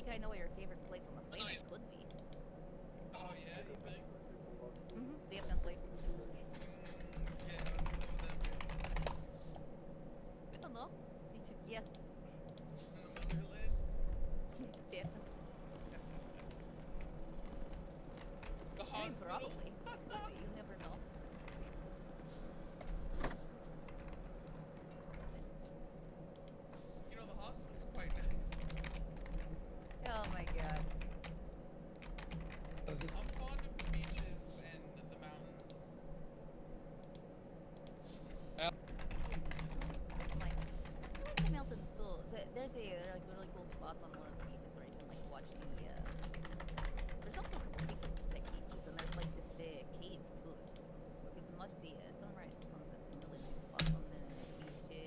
think I know where your favorite place on the planet could be. Oh yeah, you think? Definitely. Yeah, I don't know that. I don't know. You should guess. In the motherland? Definitely. The I mean, hospital? probably. Could be. You never know. You know, the hospital's quite nice. Oh my god. I'm fond of the beaches and the mountains. That's nice. I like the mountains too. There's a like really cool spot on one of the beaches where you can like watch the. There's also a couple secret tech beaches, and there's like this cave too. But you can watch the sunrise and sunset from a really nice spot on the beaches.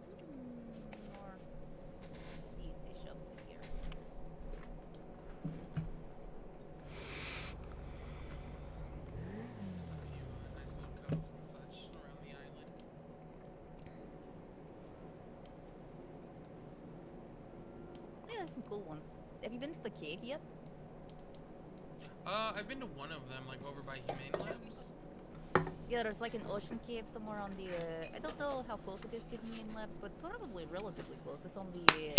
To the northeast-ish of here. There's a few nice little coves and such around the island. Yeah, there's some cool ones. Have you been to the cave yet? I've been to one of them, like over by Humane Labs. Yeah, there's like an ocean cave somewhere on the. I don't know how close it is to the main labs, but probably relatively close. It's on the.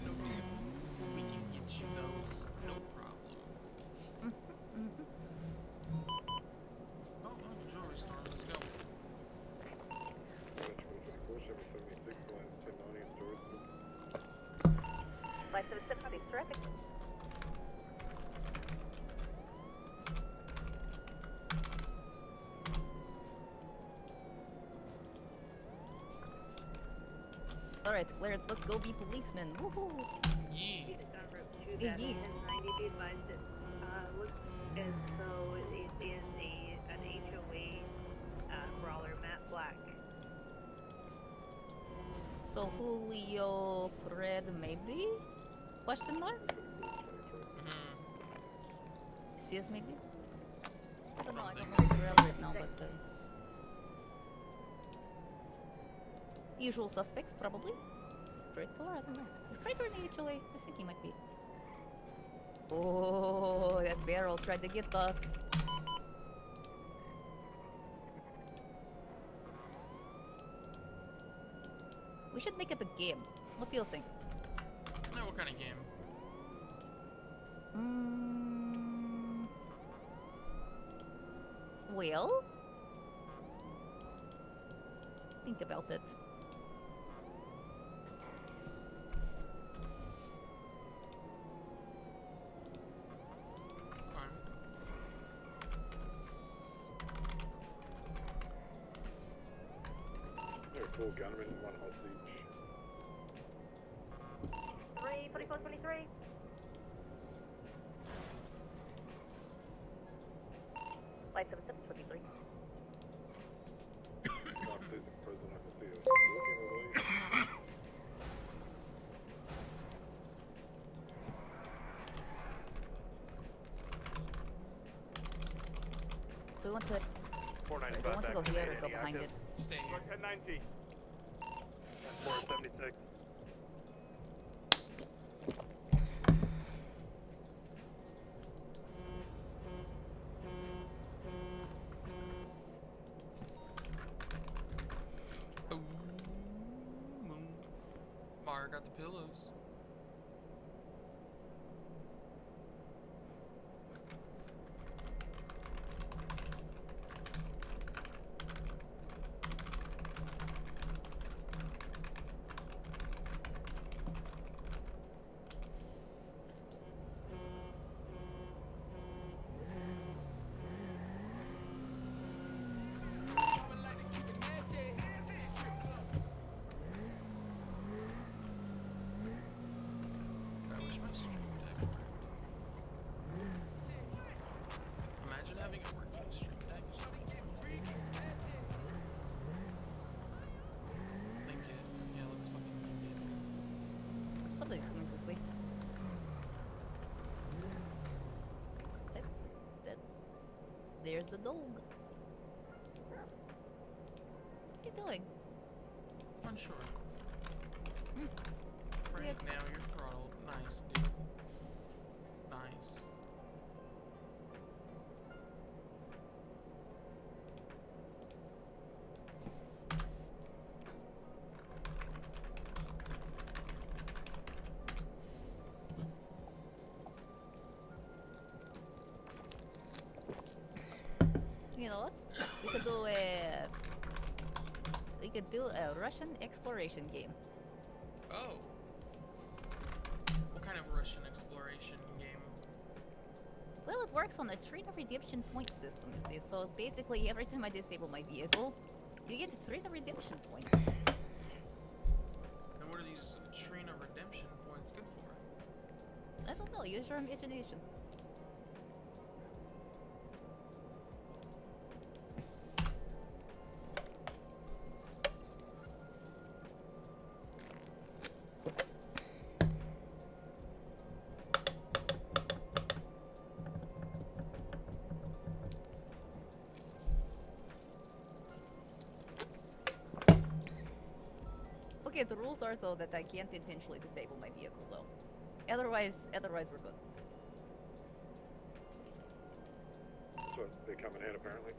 No, dude, we can get you those, no problem. Oh, jewelry store, let's go. Life of a Symphony, terrific. Alright, Clarence, let's go be policemen. Woohoo! Yeah. Yeah. Be advised it looks as though it's in an HOA brawler, Matt Black. So Julio, Fred, maybe? Question mark? Sis, maybe? I don't know. I don't know what's relevant now, but usual suspects probably. Praetor, I don't know. Is Praetor in the HOA? I think he might be. Oh, that barrel tried to get us. We should make up a game. What do you think? Now, what kind of game? Well, think about it. Full gunman, one hostage. 34423. Life 7723. Not the president, I can see it. Looking away. Do we want to? I 495 want to go back. here or go behind it. Stay here. 1090. 476. Oh, Mara got the pillows. driving at work to stream that. Link it. Yeah, let's fucking link it. Somebody's coming this way. Yep. There's the dog. What's he doing? Unsure. Hmm. Right Weird. now you're throttled. Nice, dude. Nice. You know what? We could do a Russian exploration game. Oh. What kind of Russian exploration game? Well, it works on a Trina redemption point system, you see. So basically, every time I disable my vehicle, you get Trina redemption points. And what are these Trina redemption points good for? I don't know. Use your imagination. Okay, the rules are though that I can't intentionally disable my vehicle though. Otherwise we're good. So they come in apparently.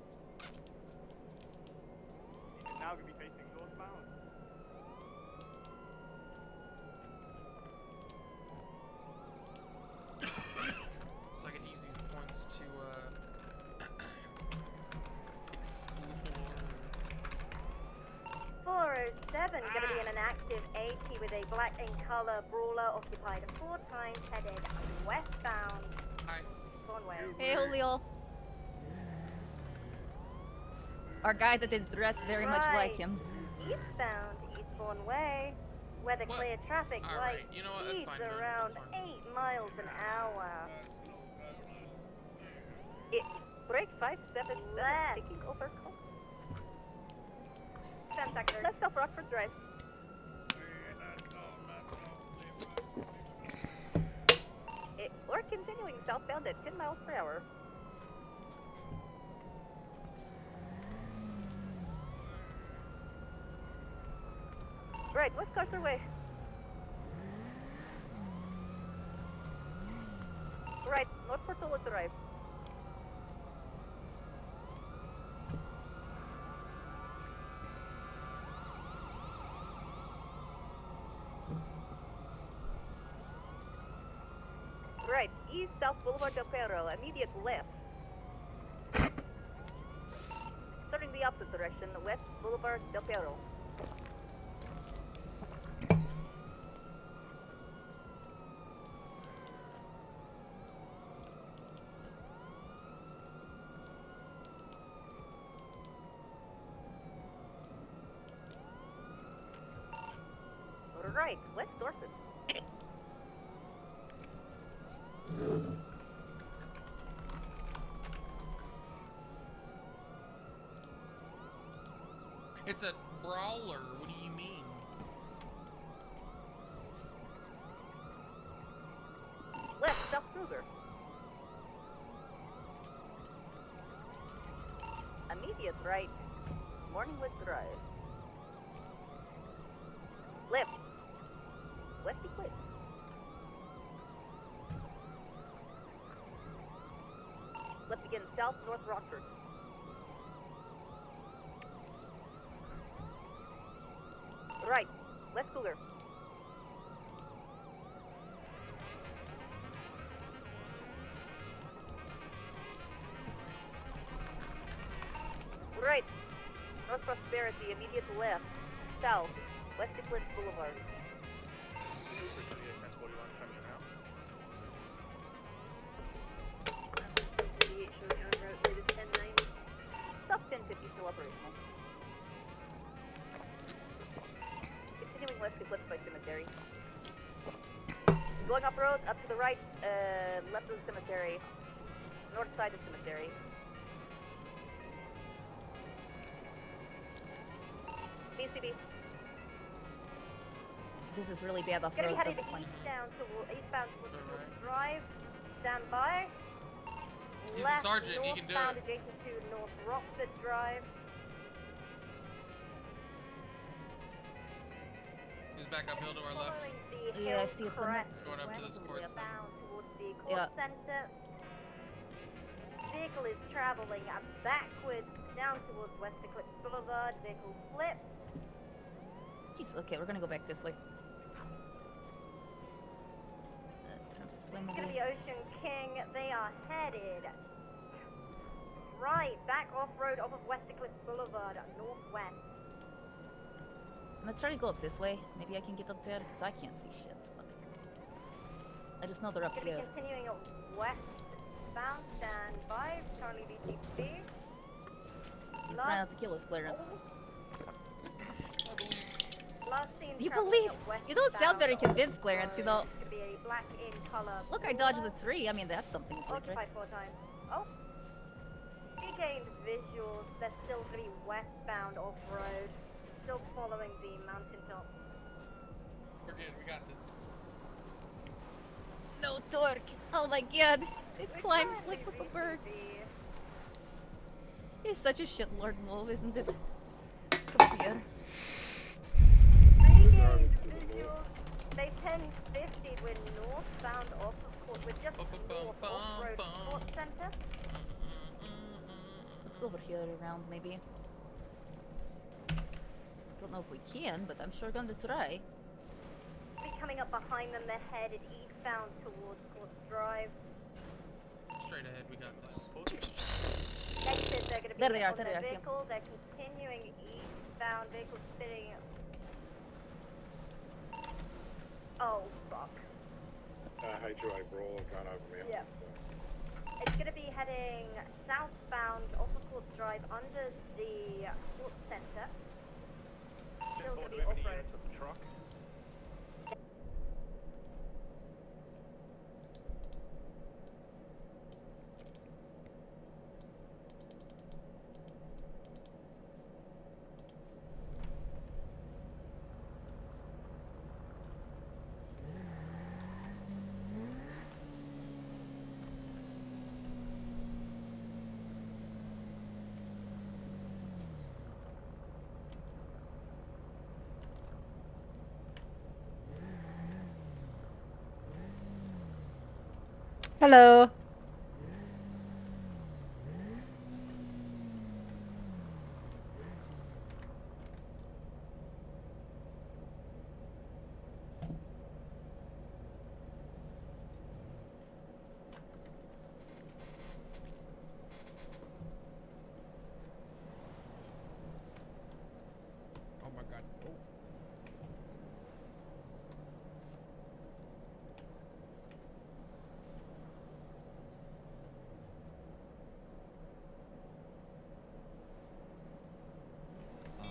You're now going to be facing northbound. So I could use these points to explore. 407 going to be in an active 80 with a black in color brawler occupied 4 times, headed westbound. Hi. Going west. Hey, Julio. Our guy that is dressed very much like Right. him. Eastbound, Eastbourne Way. Weather What? clear traffic, All light right, you know what, that's speeds fine, man, around that's fine. 8 miles an hour. Break 577, Left. taking over. 10 seconds. Left off Rockford Drive. Or continuing southbound at 10 miles per hour. Right, West Carter Way. Right, North Portola Drive. Right, East South Boulevard del Perro, immediate left. Turning the opposite direction, West Boulevard del Perro. Right, West Dorset. It's a brawler. What do you mean? Left, South Kruger. Immediate right, Morningwood Drive. Left, Westy Cliff. Left again, South North Rockford. Right, West Cougar. Right, North Prosperity, immediate left, south, West Eclipse Boulevard. Virginia 1041 coming in now. 38 showing on route rated 1090. South 1050 still operational. Continuing west Eclipse by Cemetery. Going off road, up to the right, left of the cemetery, north side of cemetery. UCB. This is really bad off Gonna road be headed because of eastbound towards Alright. Drive. Stand by. He's a Left, sergeant, he can do northbound it. adjacent to North Rockford Drive. He's back uphill to our left. Following the Yeah, I hill see it, crest Going up to this court center. westbound towards the court Yeah. center. Vehicle is traveling backwards down towards West Eclipse Boulevard. Vehicle flip. Jeez, okay, we're gonna go back this way. Turn up the swing It's gonna over be Ocean King. They are headed right back off road off of West Eclipse Boulevard, northwest. I'm gonna try to go up this way. Maybe I can get up there because I can't see shit. Fuck. I just know they're up Gonna be here. continuing westbound. Stand by. Charlie DTP. I'm trying not to kill his clearance. I believe. Last seen You traveling believe? westbound You don't sound very off convinced, Clarence. You know. road. Could be a black in color. Look, I dodged the tree. I mean, that's something at least, Occupied right? 4 times. Oh. He gained visuals. They're still going to be westbound off road. Still following the mountaintop. We're good, we got this. No torque. Oh my god. It climbs like a bird. He's such a shitlord move, isn't it? Come here. Regained visuals. They 1050. We're northbound off of court. We're just north off road court center. Let's go over here around, maybe. Don't know if we can, but I'm sure gonna try. Be coming up behind them. They're headed eastbound towards Court Drive. Straight ahead, we got this. Exit, they're going to be There they are, on there their they are, I see 'em. vehicle. They're continuing eastbound. Vehicle spinning. Oh, fuck. I hate you, I brawl, kind of, man. Yeah. It's going to be heading southbound off of Court Drive under the Court Center. Still going to be off-road. Truck. Hello. Oh my god. Oh.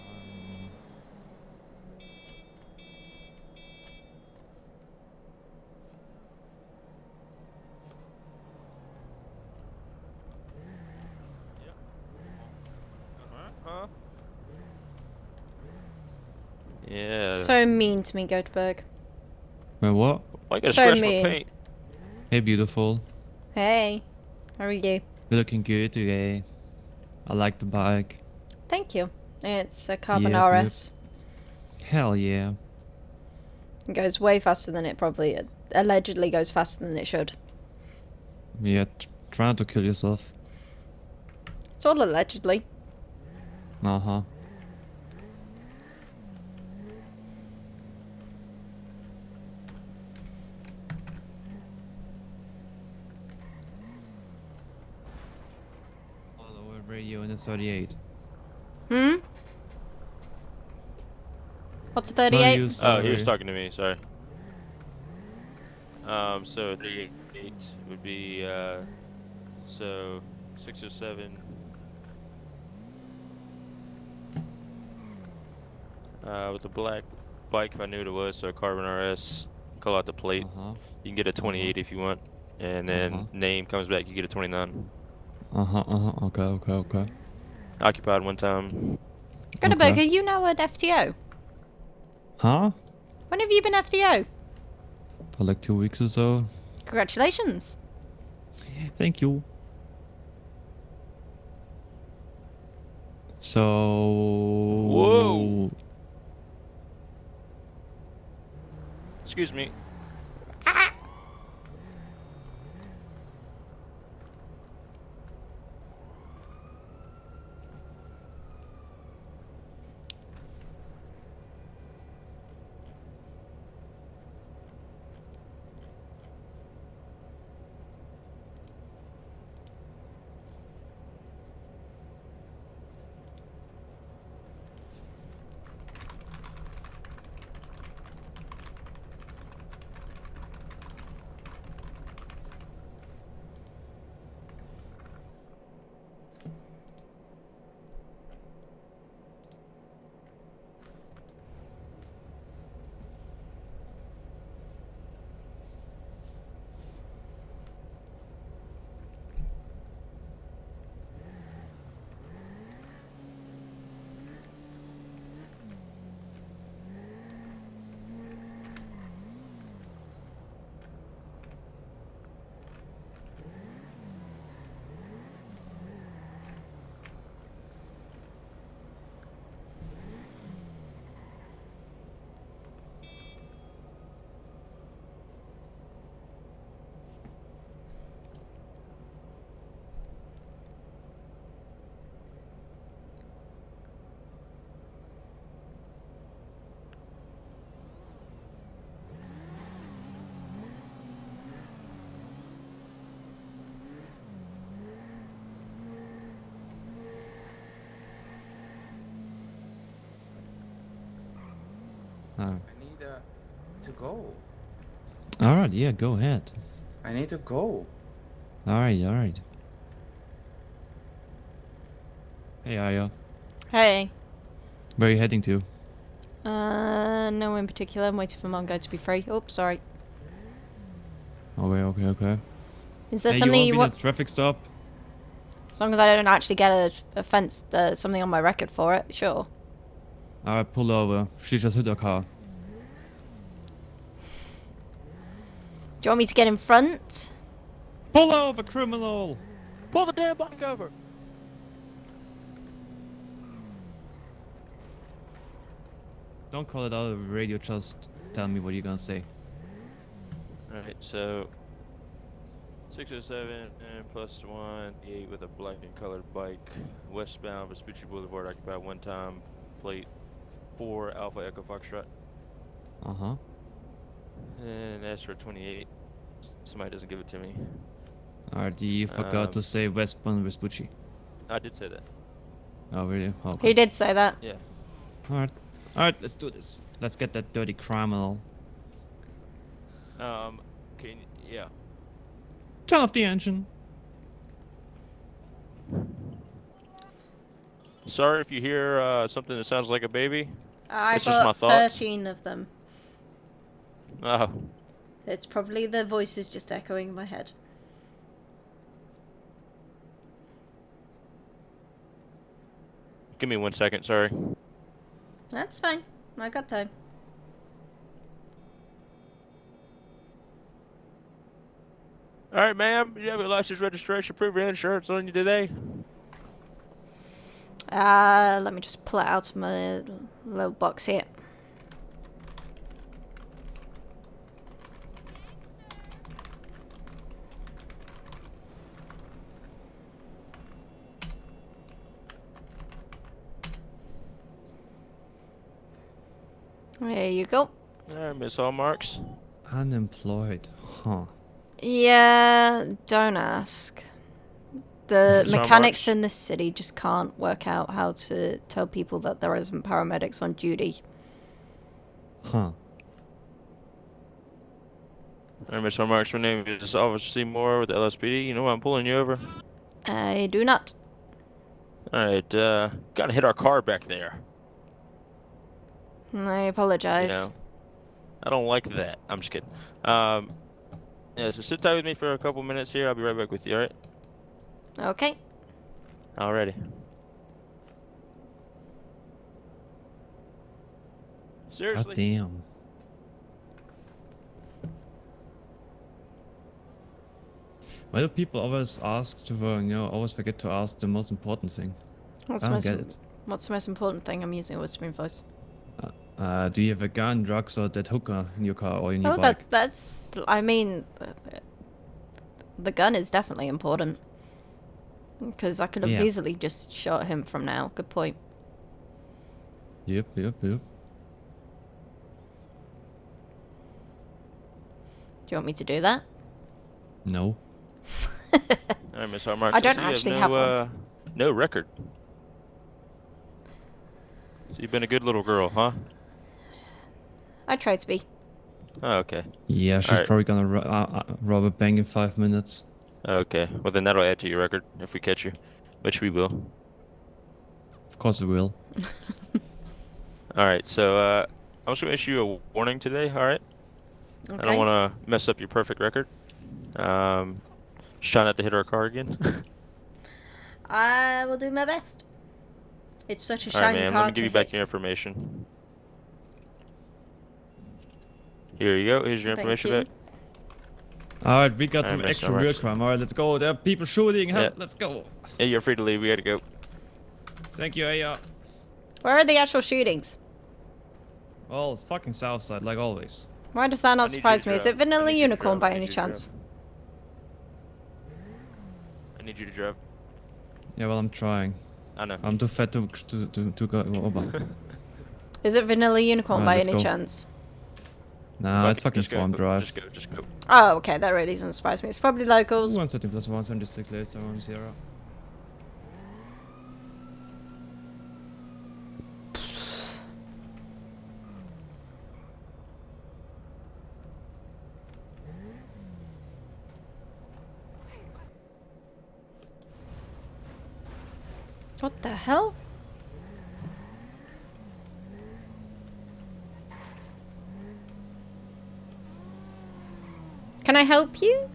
Huh? Yeah. So mean to me, Göteborg. Wait, what? Why you gotta so scratch mean. my paint? Hey, beautiful. Hey, how are you? You're looking good today. I like the bike. Thank you. It's a Carbon Yep, yep. RS. Hell yeah. It goes way faster than it probably allegedly goes faster than it should. Yeah, trying to kill yourself. It's all allegedly. Uh-huh. All over radio in the 38. Hmm? What's a Where are 38? you, Oh, he sorry? was talking to me. Sorry. So 38 would be so 6 or 7. With the black bike, if I knew what it was, so Carbon RS. Call out the plate. Uh-huh. You can get a 28 if you want, and then Uh-huh. name comes back. You get a 29. Uh-huh, uh-huh. Okay, okay, okay. Occupied one time. Gunnerberg, Okay. are you now an FTO? Huh? When have you been FTO? For like 2 weeks or so. Congratulations. Thank you. So... Whoa. Excuse me. Oh. I need to go. Alright, yeah, go ahead. I need to go. Alright. Hey, Arya. Hey. Where are you heading to? No in particular. I'm waiting for Mongo to be free. Oops, sorry. Okay. Is there Hey, something you you want me want? to traffic stop? As long as I don't actually get a offense, something on my record for it, sure. Alright, pull over. She just hit her car. Do you want me to get in front? Pull over, criminal! Pull the damn bike over. Don't call it out of the radio, just tell me what you're gonna say. Alright, so 607 and plus 1, the 8 with a black and colored bike, westbound Vespucci Boulevard, occupied one time, plate 4 Alpha Echo Foxtrot. Uh-huh. And as for 28, somebody doesn't give it to me. Alright, you forgot to say westbound Vespucci. I did say that. Oh, really? Okay. He did say that. Yeah. Alright, let's do this. Let's get that dirty criminal. Yeah. Turn off the engine. Sorry if you hear something that sounds like a baby. I It's just my got thoughts. 13 of them. Oh. It's probably the voices just echoing in my head. Give me 1 second, sorry. That's fine. I got time. Alright, ma'am. You have your license, registration, proof of insurance on you today? Let me just pull it out of my little box here. There you go. Alright, Miss Hallmarks. Unemployed. Huh. Yeah, don't ask. The Miss mechanics Hallmarks. in this city just can't work out how to tell people that there isn't paramedics on duty. Huh. Alright, Miss Hallmarks. My name is Officer Seymour with the LSPD. You know why I'm pulling you over? I do not. Alright, gotta hit our car back there. I You apologize. know? I don't like that. I'm just kidding. Yeah, so sit tight with me for a couple minutes here. I'll be right back with you, alright? Okay. Alrighty. Seriously? God damn. Why do people always ask to, always forget to ask the most important thing? What's I the don't most get it. What's the most important thing? I'm using a whispering voice. Do you have a gun, drugs, or that hooker in your car or in your Oh, bike? that's. I mean, the gun is definitely important. Because I could have Yeah. easily just shot him from now. Good point. Yep. Do you want me to do that? No. Alright, Miss Harmark. I don't see you actually have have no, one. no record. So you've been a good little girl, huh? I tried to be. Oh, okay. Yeah, she's Alright. probably gonna rob a bank in 5 minutes. Okay. Well, then that'll add to your record if we catch you, which we will. Of course we will. Alright, so I'm just gonna issue a warning today, alright? I don't Okay. want to mess up your perfect record. Just try not to hit our car again. I will do my best. It's such a Alright, shiny man, let car me give to you back hit. your information. Here you go, here's your Thank information you. back. Alright, we got Alright, some Miss extra real Harmark. crime. Alright, let's go. There are people shooting. Yeah. Let's go. Yeah, you're free to leave, we gotta go. Thank you, Aya. Where are the actual shootings? Well, it's fucking Southside, like always. Why does that I not need you surprise to me? Is drive. it Vanilla I need you to Unicorn drive. by I any need you to chance? drive. I need you to drive. Yeah, well, I'm trying. I know. I'm too fat to go over. Is it Vanilla Unicorn Alright, by let's any go. chance? Nah, Fuck it's it, fucking just go, Farm Drive. Just go. Oh, okay, that really doesn't surprise me. It's probably locals. 130 plus 176 later on Sierra. What the hell? Can I help you?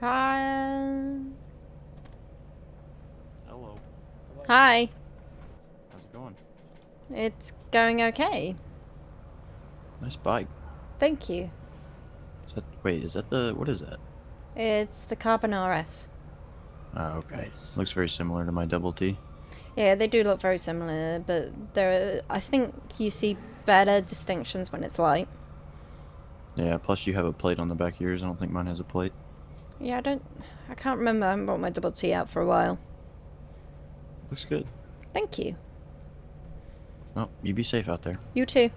Hi. Hello. Hi. How's it going? It's going okay. Nice bike. Thank you. Is that, wait, is that the, what is that? It's the Carbon RS. Oh, okay. Nice. Looks very similar to my double T. Yeah, they do look very similar, but there, I think you see better distinctions when it's light. Yeah, plus you have a plate on the back of yours. I don't think mine has a plate. Yeah, I can't remember. I haven't brought my double T out for a while. Looks good. Thank you. Well, you be safe out there. You too.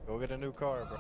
Go get a new car, bro.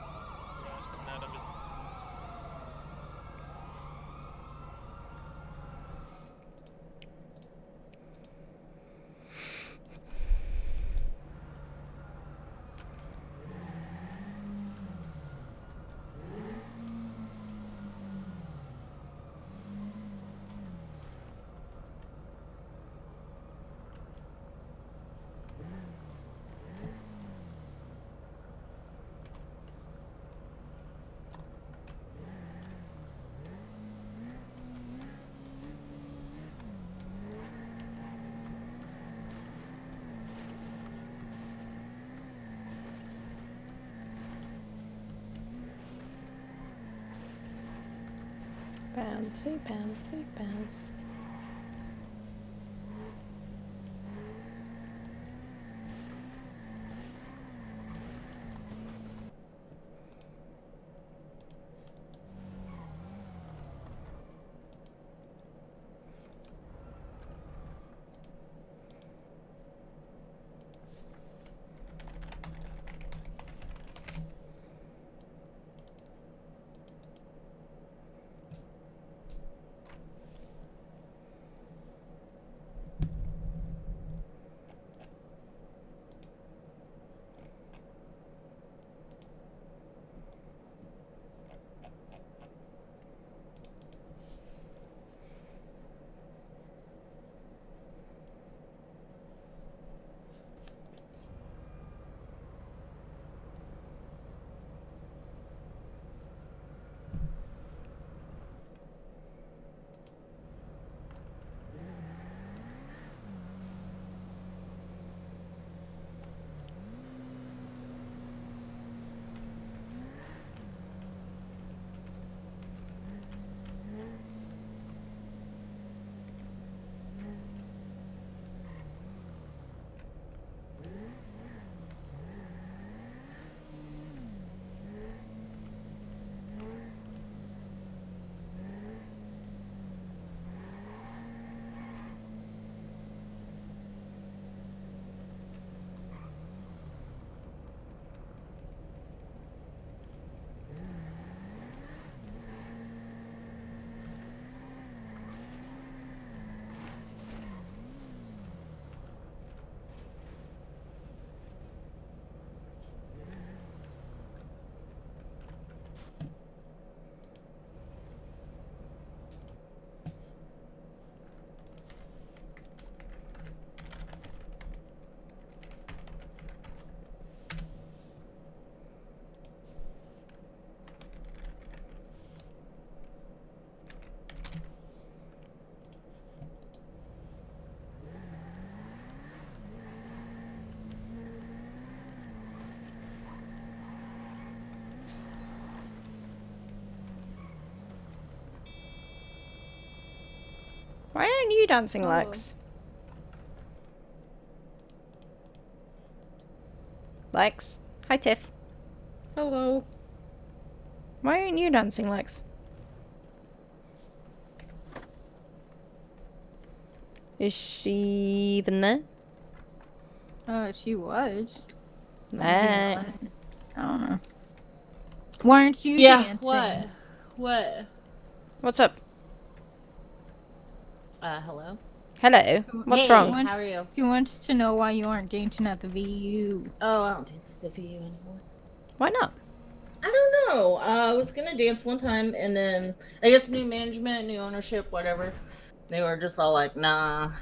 Bouncy, bouncy, bouncy. Why aren't you dancing, Lex? Lex. Hi, Tiff. Hello. Why aren't you dancing, Lex? Is she even there? She was. Lex. I don't know. Why aren't you dancing? What? What? What's up? Hello? Hello. What's Hey, wrong? how are you? She wants to know why you aren't dancing at the VU. Oh, I don't dance the VU anymore. Why not? I don't know. I was gonna dance one time, and then I guess new management, new ownership, whatever. They were just all like, nah,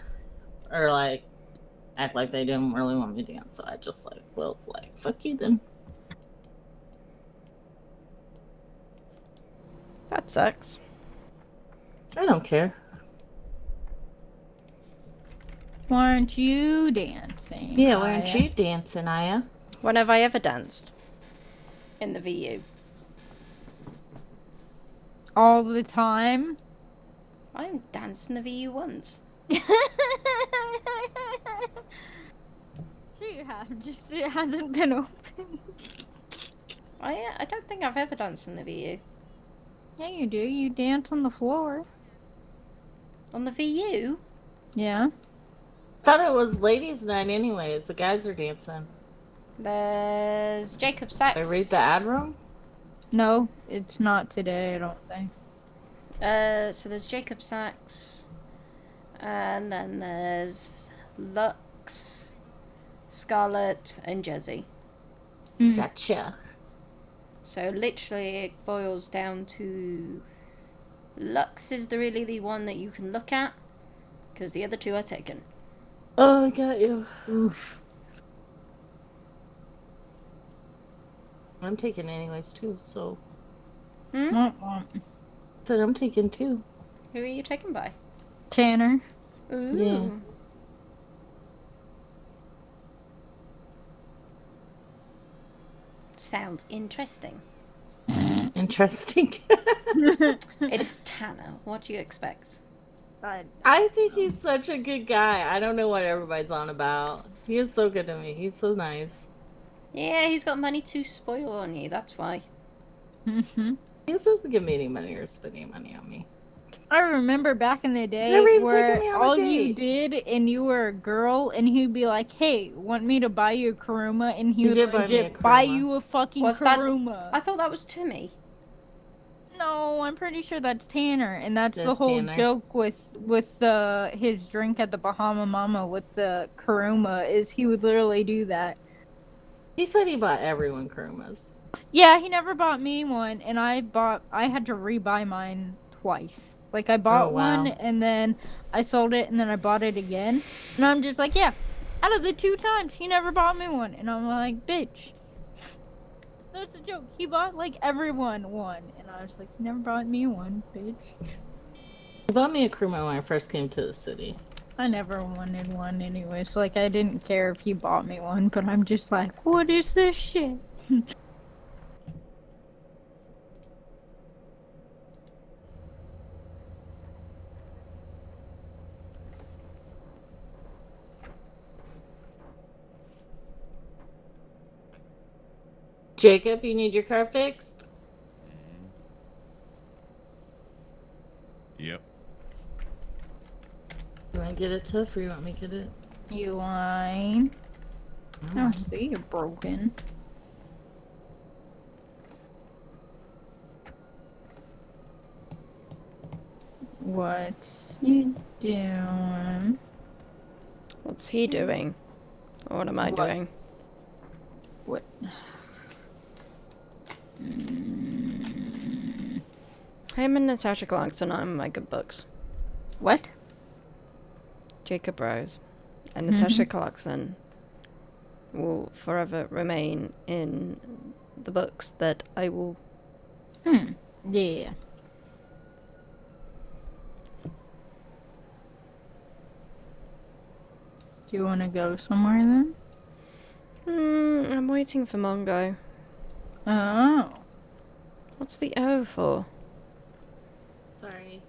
or like act like they didn't really want me to dance. So I just like, well, it's like, fuck you then. That sucks. I don't care. Why aren't you dancing? Yeah, why aren't you dancing, Aya? When have I ever danced? In the VU. All the time? I haven't danced in the VU once. She have, just it hasn't been open. I don't think I've ever danced in the VU. Yeah, you do. You dance on the floor. On the VU? Yeah. Thought it was ladies' night anyways. The guys are dancing. There's Jacob I Sachs. read the ad room? No, it's not today, I don't think. So there's Jacob Sachs. And then there's Lux, Scarlet, and Jezzy. Gotcha. So literally it boils down to Lux is really the one that you can look at, because the other two are taken. Oh, I got you. Oof. I'm taking anyways too, so. Said I'm taking two. Who are you taken by? Tanner. Ooh. Yeah. Sounds interesting. Interesting. It's Tanner. What do you expect? I think he's such a good guy. I don't know what everybody's on about. He is so good to me. He's so nice. Yeah, he's got money to spoil on you, that's why. Mm-hmm. He doesn't give me any money or spend any money on me. I remember back in the day never even where taken me on a all you date. did and you were a girl and he'd be like, hey, want me to buy you a Kuruma? And he would did buy me a legit buy Kuruma. you a fucking Was that- Kuruma. I thought that was Timmy. No, I'm pretty sure that's Tanner, and that's the That's whole Tanner. joke with his drink at the Bahama Mama with the Kuruma is he would literally do that. He said he bought everyone Kurumas. Yeah, he never bought me one, and I had to rebuy mine twice. Like I bought wow. one, and then I sold it, and then I bought it again, and I'm just like, yeah. Out of the 2 times, he never bought me one, and I'm like, bitch. That's the joke. He bought like everyone one, and I was like, he never bought me one, bitch. He bought me a Kuruma when I first came to the city. I never wanted one anyway, so like I didn't care if he bought me one, but I'm just like, what is this shit? Jacob, you need your car fixed? Yep. You want to get it tough or you want me to get it? You line. Oh, see, you're broken. What you doing? What's he doing? Or what am I doing? What? Him and Natasha Clarkson are in my good books. What? Jacob Rose and Natasha Clarkson will forever remain in the books that I will... Yeah. Do you want to go somewhere then? I'm waiting for Mongo. Oh. What's the O for? Sorry.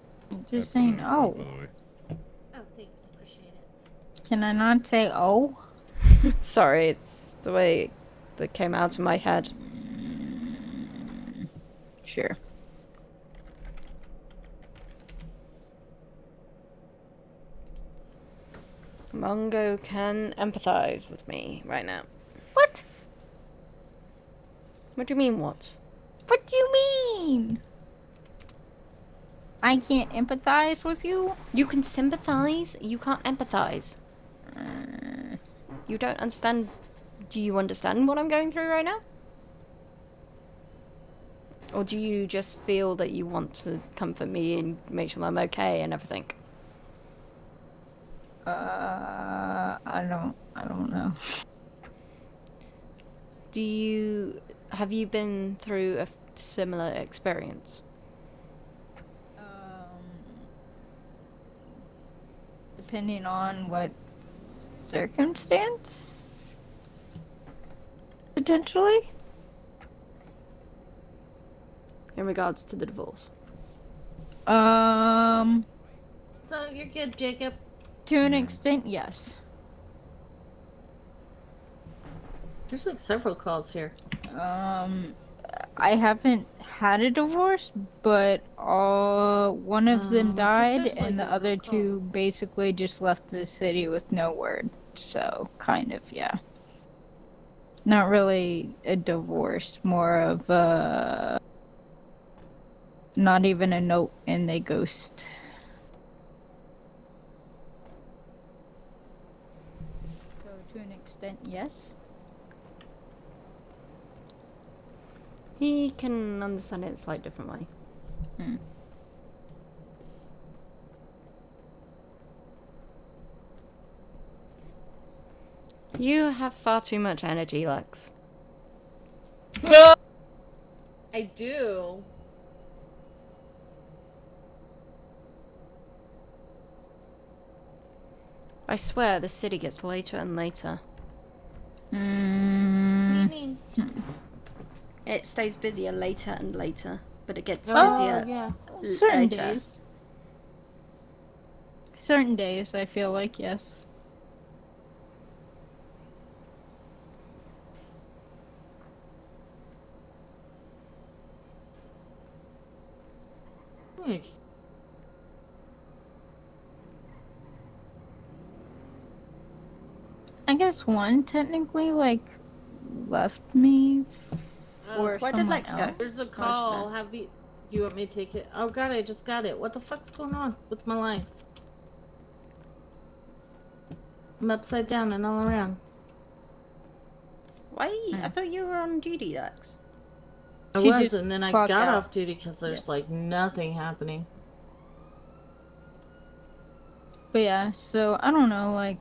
Just saying, oh. By the way. Oh, thanks. Appreciate it. Can I not say oh? Sorry, it's the way that came out of my head. Sure. Mongo can empathize with me right now. What? What do you mean, what? What do you mean? I can't empathize with you? You can sympathize, you can't empathize. You don't understand. Do you understand what I'm going through right now? Or do you just feel that you want to comfort me and make sure I'm okay and everything? I don't know. Have you been through a similar experience? Depending on what circumstance? Potentially? In regards to the divorce? So, you're good, Jacob? To an extent, yes. There's like several calls here. I haven't had a divorce, but one of them died, there's, like, and the a other call. two basically just left the city with no word. So, kind of, yeah. Not really a divorce, more of a not even a note and they ghost. So to an extent, yes. He can understand it in a slightly different way. Hmm. You have far too much energy, Lex. I do. I swear, the city gets later and later. What do you mean? It stays busier later and later, but it gets Oh, busier yeah. Certain later. days. Certain days, I feel like, yes. I guess one technically, like, left me for Where did someone Lex go? else. There's a Oh, she's call. there. Have you? Do you want me to take it? Oh God, I just got it. What the fuck's going on with my life? I'm upside down and all around. Why? I thought you were on duty, Lex. I She was, just and then I clocked got out. off duty because there's like nothing happening. But yeah, so I don't know, like.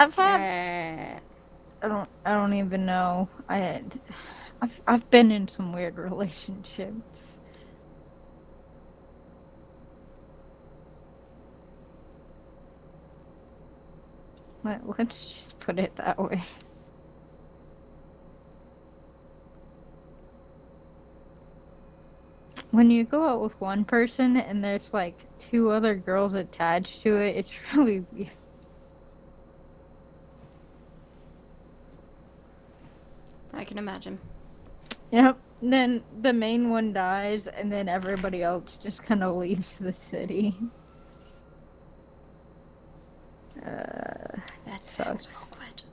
I've had. I don't even know. I've been in some weird relationships. Let's just put it that way. When you go out with one person and there's like 2 other girls attached to it, it's really weird. I can imagine. Yep. Then the main one dies, and then everybody else just kind of leaves the city. That sucks. Awkward.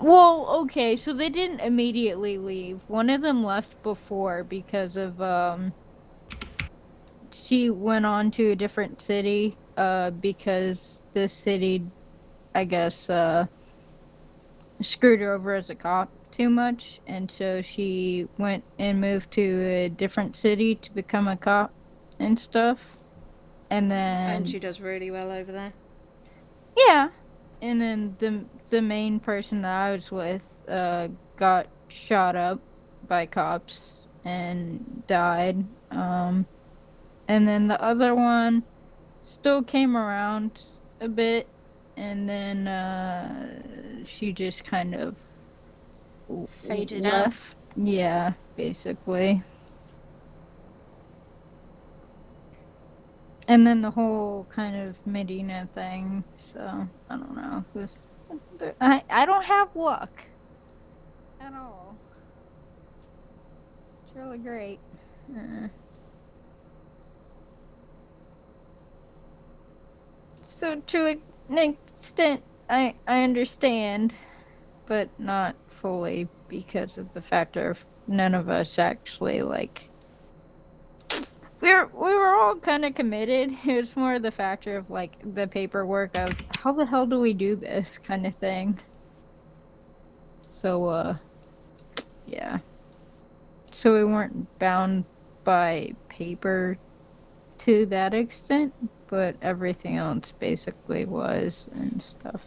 Well, okay, so they didn't immediately leave. One of them left before because of she went on to a different city because the city, I guess, screwed her over as a cop too much, and so she went and moved to a different city to become a cop and stuff. And then And she does really well over there. yeah, and then the main person that I was with got shot up by cops and died. And then the other one still came around a bit, and then she just kind of Faded left. Yeah, basically. And then the whole kind of Medina thing. So I don't know. I don't have luck at all. It's really great. So to an extent, I understand, but not fully because of the factor of none of us actually like. We were all kind of committed. It was more the factor of like the paperwork of how the hell do we do this kind of thing. So yeah. So we weren't bound by paper to that extent, but everything else basically was and stuff.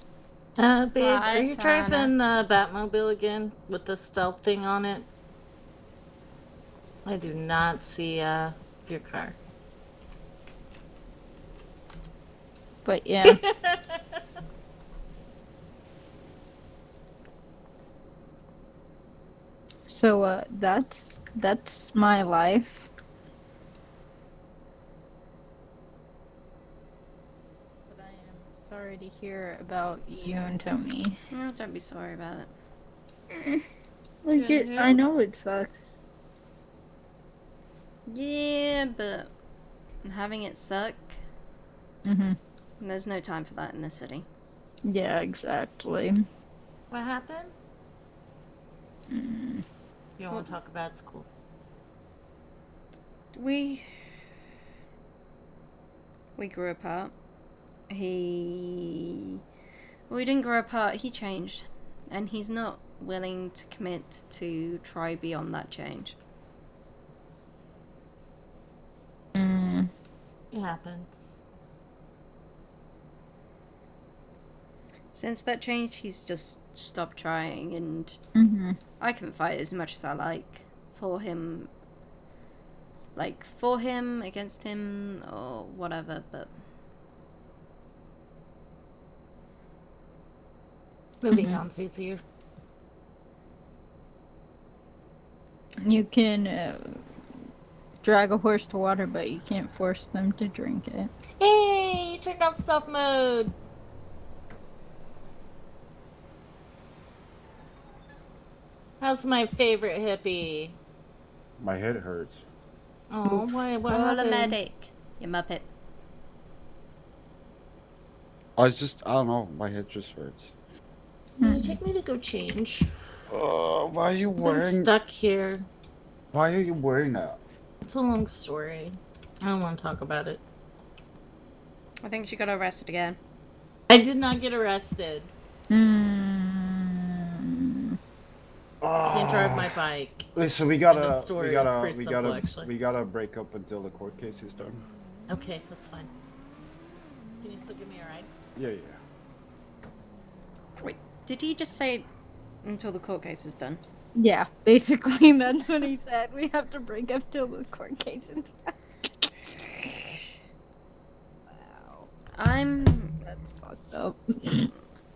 Babe, Hi, are you Tana. driving the Batmobile again with the stealth thing on it? I do not see your car. But yeah. So that's my life. But I am sorry to hear about you and Tony. Oh, don't be sorry about it. Like I know it sucks. Yeah, but having it suck, Mm-hmm. there's no time for that in this city. Yeah, exactly. What happened? Mm. You don't want to talk about school. We grew apart. We didn't grow apart, he changed. And he's not willing to commit to try beyond that change. Mm. It happens. Since that change, he's just stopped trying, and Mm-hmm. I can fight as much as I like for him. Like, for him, against him, or whatever, but... Moving on's easier. You can drag a horse to water, but you can't force them to drink it. Hey, you turned off stealth mode. How's my favorite hippie? My head hurts. Oh, why? What Call a happened? medic, you muppet. I don't know, my head just hurts. Can you take me to go change? Why are you I've been wearing... stuck here. Why are you wearing that? It's a long story. I don't want to talk about it. I think she got arrested again. I did not get arrested. Can't drive my bike. Listen, we End gotta of story. It's pretty simple, actually. we gotta break up until the court case is done. Okay, that's fine. Can you still give me a ride? Yeah. Wait, did he just say until the court case is done? Yeah, basically that's what he said. We have to break up till the court case is done. Wow. That's fucked up.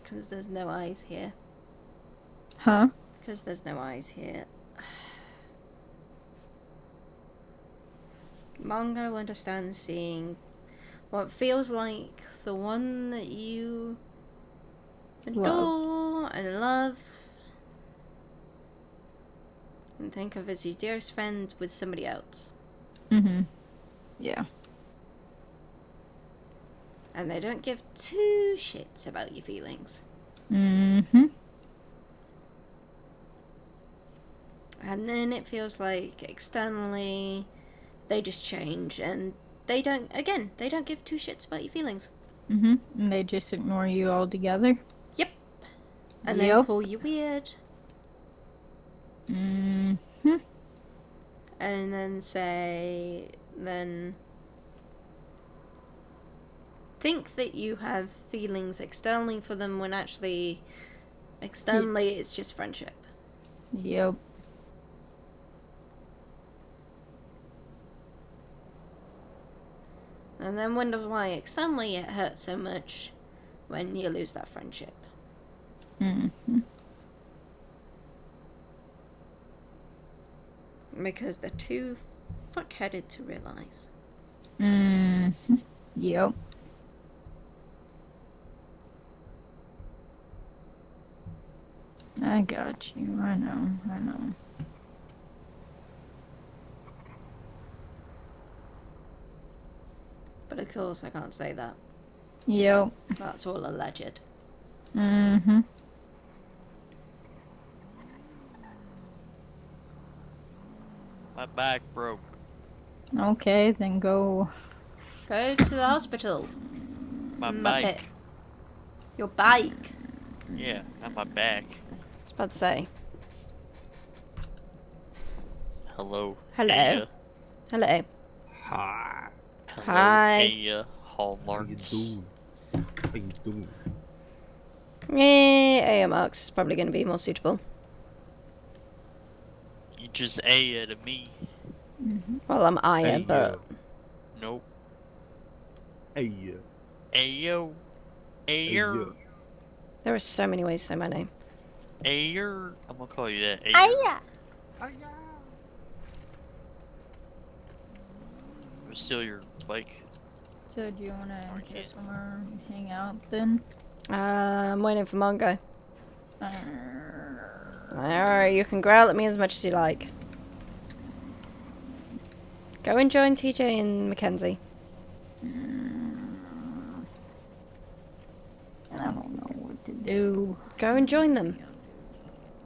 Because there's no eyes here. Huh? Because there's no eyes here. Mongo understands seeing what feels like the one that you adore and love and think of as your dearest friend with somebody else. Mm-hmm. Yeah. And they don't give two shits about your feelings. Mm-hmm. And then it feels like externally they just change and they don't give two shits about your feelings. Mm-hmm. And they just ignore you altogether. Yep. And Yep. they call you weird. Mm-hmm. And then think that you have feelings externally for them when actually externally it's just friendship. Yep. And then wonder why externally it hurts so much when you lose that friendship. Mm-hmm. Because they're too fuck-headed to realize. Mm-hmm. Yep. I got you. I know. But of course I can't say that. Yep. That's all alleged. Mm-hmm. My back broke. Okay, then go. Go to the hospital. My Muppet. bike. Your bike. Yeah, not my back. I was about to say. Hello. Hello. Hey, Hello. Hi. hello. Hi. Hey, Hallmarks. How you doing? Yeah, AMX is probably going to be more suitable. You just A to me. Well, I'm Aya, Hey, but... Nope. Hey, Ayo. Ayer. There are so many ways to say my name. Ayer. I'm gonna call you that. Ayer. Aya. Steal your bike. So do you want to I go can't. somewhere and hang out then? I'm waiting for Mongo. Alright, you can growl at me as much as you like. Go and join TJ and Mackenzie. I don't know what to do. Go and join them.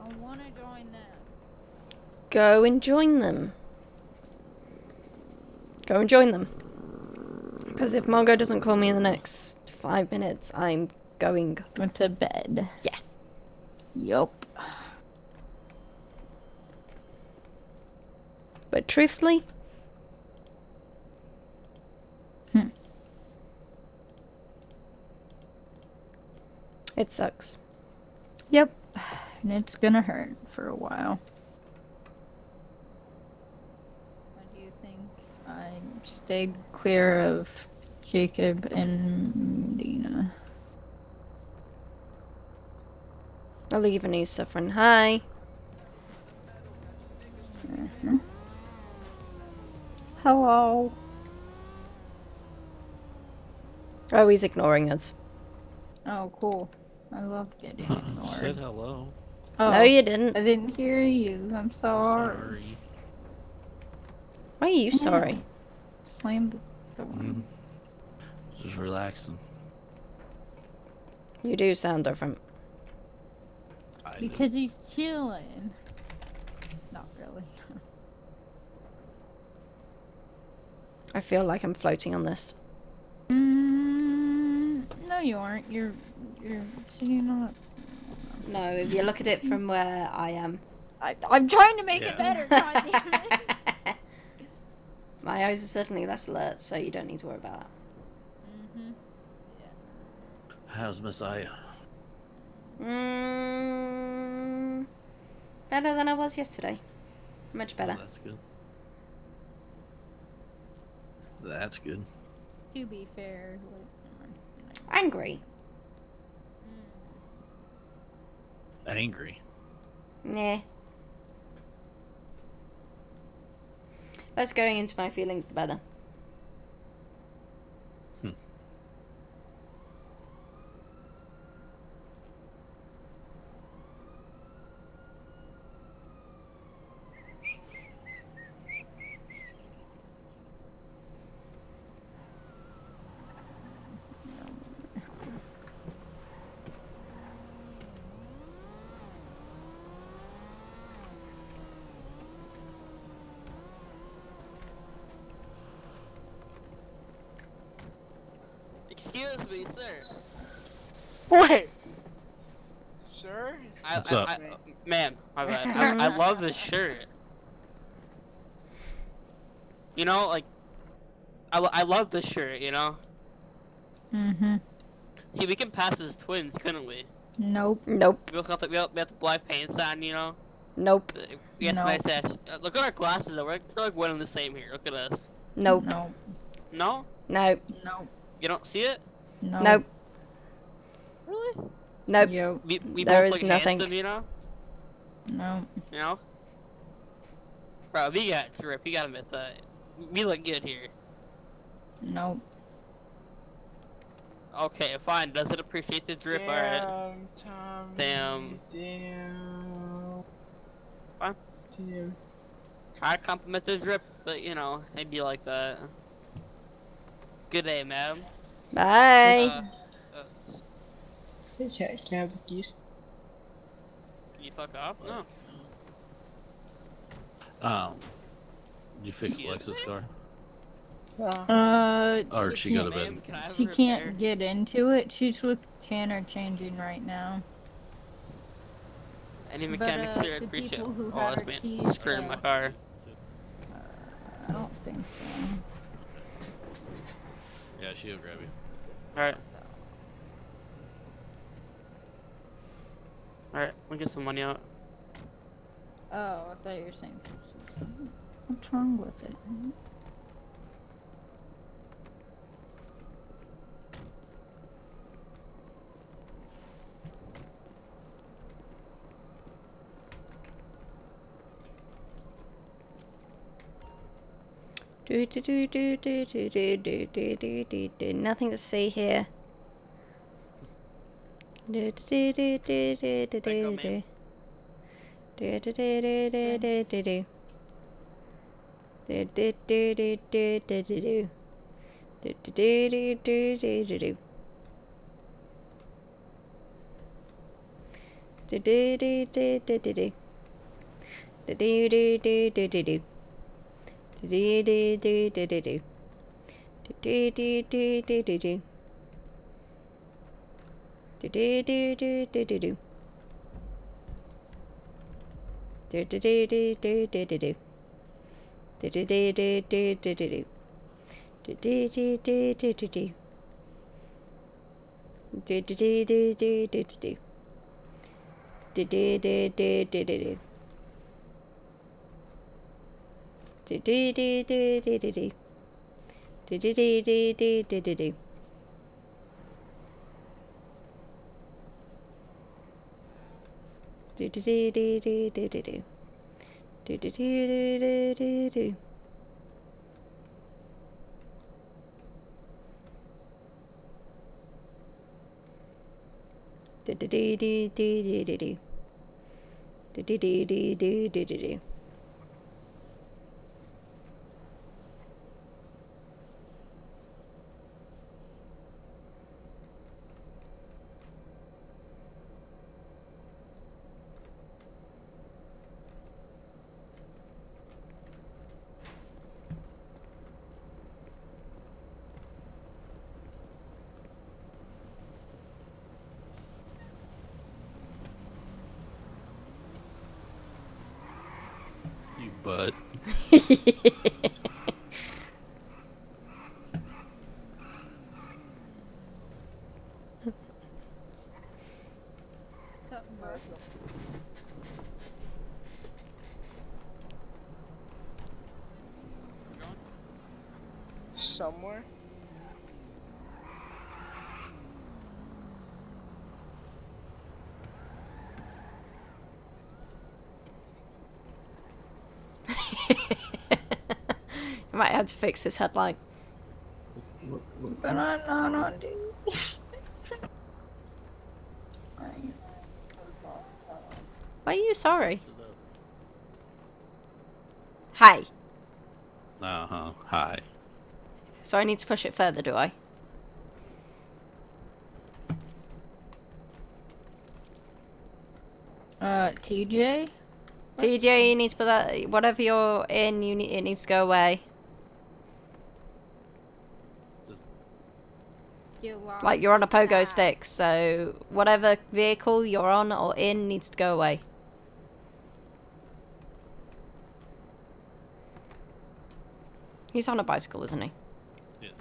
I want to join them. Go and join them. Go and join them. Because if Mongo doesn't call me in the next 5 minutes, I'm going... Went to bed. Yeah. Yup. But truthfully... It sucks. Yep. And it's gonna hurt for a while. Why do you think I stayed clear of Jacob and Dina? I'll leave and he's suffering. Hi. Hello. Oh, he's ignoring us. Oh, cool. I love getting ignored. Said hello. Oh, No, you didn't. I didn't hear you. I'm sorry. Sorry. Why are you sorry? Slammed the door. Just relaxing. You do sound different. Because he's chilling. Not really. I feel like I'm floating on this. No, you aren't. You're not. No, if you look at it from where I am. I'm trying to make it better. God damn it. My eyes are certainly less alert, so you don't need to worry about that. How's Messiah? Better than I was yesterday. Much better. Oh, that's good. That's good. To be fair, Angry. Angry. Nah. Less going into my feelings, the better. Excuse me, sir. What? Sir? What's up? Ma'am, my bad. I love this shirt. You know, like, I love this shirt, you know? See, we can pass as twins, couldn't we? Nope. Nope. We got the black pants on, you know? Nope. We got the nice ass. Look at our glasses, though. We're like one and the same here. Look at us. Nope. Nope. No? Nope. Nope. You don't see it? No. Nope. Really? Nope. Yep. We There both is look nothing. handsome, you know? No. You know? Bro, we got drip. You gotta admit that. We look good here. Nope. Okay, fine. Doesn't appreciate the drip, alright. Tommy. Damn. Damn. Fine. Damn. Try to compliment the drip, but you know, it'd be like that. Good day, madam. Bye. Hey, chat. Can I have the keys? Can you fuck off? No. You fixed Lex's car? Or she go to bed? She can't get into it. She's with Tanner changing right now. Any mechanics here? I'd the appreciate it. people who Oh, had this her man keys, screwing my car. I don't think so. Yeah, she'll grab you. Alright. Alright, we'll get some money out. Oh, I thought you were saying. What's wrong with it? Nothing to see here. Do do do do do do do do. Do do do do do do do. Do do do do do do do. Do do do do do do do. Do do do do do do do. Do do do do do do. Do do do do do do do. Do do do do do do do do. Do do do do do do do do. Do do do do do do do. Do do do do do do do do. Do do do do do do do. Do do do do do do do. Do do do do do do do do. Do do do do do do do do. Do do do do do do do. Do do do do do do do do. Do do do do do do do do. You butt. Somewhere. You might have to fix this headline. But I'm not on duty. Why are you sorry? Hi. Uh-huh. Hi. So I need to push it further, do I? TJ? TJ, you need to put that. Whatever you're in, it needs to go away. Like you're on a pogo stick, so whatever vehicle you're on or in needs to go away. He's on a bicycle, isn't he? Yes.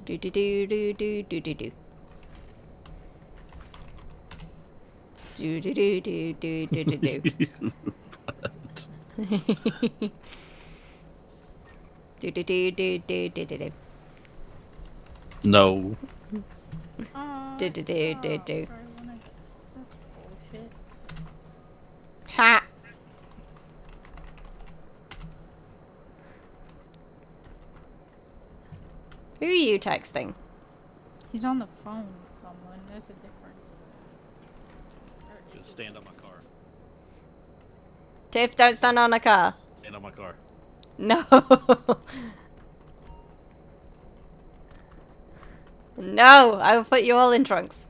Do do do do do do do do. Do do do do do do do do. Do do do do do do do do. No. Do do do do do. Bullshit. Ha! Who are you texting? He's on the phone with someone. There's a difference. Just stand on my car. Tiff, don't stand on a car. Stand on my car. No. No, I will put you all in trunks.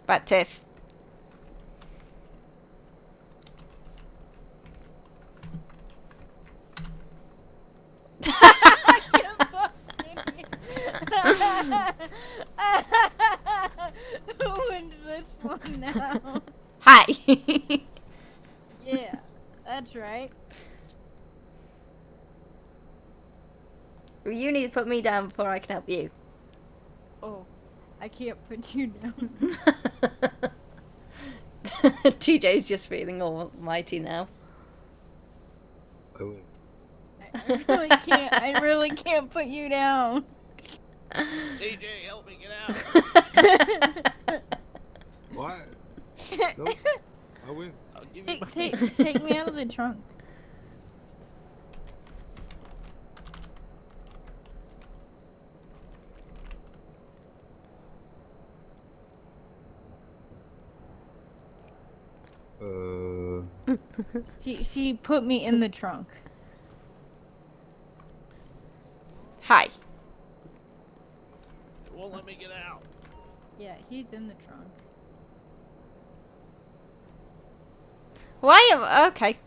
But Tiff. Who wins this one now? Hi. Yeah, that's right. You need to put me down before I can help you. Oh, I can't put you down. TJ's just feeling almighty now. I really can't put you down. TJ, help me get out. What? Nope. I win. I'll give you my Take me out of the trunk. She put me in the trunk. Hi. It won't let me get out. Yeah, he's in the trunk. Why am okay?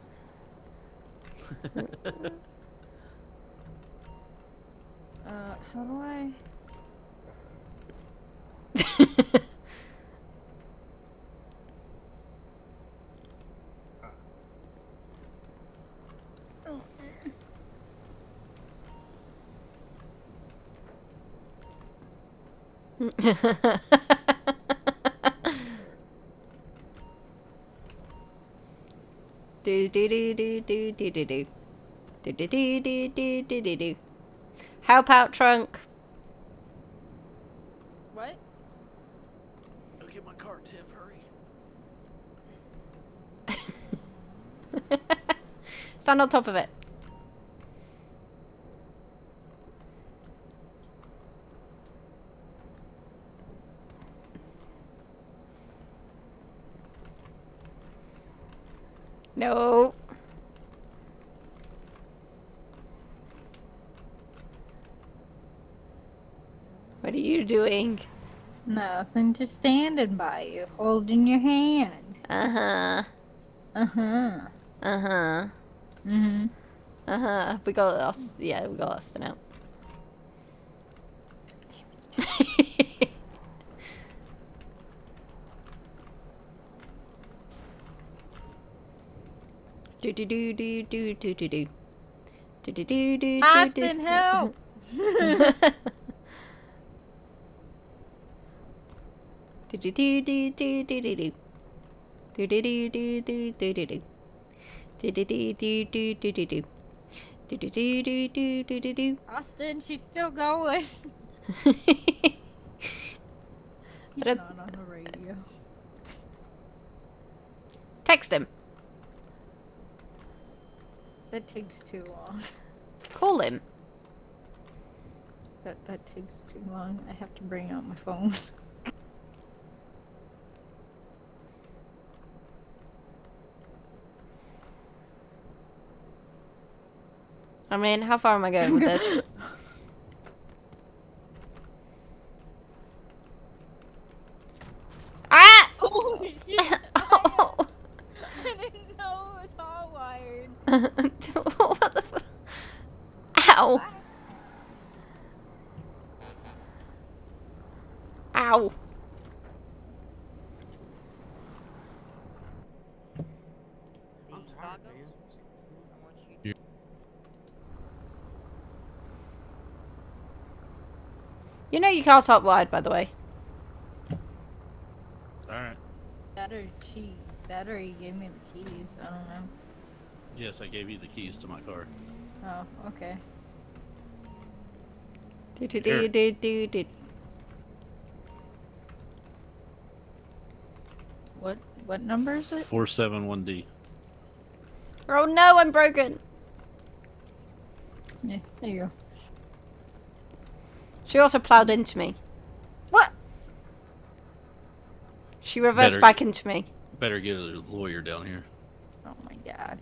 How do I? Do do do do do do do do. Do do do do do do do do. Help out, trunk. What? Go get my car, Tiff. Hurry. Stand on top of it. No. What are you doing? Nothing, just standing by you, holding your hand. Uh-huh. Uh-huh. Uh-huh. Mm-hmm. Uh-huh. We got lost. Yeah, we got lost now. Do do do do do do do do. Do do do do do. Austin, help! Do do do do do do do do. Do do do do do do do do. Do do do do do do do do. Do do do do do do do do. Austin, she's still going. He's don't- not on the radio. Text him. That takes too long. Call him. That takes too long. I have to bring out my phone. I mean, how far am I going with this? Ah! Oh shit! Ow! I didn't know it was hot wired. What the fuck? Ow! Ow! You know you can't hot wide, by the way. Alright. That or he gave me the keys. I don't know. Yes, I gave you the keys to my car. Oh, okay. Do do do do do do. What number is it? 471D. Oh no, I'm broken. Yeah, there you go. She also plowed into me. What? She reversed Better- back into me. Better get a lawyer down here. Oh my god.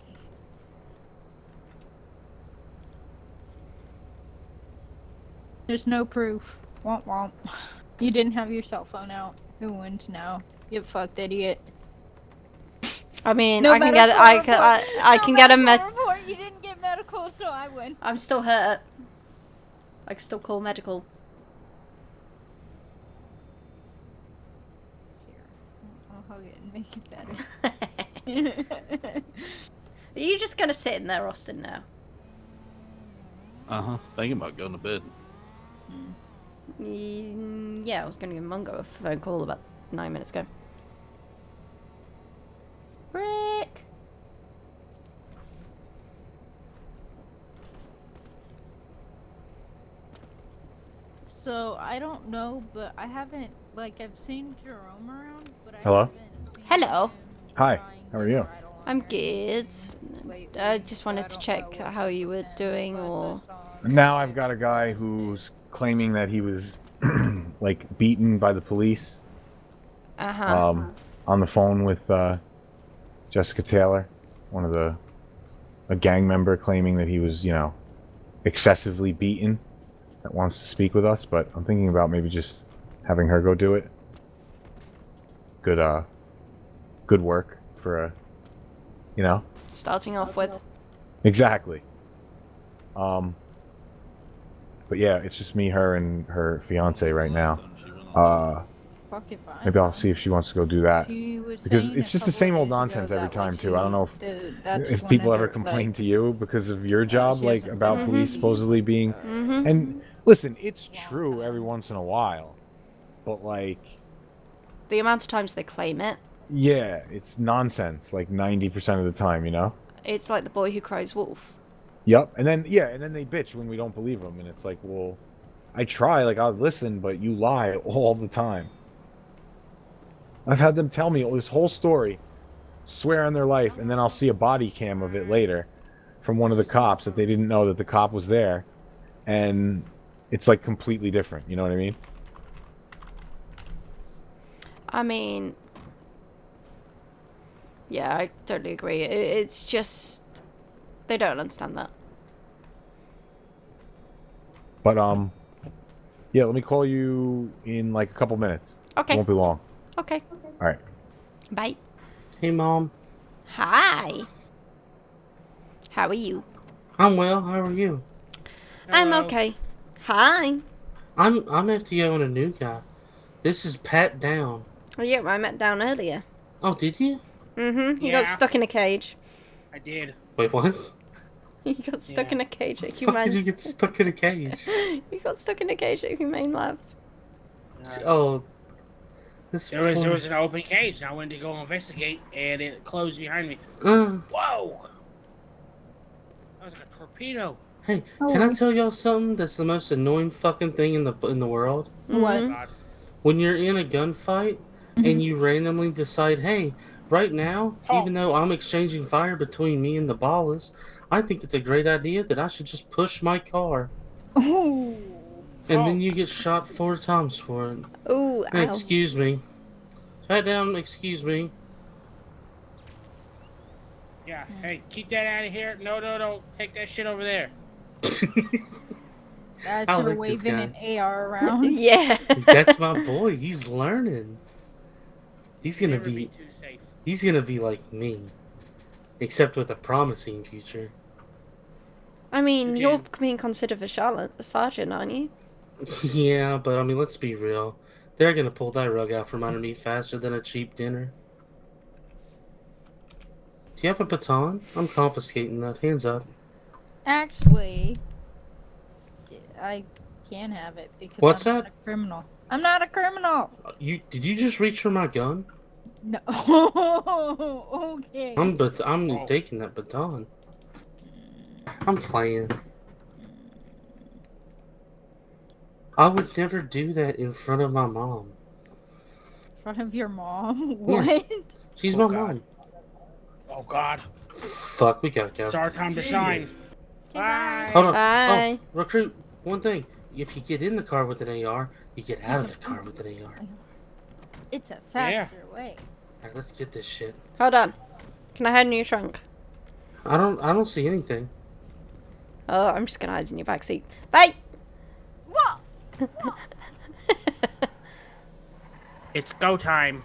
There's no proof. Womp womp. You didn't have your cell phone out. Who wins now? You fucked idiot. I mean, No I can get medical I can report. I No can get a medical med. report. You didn't get medical, so I win. I'm still hurt. I can still call medical. I'll hug it and make it better. Are you just gonna sit in there, Austin, now? Uh-huh. Thinking about going to bed. Yeah, I was gonna give Mungo a phone call about 9 minutes ago. Rick! So I don't know, but I haven't I've seen Jerome around, but I Hello? haven't seen Hello. him Hi. trying How are you? I'm good. I just wanted to check how you were doing, or... Now I've got a guy who's claiming that he was, like, beaten by the police. Uh-huh. On the phone with, Jessica Taylor, a gang member claiming that he was, excessively beaten, that wants to speak with us, but I'm thinking about maybe just having her go do it. Good work for Starting off with. Exactly. But yeah, it's just me, her, and her fiance right now. Maybe I'll see if she wants to go do that. Because it's just the same old nonsense every time, too. I don't know if people ever complain to you because of your job, like, about police supposedly being... And, listen, it's true every once in a while. But, like... The amount of times they claim it. Yeah, it's nonsense, like, 90% of the time, It's like the boy who cries wolf. Yep, and then they bitch when we don't believe them, and it's like, well, I try, like, I'll listen, but you lie all the time. I've had them tell me this whole story, swear on their life, and then I'll see a body cam of it later from one of the cops that they didn't know that the cop was there, and it's, like, completely different, you know what I mean? I mean... Yeah, I totally agree. It's just... They don't understand that. But, yeah, let me call you in, like, a couple minutes. Okay. It won't be long. Okay. Alright. Bye. Hey, Mom. Hi. How are you? I'm well. How are you? I'm okay. Hi. I'm FTO and a new guy. This is Pat Down. Oh, yeah, I met down earlier. Oh, did you? Mm-hmm. He got stuck in a cage. I did. Wait, what? He got stuck in a cage at How Humane. did you get stuck in a cage? He got stuck in a cage at Humane Labs. Oh. There was an open cage, and I went to go investigate, and it closed behind me. Whoa! That was like a torpedo. Hey, can I tell y'all something that's the most annoying fucking thing in the world? What? When you're in a gunfight and you randomly decide, hey, right now, even though I'm exchanging fire between me and the ballers, I think it's a great idea that I should just push my car. Ooh. And then you get shot 4 times for it. Ooh, Hey, ow. excuse me. Pat down, excuse me. Yeah, hey, keep that out of here. No, take that shit over there. I I should have like this waved guy. an AR around. Yeah. That's my boy. He's learning. He's gonna Never be. too safe. He's gonna be like me, except with a promising future. I mean, you're being considered a sergeant, aren't you? Yeah, but I mean, let's be real. They're gonna pull that rug out from underneath faster than a cheap dinner. Do you have a baton? I'm confiscating that. Hands up. Actually, I can have it because What's I'm that? not a criminal. I'm not a criminal. Did you just reach for my gun? No. Okay. I'm taking that baton. I'm playing. I would never do that in front of my mom. In front of your mom? Yeah. What? She's Oh, my God. mom. Oh, God. Fuck, we gotta go. It's our time to shine. Bye. Hold on. Bye. Oh, recruit, one thing. If you get in the car with an AR, you get out of the car with an AR. It's a faster way. Alright, let's get this shit. Hold on. Can I hide in your trunk? I don't see anything. Oh, I'm just gonna hide in your backseat. Bye! It's go time.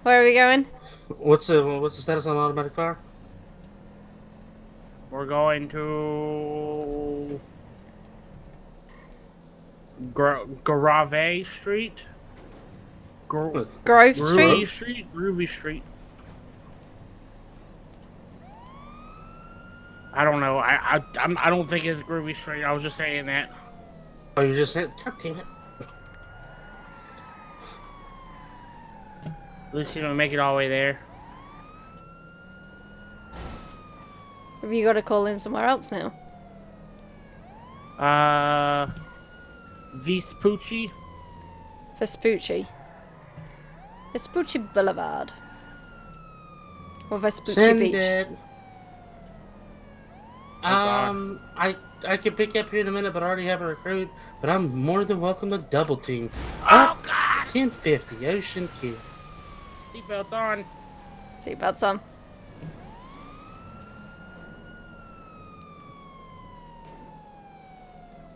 Where are we going? What's the status on automatic fire? We're going to Grave Street. Grove Groovy Street? Street. Groovy Street. I don't know. I don't think it's Groovy Street. I was just saying that. Oh, you just said, God damn it. At least you don't make it all the way there. Have you got to call in somewhere else now? Vespucci. Vespucci. Vespucci Boulevard. Or Vespucci Send Beach? it. God. I can pick up here in a minute, but I already have a recruit. But I'm more than welcome to double team. Oh, God! 1050 Ocean Key. Seatbelts on. Seatbelts on.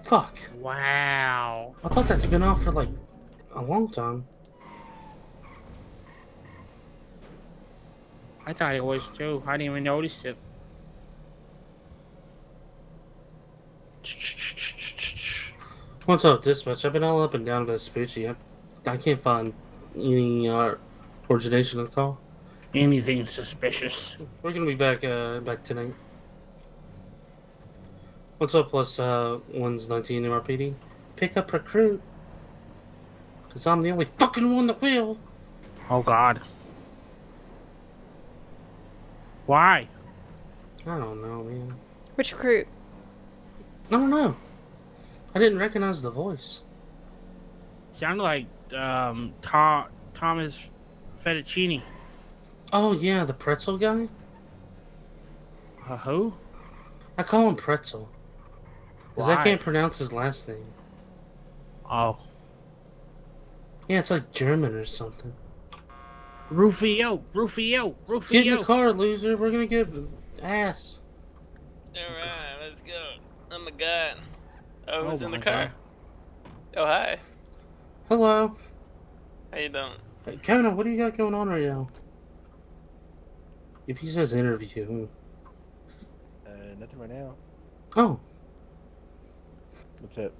Fuck. Wow. I thought that's been off for like a long time. I thought it was too. I didn't even notice it. What's up, dispatch? I've been all up and down Vespucci. I can't find any origination of the call. Anything suspicious? We're gonna be back tonight. What's up, plus 1's 19 MRPD? Pick up recruit. Cause I'm the only fucking one that will. Oh, God. Why? I don't know, man. Which recruit? I don't know. I didn't recognize the voice. Sounded like Thomas Fettuccini. Oh yeah, the pretzel guy? Who? I call him Pretzel. Because I Why? can't pronounce his last name. Oh. Yeah, it's like German or something. Rufio! Rufio! Rufio! Get in the car, loser. We're gonna get ass. Alright, let's go. Oh my god. Oh, who's Oh in the my car? God. Oh, hi. Hello. How you doing? Hey, Kevin, what do you got going on right now? If he says interview. Nothing right now. Oh, What's it?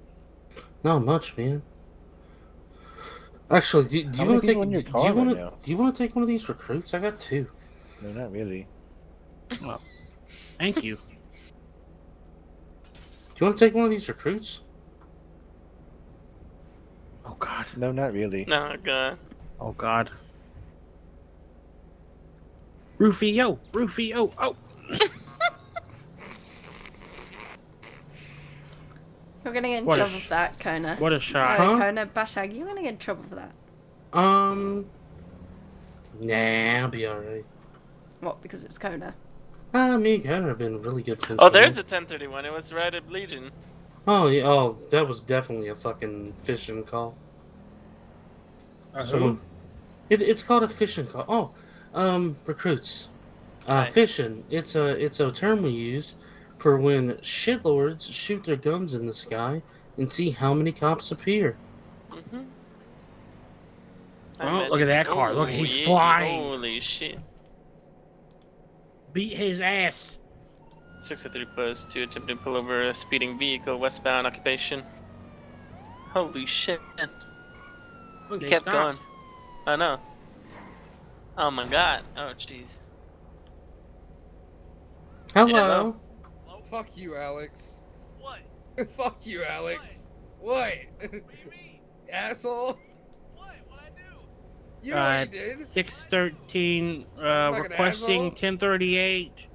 not much, man. Actually, do How you many want to take? people in your Do car you right want to? now? Do you want to take one of these recruits? I got 2. No, not really. Well, thank you. Do you want to take one of these recruits? Oh, God. No, not really. No, god. Oh, God. Rufio! Rufio! Oh! You're gonna get in What a trouble for that, Kona. what a shot. Huh? Kona, Bashag, you're gonna get in trouble for that. Nah, I'll be alright. What, because it's Kona? Me and Kevin have been really good friends. Oh, for there's a a 1031. It was right at Legion. Oh, yeah. Oh, that was definitely a fucking phishing call. Who? It's called a phishing call. Oh, recruits. Hi. Phishing. It's a term we use for when shitlords shoot their guns in the sky and see how many cops appear. Mm-hmm. Oh, look at that car. Look, he's flying. Holy shit. Beat his ass. 603 post to attempt to pull over a speeding vehicle, westbound occupation. Holy shit. Look, He they kept stopped. going. I know. Oh my god. Oh jeez. Hello. Fuck you, Alex. What? Fuck you, Alex. What? What do you mean? Asshole. What? What'd I do? You know what you did. 613 Fucking requesting asshole. 1038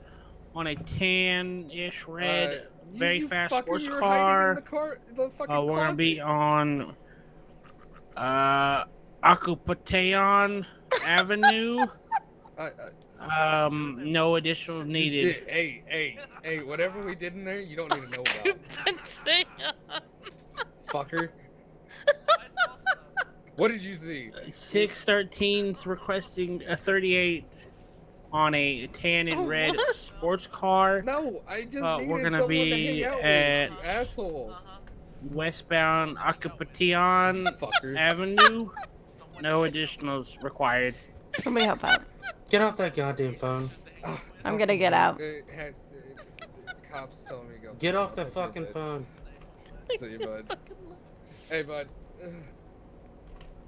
on a tan-ish red, very you fast fucker, sports you were hiding car. in the car, the fucking We're gonna closet. be on Acapulco Avenue. No additional needed. Hey, whatever we did in there, you don't need to know about. Fucker. What did you see? 613's requesting a 38 on a tan and red sports car. No, I just we're needed gonna someone to be hang out at with, you asshole. westbound Acapulco Fucker. Avenue. No additionals required. Let me help out. Get off that goddamn phone. I'm gonna get out. Cops telling me to go. Get off that fucking phone. See you, bud. Hey, bud.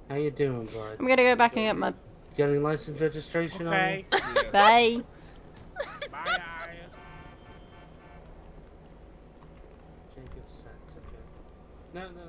How you doing, bud? I'm gonna go back and get my... Got any license registration Okay. on you? Bye. Bye. Jacob Sachs, okay. No, do.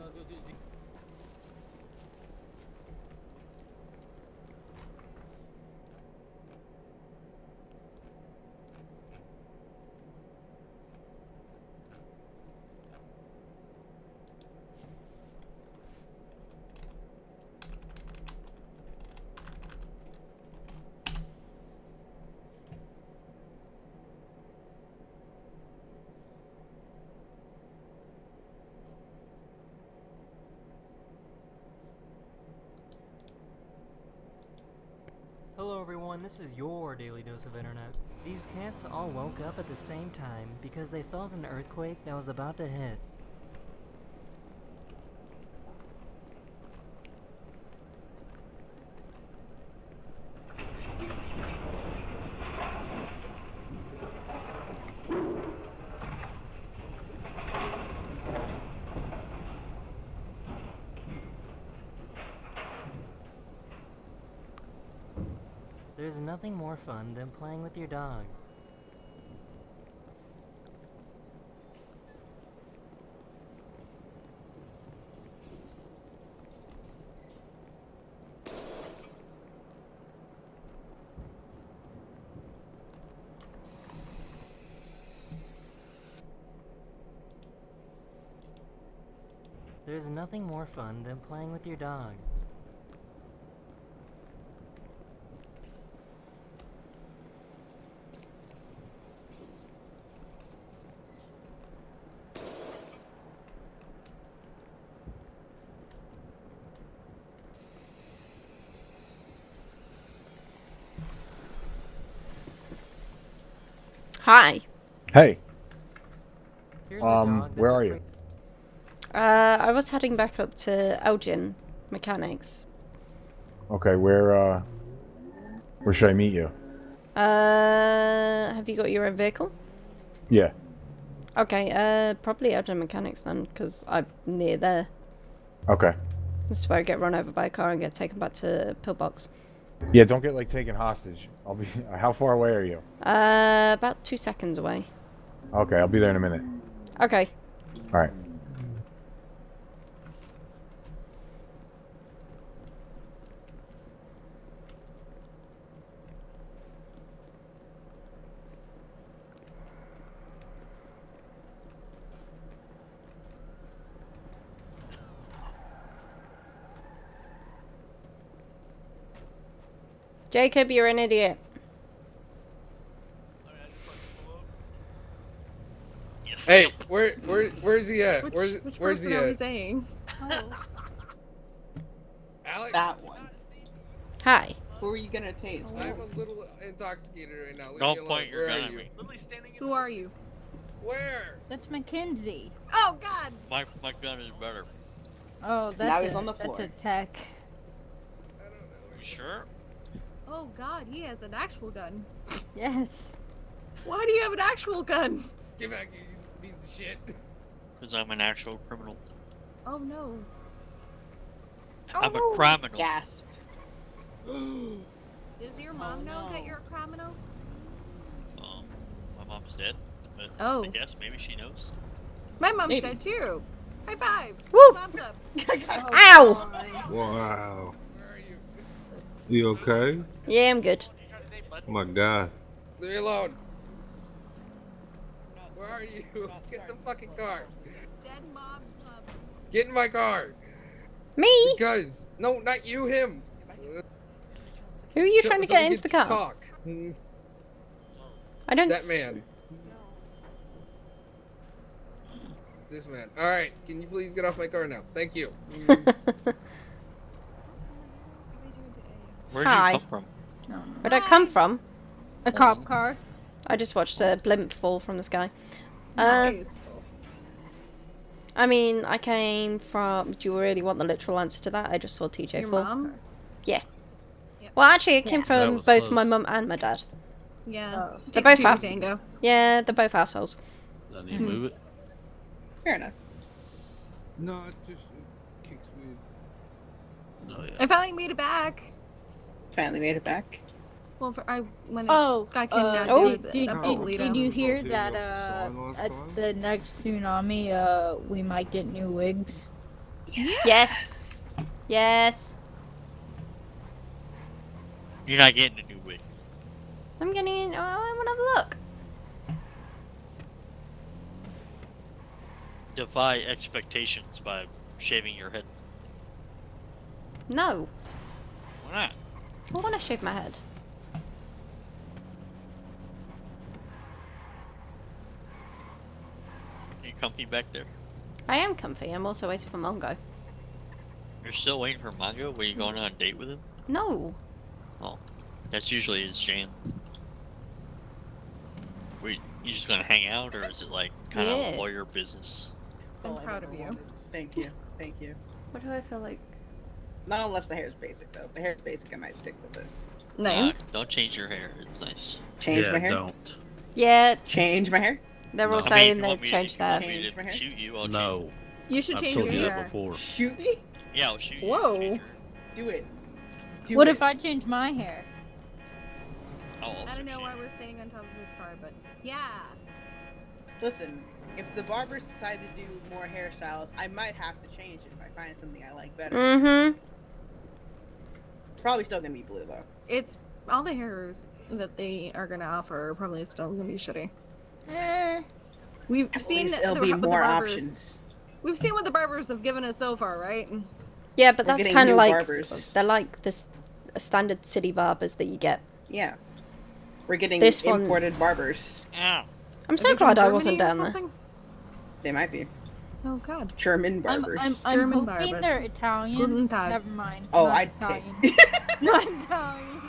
this is your daily dose of internet. These cats all woke up at the same time because they felt an earthquake that was about to hit. There's nothing more fun than playing with your dog. There's nothing more fun than playing with your dog. Hi. Hey. Here's a dog that's Where are you? I was heading back up to Elgin Mechanics. Okay, where should I meet you? Have you got your own vehicle? Yeah. Okay, probably Elgin Mechanics then, because I'm near there. Okay. This is where I get run over by a car and get taken back to Pillbox. Yeah, don't get like taken hostage. I'll be. How far away are you? About 2 seconds away. Okay, I'll be there in a minute. Okay. All right. Jacob, you're an idiot. Hey, where's he at? Where's person he are we at? saying? Oh. Alex? That one. Hi. Who are you gonna tase? I'm a little intoxicated right now. Leave Don't me alone. point your Where gun are at you? me. Who are you? Where? That's Mackenzie. Oh God. My gun is better. Oh, Now that's he's on the that's floor. a tech. You sure? Oh God, he has an actual gun. Yes. Why do you have an actual gun? Get back here, you piece of shit. Because I'm an actual criminal. Oh no. I'm a criminal. Gasp. Does your mom know that you're a criminal? My mom's dead, but Oh. I guess maybe she knows. My mom's Maybe. dead too. High five. Woo! Mom's up. Ow! Wow. You okay? Yeah, I'm good. Oh my God. Leave me alone. Where are you? Get in the fucking car. Dead mom. Get in my car. Me? Because no, not you. Him. Who are you So- trying to so get we into the can car? Talk. I don't. That man. This man. All right. Can you please get off my car now? Thank you. Where'd Hi. you come from? Where'd I come from? A cop car. I just watched a blimp fall from the sky. Nice. I mean, I came from. Do you really want the literal answer to that? I just saw TJ Your fall. mom? Yeah. Well, actually, it came Yeah. That from was both my close. mum and my dad. Yeah. They're Takes both two to ass. tango. Yeah, they're both assholes. I need to move it. Fair enough. No, it just kicks me. Oh yeah. I finally made it back. Finally made it back. Well, when Oh, it got kidnapped, did, it was did, up to did, Toledo. did you hear Did that you last at time? the next tsunami we might get new wigs? Yes. Yes. You're not getting a new wig. I'm getting. Oh, I want to have a look. Defy expectations by shaving your head. No. Why not? I want to shave my head. You comfy back there? I am comfy. I'm also waiting for Mongo. You're still waiting for Mongo? Were you going on a date with him? No. Oh. That's usually his jam. You just gonna hang out, or is it like kind of Yeah. lawyer business? I'm proud of you. Thank you. Thank you. What do I feel like? Not unless the hair's basic, though. If the hair's basic, I might stick with this. Don't change your hair. It's nice. Change my hair? Don't. Yeah. Change my hair? They're all No. saying if you they've want me to- changed that. if you want me to my hair? shoot you, I'll No. You should I've change told your you hair. that before. Shoot me? Yeah, I'll shoot you. Whoa. Do it. What if I change my hair? I don't know why we're standing on top of his car, but yeah. Listen, if the barbers decide to do more hairstyles, I might have to change it if I find something I like better. Mm-hmm. It's probably still gonna be blue, though. It's all the hairs that they are gonna offer are probably still gonna be shitty. We've At seen least it'll the, be what the more barbers, options. We've seen what the barbers have given us so far, right? Yeah, but We're that's getting kind of new like barbers. they're like this standard city barbers that you get. Yeah. We're getting This one- imported barbers. I'm so glad I wasn't down there. They might be. Oh god. German I'm barbers. German hoping barbers. they're Italian. Guten Tag. Never mind. Oh, not I'd Italian. take. Not Italian.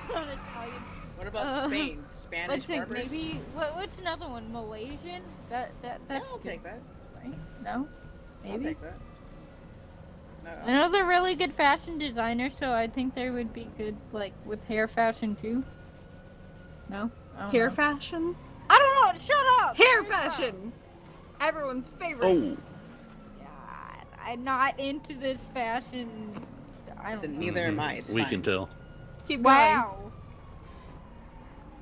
Not Italian. What about Spain? Spanish Let's think. barbers? Maybe what's another one? Malaysian? That's I'll good, take that. right? No. I'll Maybe. take that. I know they're really good fashion designers, so I think they would be good, like, with hair fashion too. No? I don't Hair know. fashion? I don't know. Shut up. Hair fashion. Everyone's favorite. I'm not into this fashion stuff. I don't Listen, know. neither am I. It's We fine. can tell. Keep going. Wow.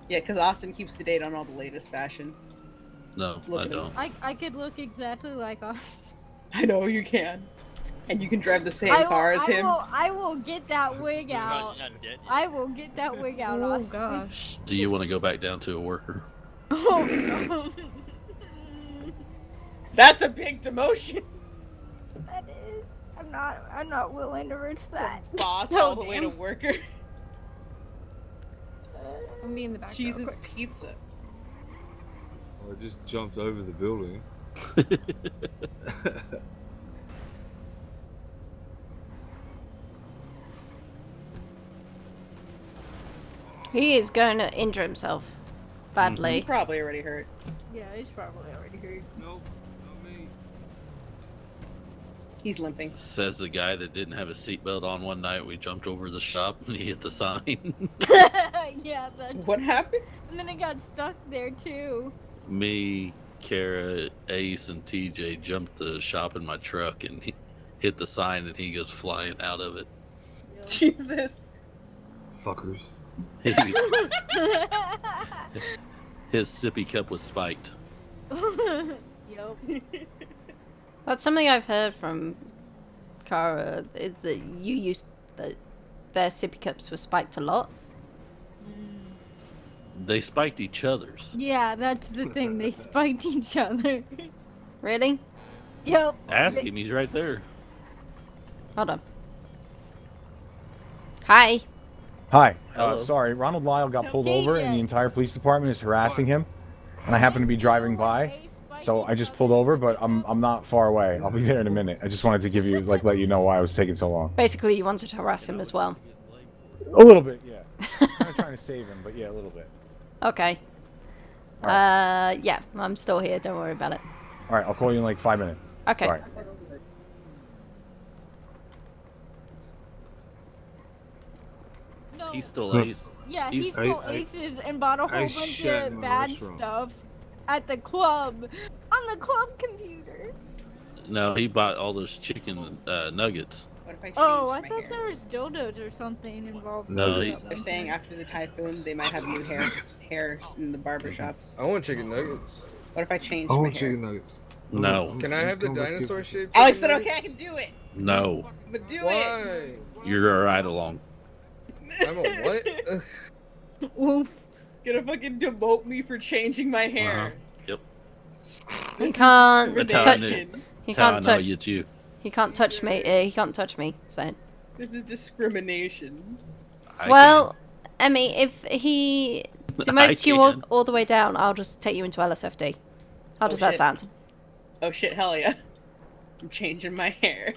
Yeah, because Austin keeps to date on all the latest fashion. No, Look I at him. don't. I could look exactly like Austin. I know you can. And you can drive the same car as him. I will get that wig out. I will get that wig out. Oh Austin. gosh. Do you want to go back down to a worker? Oh, That's a big demotion. that is. I'm not willing to risk that. Boss Oh, all the way to damn. worker. I'm be in the back. real Jesus quick. pizza. I just jumped over the building. He is going to injure himself badly. He's probably already hurt. Yeah, he's probably already hurt. Nope, not me. He's limping. Says the guy that didn't have a seatbelt on one night. We jumped over the shop and he hit the sign. Yeah, that's. What happened? And then it got stuck there too. Me, Kara, Ace, and TJ jumped the shop in my truck and he hit the sign and he goes flying out of it. Jesus. Fuckers. His sippy cup was spiked. Yup. That's something I've heard from Kara, is that you used that their sippy cups were spiked a lot. They spiked each other's. Yeah, that's the thing. They spiked each other. Really? Yep. Ask him, he's right there. Hold on. Hi. Hi. Hello. Sorry, Ronald Lyle got pulled Okay, over, and the yeah. entire police department is harassing him. And I happen to be driving by, so I just pulled over. But I'm not far away. I'll be there in a minute. I just wanted to give you let you know why I was taking so long. Basically, you wanted to harass him as well. A little bit, yeah. I'm trying to save him, but yeah, a little bit. Okay. Yeah, I'm still here. Don't worry about it. All right, I'll call you in like 5 minutes. Okay. All right. No. He stole Ace. Yeah, He's- he stole I- aces and bought a I whole bunch shat in of my bad restaurant. stuff at the club on the club computer. No, he bought all those chicken nuggets. What if I change Oh, I my thought hair? there was dildos or something involved. No, with he- that They're one. saying after the typhoon they might have new hair in the barber shops. I want chicken nuggets. What if I change I my want hair? chicken nuggets. No. Can I have the dinosaur shape? Alex said, "Okay, I can do it." No. But do it. Why? You're right along. I'm a what? Oof. Gonna fucking demote me for changing my hair. Yep. He can't That's how I touch. knew. He That's how I can't know touch. it's you. He can't touch me. He can't touch me. So. This is discrimination. Well, Emmy, if he demotes you can. all the way down, I'll just take you into LSFD. How does that shit. sound? Oh shit, hell yeah. I'm changing my hair.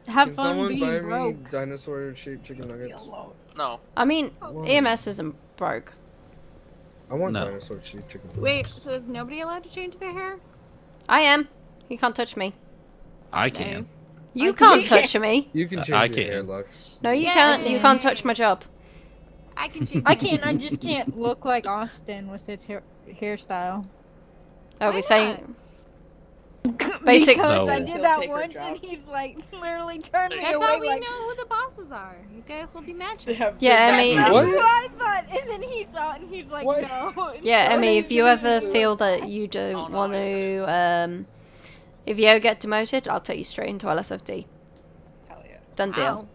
have Can fun someone being buy broke. me dinosaur-shaped chicken nuggets? No. I mean, Why? EMS isn't broke. I want No. dinosaur-shaped chicken nuggets. Wait, so is nobody allowed to change their hair? I am. You can't touch me. I can. Nice. You I can't can- touch me. You can change I your hair, can. Lux. No, you Yeah, can't. You yeah. can't touch my job. I can change. I can't. I just can't look like Austin with his hairstyle. Oh, Why we saying Because basic. No. I did that Take her once, job. and he's like literally turned me That's away. how we like, know who the bosses are. You guys will be matching. Yeah, Emmy. That's What? what I thought, and then he saw it, and he's like, What? no. Yeah, no, Emmy. he's If you gonna ever do feel it. that you don't Oh, no, want to, if you ever get demoted, I'll take you straight into LSFD. Hell yeah. Done deal. Wow.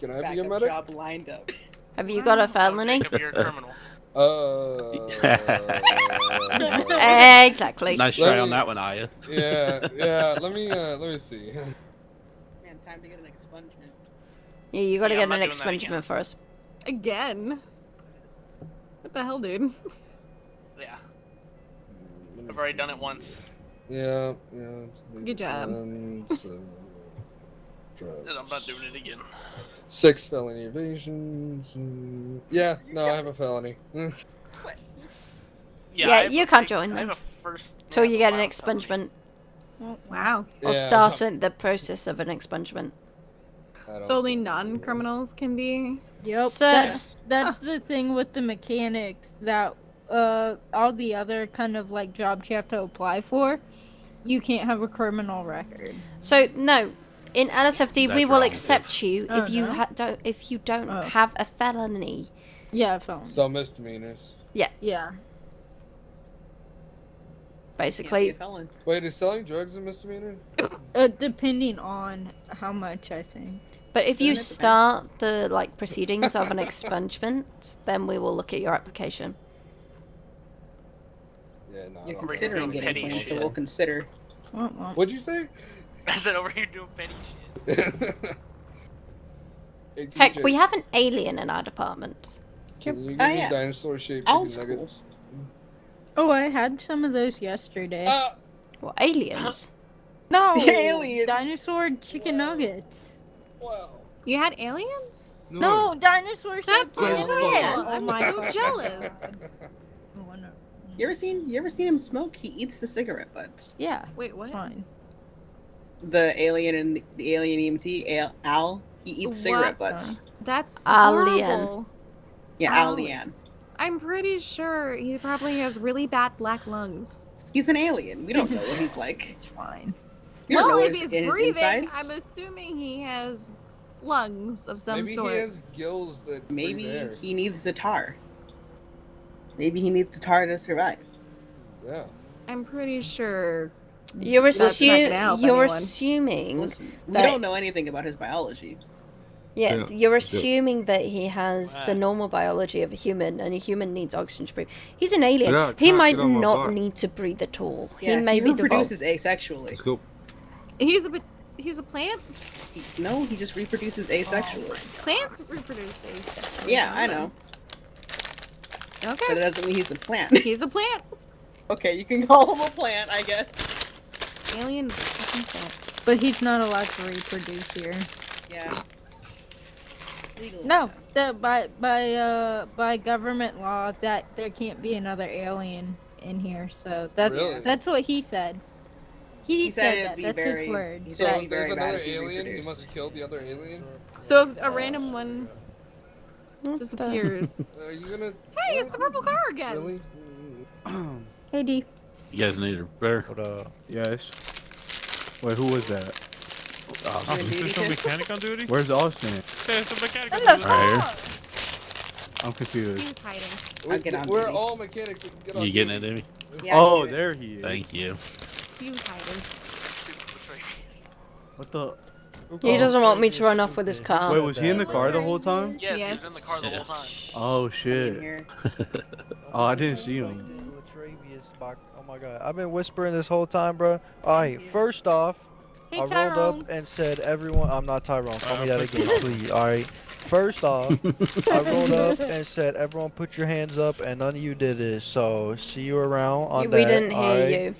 Can I be a Backup medic? job lined up. Have you got a felony? Jacob, you're a criminal. Exactly. Nice Let try me- on that one, Aya. Yeah. Let me see. Man, time to get an expungement. Yeah, you gotta Yeah, I'm get an not doing that again. expungement for us. Again. What the hell, dude? Yeah. I've already done it once. Yeah. Good job. And And I'm not doing it again. 6 felony evasions. Yeah, no, I have a felony. Yeah, I have you a can't big- join I have then. a first. Till yeah, you get an violent felony. expungement. Wow. Or Yeah, start in the process of an expungement. So only non-criminals can be. Yep. So- That's the thing with the mechanics that all the other kind of like jobs you have to apply for, you can't have a criminal record. So no, in LSFD we That's will wrong. accept you Oh, if you no? don't Oh. have a felony. Yeah, phone. So misdemeanors. Yeah. Basically, Can't be a felon. Wait, is selling drugs a misdemeanor? Depending on how much, I think. but if you Doesn't it start the like proceedings of an expungement, then we will look at your application. Yeah, no. I You're don't considering doing getting petty clean, so shit. we'll consider. What'd you say? I said over here doing petty shit. Hey, Heck, TJ, we have an alien in our department. Can you give Oh, me yeah. dinosaur-shaped Owl's chicken nuggets? Oh, I had some of those yesterday. What aliens? No, The aliens. dinosaur chicken nuggets. Wow. You had aliens? No, dinosaur That's so chicken cool. nuggets. Oh I'm my so God. jealous. You ever seen him smoke? He eats the cigarette butts. Yeah. Wait, what? It's fine. The alien and the alien EMT, Al, he eats cigarette What? butts. That's Alien. horrible. Yeah, Al. Alian. I'm pretty sure he probably has really bad black lungs. He's an alien. We don't know what he's like. It's fine. You don't Well, know if his- he's in his breathing, insides. I'm assuming he has lungs of some Maybe sort. he has gills that breathe Maybe air. he needs the tar. Maybe he needs the tar to survive. Yeah. I'm pretty sure. You're That's not gonna help you're anyone. assuming Listen, we that- don't know anything about his biology. Yeah, Yeah, you're yeah. assuming that he has the normal biology of a human, and a human needs oxygen to breathe. He's an alien. Yeah, He can't might get on my not back. need to breathe at all. Yeah, he may be devolved. reproduces asexually. Let's go. He's a plant. No, he just reproduces asexually. Plants reproduce asexually. Yeah, I know. Okay. But it doesn't mean he's a plant. He's a plant. Okay, you can call him a plant, I guess. Alien is a fucking plant. But he's not allowed to reproduce here. Yeah. Legally. No, that by government law that there can't be another alien in here. So Really? that's what he said. He said said it'd that. be That's very- his words. he So said if be there's very bad another if he alien, you reproduced. must kill the other alien? So if a random one just appears, Are you gonna... hey, it's the purple car again. Really? Hey D. You guys need a bear? Hold up. Yes. Wait, who was that? There's no mechanic on duty? Where's Austin? There's a mechanic on Hello. duty. Right here. I'm confused. He's hiding. I'll get on We're duty. all mechanics. We can get on You getting it, duty. Amy? Yeah, I can Oh, do it. there he is. Thank you. He was hiding. What the? He doesn't want me to run off with his car. Wait, was he in the car the whole time? Yes, he Yes. was in the car the whole time. Oh In shit. here. Oh, I didn't see him. Oh my god, I've been whispering this whole time, bro. Alright, first off, Hey I rolled Tyrone. up and said everyone. I'm not Tyrone, call me that again, please. Alright. First off, I rolled up and said everyone put your hands up, and none of you did it. So, see you around on that. We didn't hear alright? you.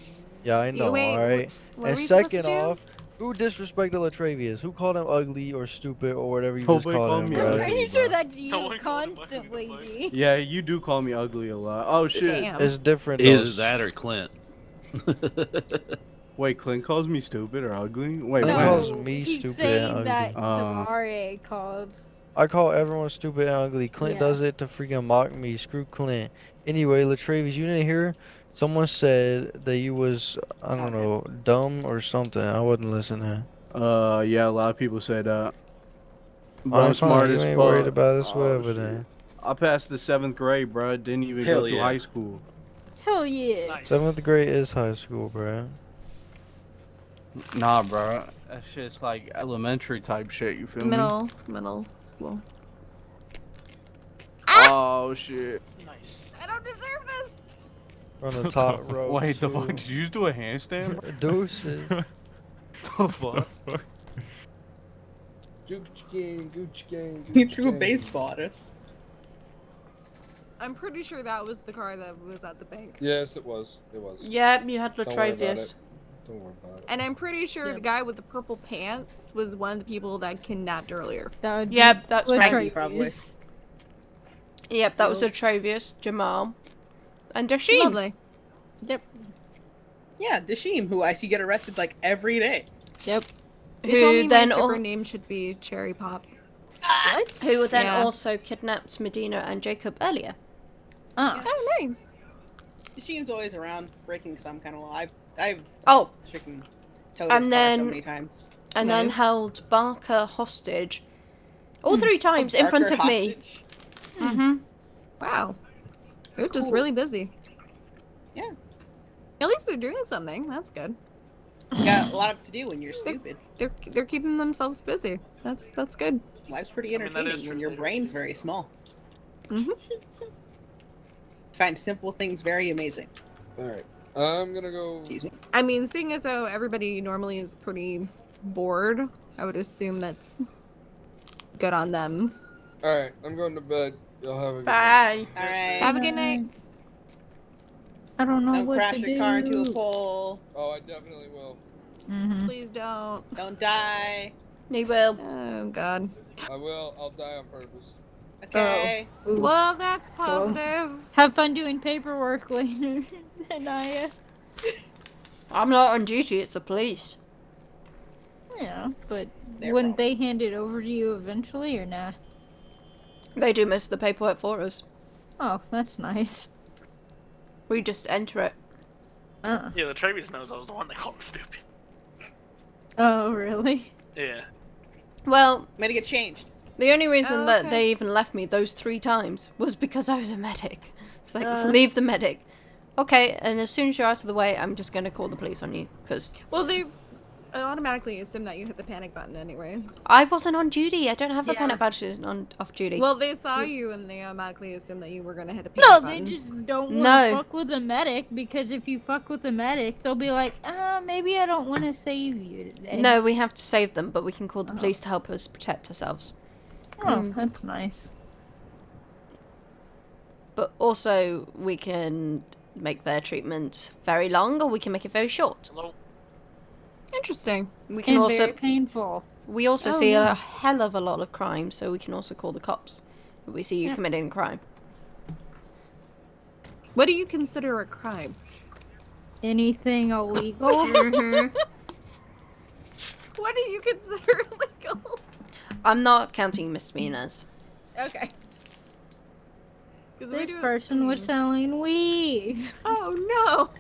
Yeah, I know, wait, alright? what And were we supposed to second do? off, Who disrespected Latravius? Who called him ugly or stupid or whatever you just Nobody called called him, me bro? ugly. I'm pretty sure bro. that's you constantly, D. Yeah, you do call me ugly a lot. Oh shit. Damn. It's different though. Either that or Clint. Wait, Clint calls me stupid or ugly? Wait, He when? calls me He's stupid saying and that ugly. the RA called. I call everyone stupid and ugly. Clint Yeah. does it to freaking mock me. Screw Clint. Anyway, Latravius, you didn't hear? Someone said that you was, I don't know, dumb or something. I wasn't listening. Yeah, a lot of people say that. But I'm Alright, fine. smart You as ain't worried fuck. about us, Oh, whatever shit. then. I passed the 7th grade, bro. Didn't even Hell go through yeah. high school. Hell yeah. Nice. 7th grade is high school, bro. Nah, bro. That shit's like elementary type shit, you feel me? Middle school. Oh, shit. Nice. I don't deserve this. From the top row. Wait, the fuck? Did you just do a handstand, bro? Deuces. The fuck? Gucci gang, Gucci gang, Gucci He threw a gang. baseball at us. I'm pretty sure that was the car that was at the bank. Yes, it was. It was. Yep, you had Don't worry about Latravius. it. Don't worry about it. And I'm pretty sure the guy with the purple pants was one of the people that kidnapped earlier. That would Yep, that's be right. Frankie, probably. Yep, that was Latravius, Jamal, and Dashim. Lovely. Yep. Yeah, Dashim, who I see get arrested like every day. Yep. They told me Who then my super al- name should be Cherry Pop. What? who then Yeah. also kidnapped Medina and Jacob earlier. Ah. Oh, nice. Dashim's always around, breaking some kind of law. I've Oh, freaking towed his and car then so many times. and then Nice. held Barker hostage, all 3 times in front Barker of me. hostage? Mm-hmm. Wow. They're just Cool. really busy. Yeah. At least they're doing something. That's good. You got a lot to do when you're stupid. They're keeping themselves busy. That's good. Life's pretty I mean, that entertaining is when true. your brain's very small. Mhm. Find simple things very amazing. Alright. I'm gonna go. Excuse me. I mean, seeing as how everybody normally is pretty bored, I would assume that's good on them. Alright, I'm going to bed. Y'all have a good night. Bye. Alright. Have a good night. I don't know Don't what crash to your do. car into a pole. Oh, I definitely will. Mm-hmm. Please don't. Don't die. He will. Oh God. I will. I'll die on purpose. Okay. Ooh. Well, that's positive. Have fun doing paperwork later, Anaya. I'm not on duty. It's the police. Yeah, but Their wouldn't fault. they hand it over to you eventually or nah? They do most of the paperwork for us. Oh, that's nice. We just enter it. Uh. Yeah, the Travius knows I was the one that called him stupid. Oh, really? Yeah. Well, I'm gonna get changed. the only reason Oh, that okay. they even left me those 3 times was because I was a medic. It's like, Uh. leave the medic. Okay, and as soon as you're out of the way, I'm just gonna call the police on you, because Well, they automatically assume that you hit the panic button anyways. I wasn't on duty. I don't have a Yeah. panic button on off duty. Well, they saw you and they automatically assumed that you were gonna hit a No, panic they button. just don't want No. to fuck with a medic because if you fuck with a medic, they'll be like, maybe I don't want to save you today. No, we have to save them, but we can call the police to help us protect ourselves. Oh, that's nice. But also, we can make their treatment very long, or we can make it very short. Hello? Interesting. We can And also very painful. we also Oh, see yeah. a hell of a lot of crime, so we can also call the cops if we see you Yeah. committing a crime. What do you consider a crime? Anything illegal? Mm-hmm. What do you consider illegal? I'm not counting misdemeanors. Okay. 'Cause we This do- person was selling weed. Oh no!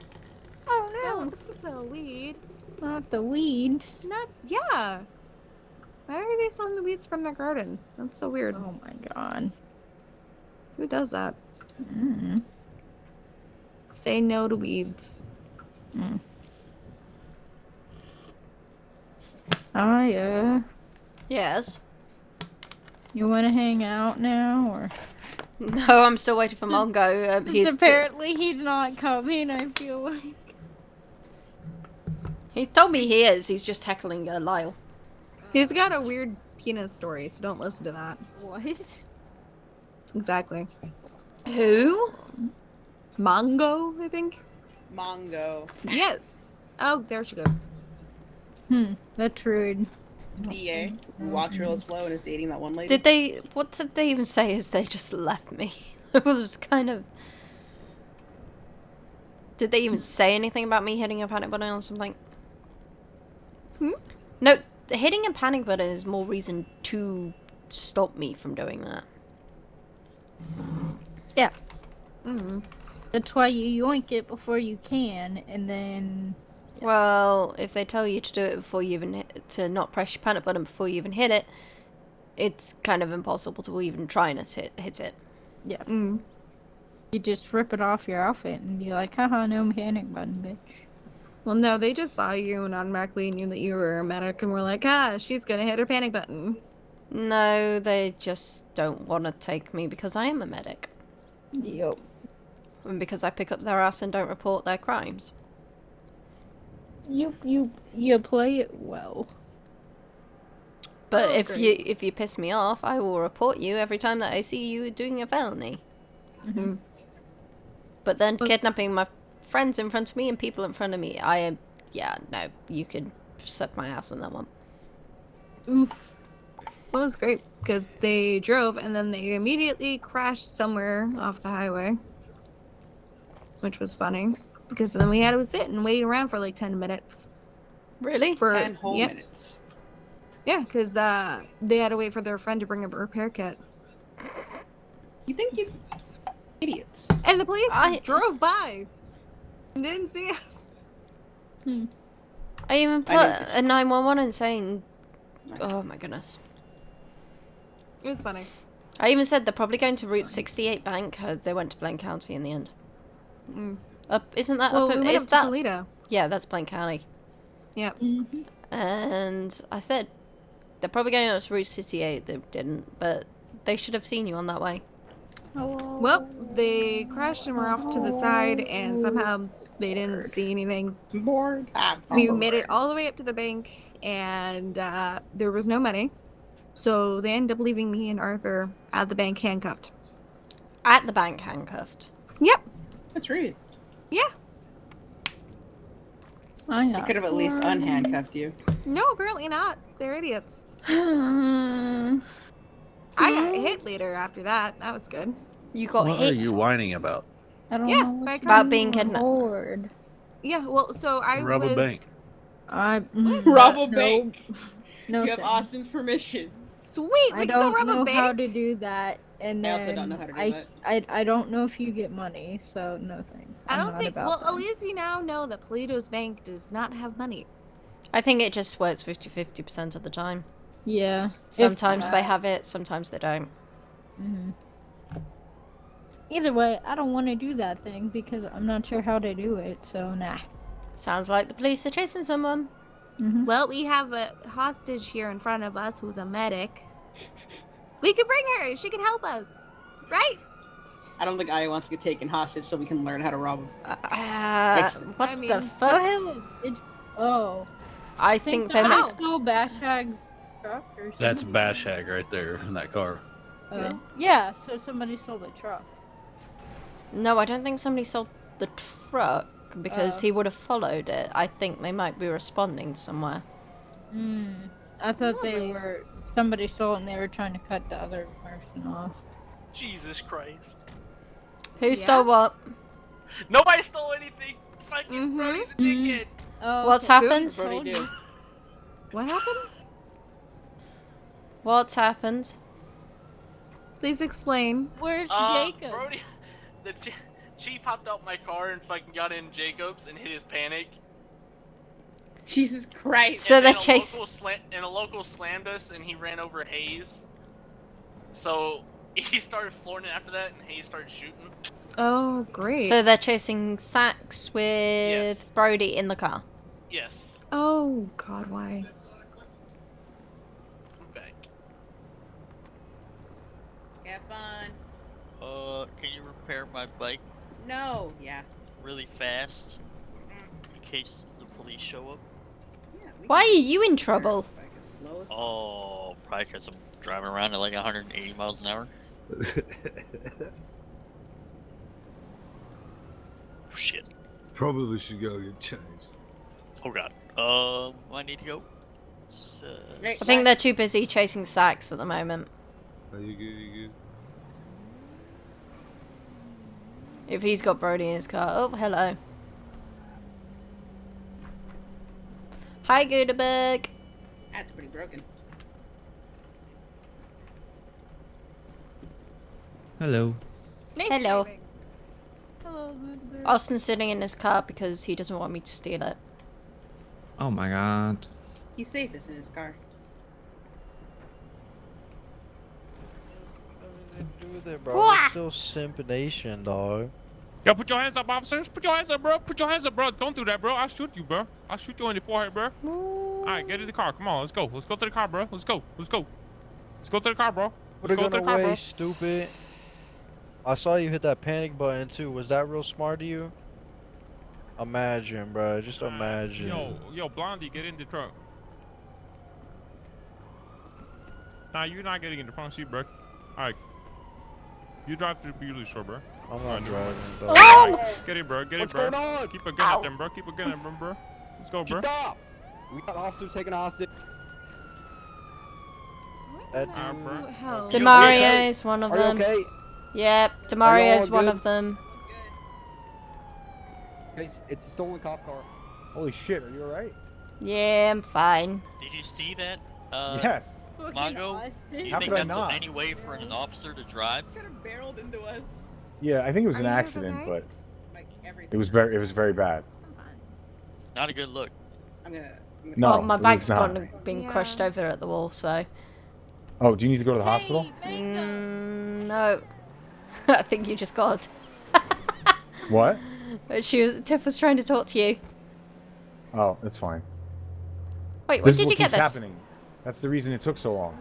Oh no, Don't sell weed. not the weeds. Not yeah. Why are they selling the weeds from their garden? That's so weird. Oh my god. Who does that? Mm. Say no to weeds. Mm. Yes. You want to hang out now, or? No, I'm still waiting for Mongo. He's Apparently he's not coming. I feel like. he told me he is. He's just heckling Lyle. He's got a weird penis story, so don't listen to that. What? Exactly. Who? Mongo, I think. Mongo. Yes. Oh, there she goes. That's rude. DA, who walks real slow and is dating that one lady. Did they? What did they even say? As they just left me. It was kind of. Did they even say anything about me hitting a panic button or something? No, hitting a panic button is more reason to stop me from doing that. Yeah. That's why you yoink it before you can, and then. Well, if they tell you to do it before you even to not press your panic button before you even hit it, it's kind of impossible to even try and hit it. Yeah. You just rip it off your outfit and be like, haha, no panic button, bitch. Well, no, they just saw you and automatically knew that you were a medic and were like, she's gonna hit her panic button. No, they just don't want to take me because I am a medic. Yep. And because I pick up their ass and don't report their crimes. You play it well. But That's if you piss me off, I will report you every time that I see you doing a felony. But then kidnapping my friends in front of me and people in front of me, no, you could suck my ass on that one. Oof. Well, it was great because they drove and then they immediately crashed somewhere off the highway, which was funny because then we had to sit and wait around for like 10 minutes. Really? For 10 whole minutes. Yeah, because they had to wait for their friend to bring a repair kit. You think you idiots? And the police drove by and didn't see us. I even put a 911 and saying, oh my goodness. It was funny. I even said they're probably going to Route 68 Bank. They went to Blaine County in the end. Isn't that well, up? We went Is up that to Toledo? Yeah, that's Blaine County. Yep. And I said they're probably going up to Route 68. They didn't, but they should have seen you on that way. Well, they crashed and were off to the side, and somehow they didn't see anything. We made it all the way up to the bank, and there was no money. So they ended up leaving me and Arthur at the bank handcuffed. At the bank handcuffed? Yep. That's rude. Yeah. They could have at least unhandcuffed you. No, apparently not. They're idiots. I got hit later after that. That was good. You got What hit? are you whining about? I don't Yeah, know by what's about being going kidnapped. on. Yeah, well, so I Rob a was... bank. Rob a bank. No, You have thanks. Austin's permission. Sweet, I we can go rob don't a know bank. how to do that, and I then also don't know how to do that. I don't know if you get money, so no thanks. I I'm don't not think... about Well, that. at least you now know that Polito's bank does not have money. I think it just works 50-50% of the time. Yeah. Sometimes they have it, sometimes they don't. Either way, I don't want to do that thing because I'm not sure how to do it, so nah. Sounds like the police are chasing someone. Well, we have a hostage here in front of us who's a medic. We could bring her. She can help us. Right? I don't think Aya wants to get taken hostage so we can learn how to rob him. What the fuck? I think they might... stole Bashag's truck or something. That's Bashag right there in that car. Yeah, so somebody stole the truck. No, I don't think somebody sold the truck because he would have followed it. I think they might be responding somewhere. I thought somebody stole it and they were trying to cut the other person off. Jesus Christ. Who stole what? Nobody stole anything. Fucking Brody's a dickhead. Oh, What's okay. happened? Brody do? What happened? What's happened? Please explain. Where's Jacob? Brody, the chief hopped out my car and fucking got in Jacob's and hit his panic. Jesus Christ. So And they then chased... a local slammed us and he ran over Hayes. So he started flooring it after that and Hayes started shooting. Oh, great. So they're chasing Sax with Yes. Brody in the car. Yes. Oh, God, why? I'm back. Have fun. Can you repair my bike No. Yeah. really fast in case the police show up? Why are you in trouble? Oh, probably because I'm driving around at like 180 miles an hour. Shit. Probably should go get changed. Oh god. I need to go. I think they're too busy chasing sacks at the moment. Are you good? You good? If he's got Brody in his car. Oh, hello. Hi, Goodabug. That's pretty broken. Hello. Nice Hello. driving. Hello, good bird. Austin's sitting in his car because he doesn't want me to steal it. Oh my god. He's safest in his car. Do with it, bro. Wah! It's still Simp Nation, dog. Yo, put your hands up, officers. Put your hands up, bro. Put your hands up, bro. Don't do that, bro. I'll shoot you, bro. I'll shoot you in the forehead, bro. Alright, get in the car. Come on, let's go. Let's go to the car, bro. Let's go. Let's go. Let's go to the car, bro. Put Let's a go gun to the car, away, bro. stupid. I saw you hit that panic button too. Was that real smart of you? Imagine, bro. Just imagine. Yo, Blondie, get in the truck. Nah, you're not getting in the front seat, bro. Alright. You drive to the Beerly store, bro. I'm not driving, bro. Alright, get in, bro. Get in, What's bro. going on? Keep a gun at them, bro. Keep a gun at them, bro. Let's go, bro. Stop! We got officers taking a hostage. That bro. Hell. Demario is one of Are you them. okay? Yep, Are Demario y'all is one good? of them. It's a stolen cop car. Holy shit, are you alright? Yeah, I'm fine. Did you see that? Yes. Mongo, do you How think could I that's not? any way for an officer to drive? Kind of barreled into us. Yeah, I think it was Are an you guys accident, okay? but Like everything. it was very bad. Not a good look. I'm gonna. No, Oh, my it was bag's not. been crushed over at the wall, so. Oh, do you need to go to the hospital? No. I think you just got. What? Tiff was trying to talk to you. Oh, it's fine. Wait, when This is did what you get keeps this? happening. That's the reason it took so long.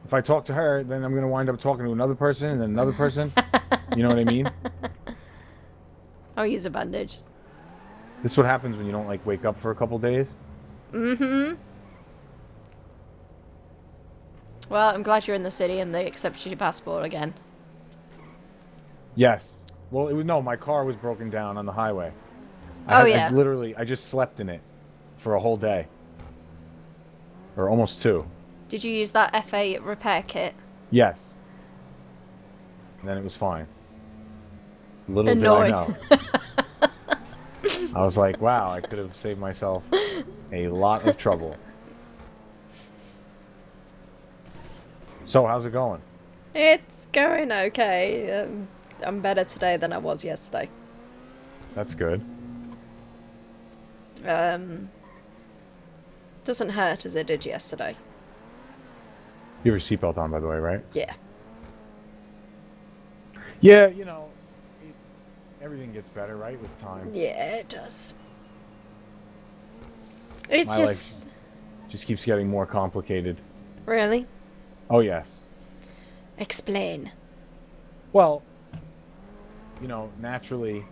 If I talk to her, then I'm gonna wind up talking to another person and then another person. You know what I mean? I'll use a bandage. This is what happens when you don't like wake up for a couple days. Mm-hmm. Well, I'm glad you're in the city and they accepted your passport again. Yes. Well, it was no. My car was broken down on the highway. Oh, I yeah. literally, I just slept in it for a whole day, or almost 2. Did you use that FA repair kit? Yes. And then it was fine. Little Annoying. did I know. I was like, wow, I could have saved myself a lot of trouble. So, how's it going? It's going okay. I'm better today than I was yesterday. That's good. Doesn't hurt as it did yesterday. You have your seatbelt on, by the way, right? Yeah. Yeah, you know, everything gets better, right, with time. Yeah, it does. It's My just... life just keeps getting more complicated. Really? Oh, yes. Explain. Well, you know, naturally,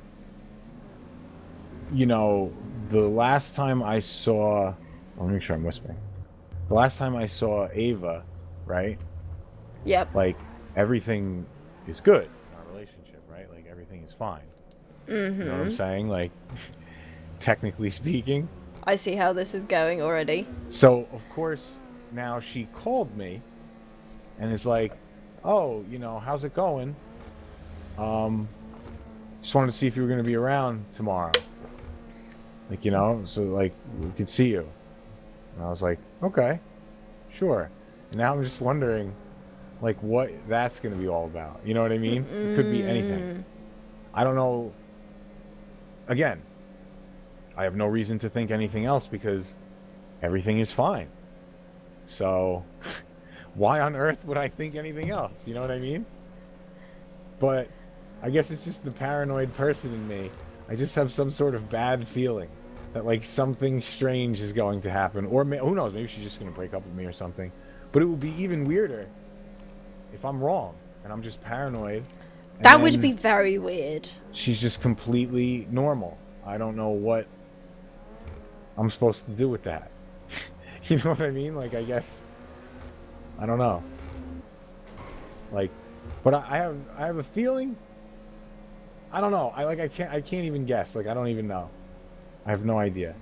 you know, the last time I saw... Let me make sure I'm whispering. The last time I saw Ava, right? Yep. Like, everything is good in our relationship, right? Like, everything is fine. Mm-hmm. You know what I'm saying? Like, technically speaking. I see how this is going already. So, of course, now she called me and is like, oh, you know, how's it going? Just wanted to see if you were going to be around tomorrow. Like, you know, so, like, we could see you. And I was like, okay, sure. And now I'm just wondering, like, what that's going to be all about. You know what I mean? It could be anything. I don't know. Again, I have no reason to think anything else because everything is fine. So, why on earth would I think anything else? You know what I mean? But I guess it's just the paranoid person in me. I just have some sort of bad feeling that, like, something strange is going to happen. Or who knows, maybe she's just going to break up with me or something. But it would be even weirder if I'm wrong and I'm just paranoid. and That would then be very weird. She's just completely normal. I don't know what I'm supposed to do with that. You know what I mean? Like, I guess, I don't know. Like, but I have a feeling. I don't know. I can't even guess. Like, I don't even know. I have no idea.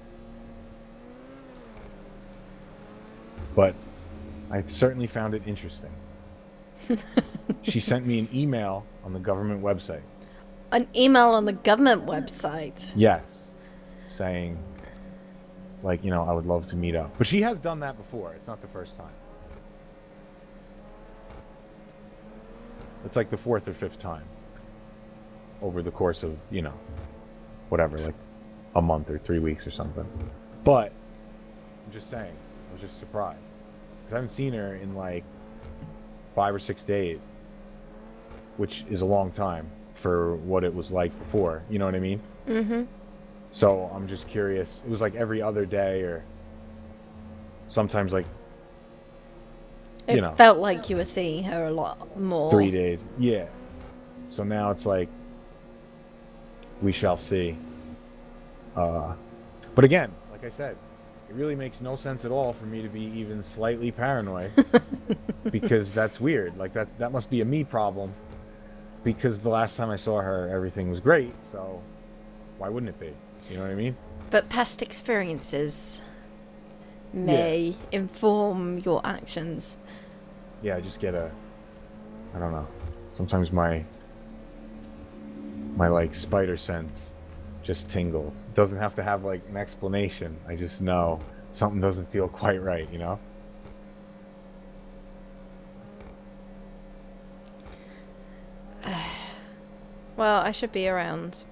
but I certainly found it interesting. She sent me an email on the government website. An email on the government website? Yes. Saying, like, you know, I would love to meet up. But she has done that before. It's not the first time. It's like the 4th or 5th time over the course of, you know, whatever, like a month or 3 weeks or something. But I'm just saying, I was just surprised because I haven't seen her in like 5 or 6 days, which is a long time for what it was like before. You know what I mean? Mm-hmm. So I'm just curious. It was like every other day, or sometimes like, you know, felt like you were seeing her a lot more. 3 days. Yeah. So now it's like, we shall see. But again, like I said, it really makes no sense at all for me to be even slightly paranoid because that's weird. Like that must be a me problem because the last time I saw her, everything was great. So why wouldn't it be? You know what I mean? But past experiences may inform your actions. Yeah, I just get I don't know. Sometimes my like spider sense just tingles. It doesn't have to have like an explanation. I just know something doesn't feel quite right, you know? Well, I should be around.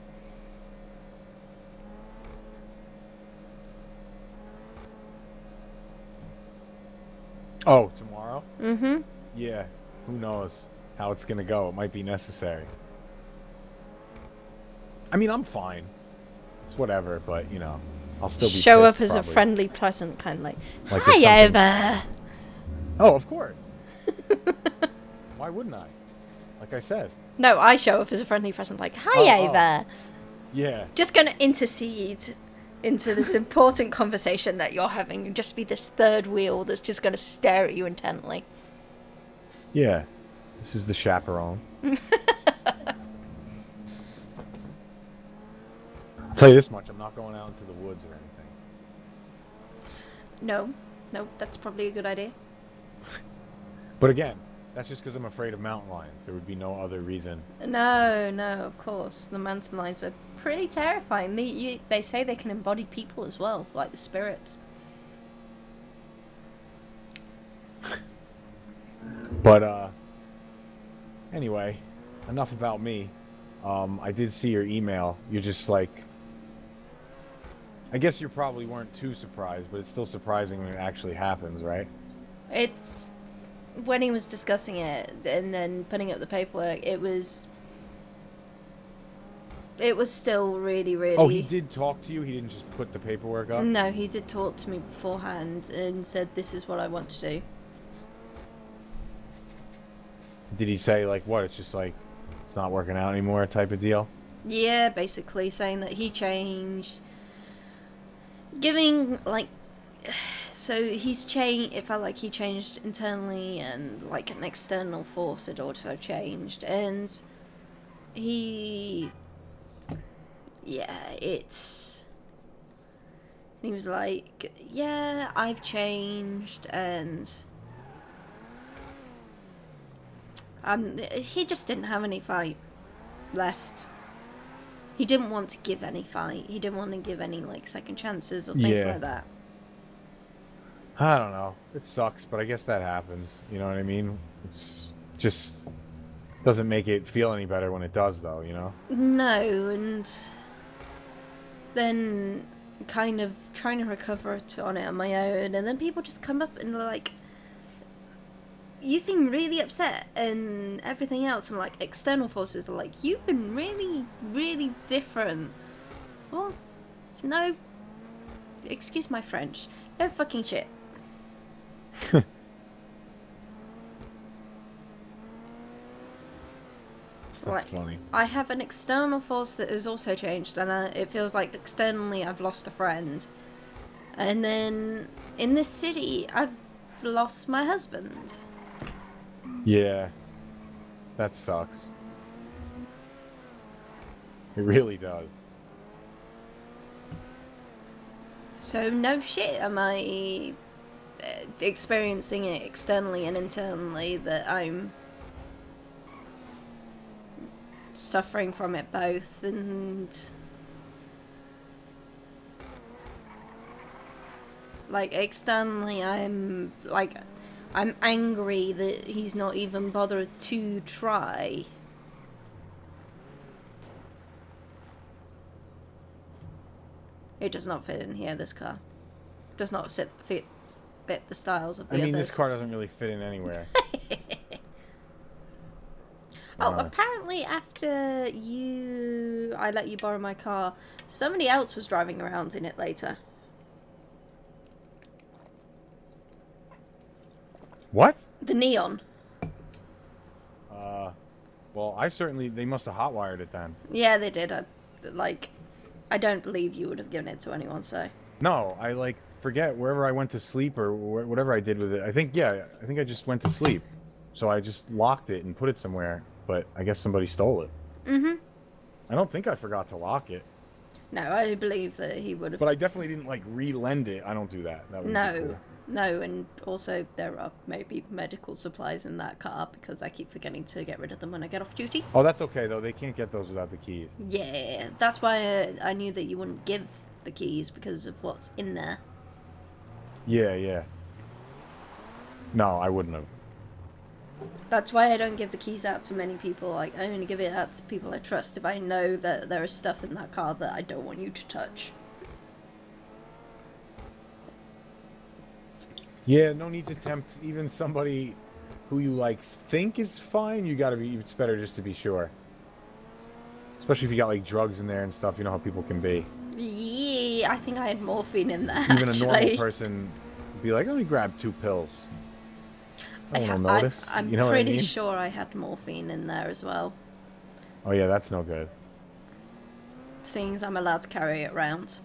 Oh, tomorrow? Mm-hmm. Yeah, who knows how it's gonna go. It might be necessary. I mean, I'm fine. It's whatever, but, you know, I'll still be Show pissed, up as probably. a friendly, pleasant kind of like, Like hi, if something- Ava. Oh, of course. Why wouldn't I? Like I said. No, I show up as a friendly, pleasant like, hi, Oh, Ava. Yeah. Just gonna intercede into this important conversation that you're having and just be this third wheel that's just gonna stare at you intently. Yeah. This is the chaperone. I'll tell you this much, I'm not going out into the woods or anything. No, that's probably a good idea. But again, that's just because I'm afraid of mountain lions. There would be no other reason. No, of course. The mountain lions are pretty terrifying. They say they can embody people as well, like the spirits. But, anyway, enough about me. I did see your email. You're just like... I guess you probably weren't too surprised, but it's still surprising when it actually happens, right? It's... When he was discussing it and then putting up the paperwork, it was still really... Oh, he did talk to you? He didn't just put the paperwork up? No, he did talk to me beforehand and said, this is what I want to do. Did he say, like, what? It's just like, it's not working out anymore type of deal? Yeah, basically saying that he changed... Giving, like... So he's changed... It felt like he changed internally and, like, an external force had also changed. And he... Yeah, it's... He was like, yeah, I've changed and... he just didn't have any fight left. He didn't want to give any fight. He didn't want to give any, like, second chances or things like that. I don't know. It sucks, but I guess that happens. You know what I mean? It's just... doesn't make it feel any better when it does, though, you know? No, and... Then kind of trying to recover on it on my own, and then people just come up and they're like... You seem really upset and everything else, and like external forces are like, you've been really, really different. Well, no, excuse my French, no fucking shit. That's funny. I have an external force that has also changed, and it feels like externally I've lost a friend. And then in this city, I've lost my husband. Yeah. That sucks. It really does. So no shit, am I experiencing it externally and internally that I'm suffering from it both, and like externally I'm angry that he's not even bothered to try. It does not fit in here, this car. Does not fit the styles of the others. this car doesn't really fit in anywhere. Oh, apparently after I let you borrow my car, somebody else was driving around in it later. What? The neon. Well, they must have hotwired it then. Yeah, they did. I don't believe you would have given it to anyone, so. No, I forget wherever I went to sleep or whatever I did with it. I think I just went to sleep. So I just locked it and put it somewhere, but I guess somebody stole it. Mm-hmm. I don't think I forgot to lock it. No, I believe that he would have. But I definitely didn't re-lend it. I don't do that. That would be cool. No, and also there are maybe medical supplies in that car because I keep forgetting to get rid of them when I get off duty. Oh, that's okay though. They can't get those without the keys. Yeah, that's why I knew that you wouldn't give the keys because of what's in there. Yeah. No, I wouldn't have. That's why I don't give the keys out to many people. I only give it out to people I trust if I know that there is stuff in that car that I don't want you to touch. Yeah, no need to tempt even somebody who you think is fine. It's better just to be sure. Especially if you got drugs in there and stuff. You know how people can be. Yeah, I think I had morphine in there. Even actually. a normal person would be like, let me grab 2 pills. No one will notice. I'm you know pretty what I mean? sure I had morphine in there as well. Oh yeah, that's no good. Seeing as I'm allowed to carry it around.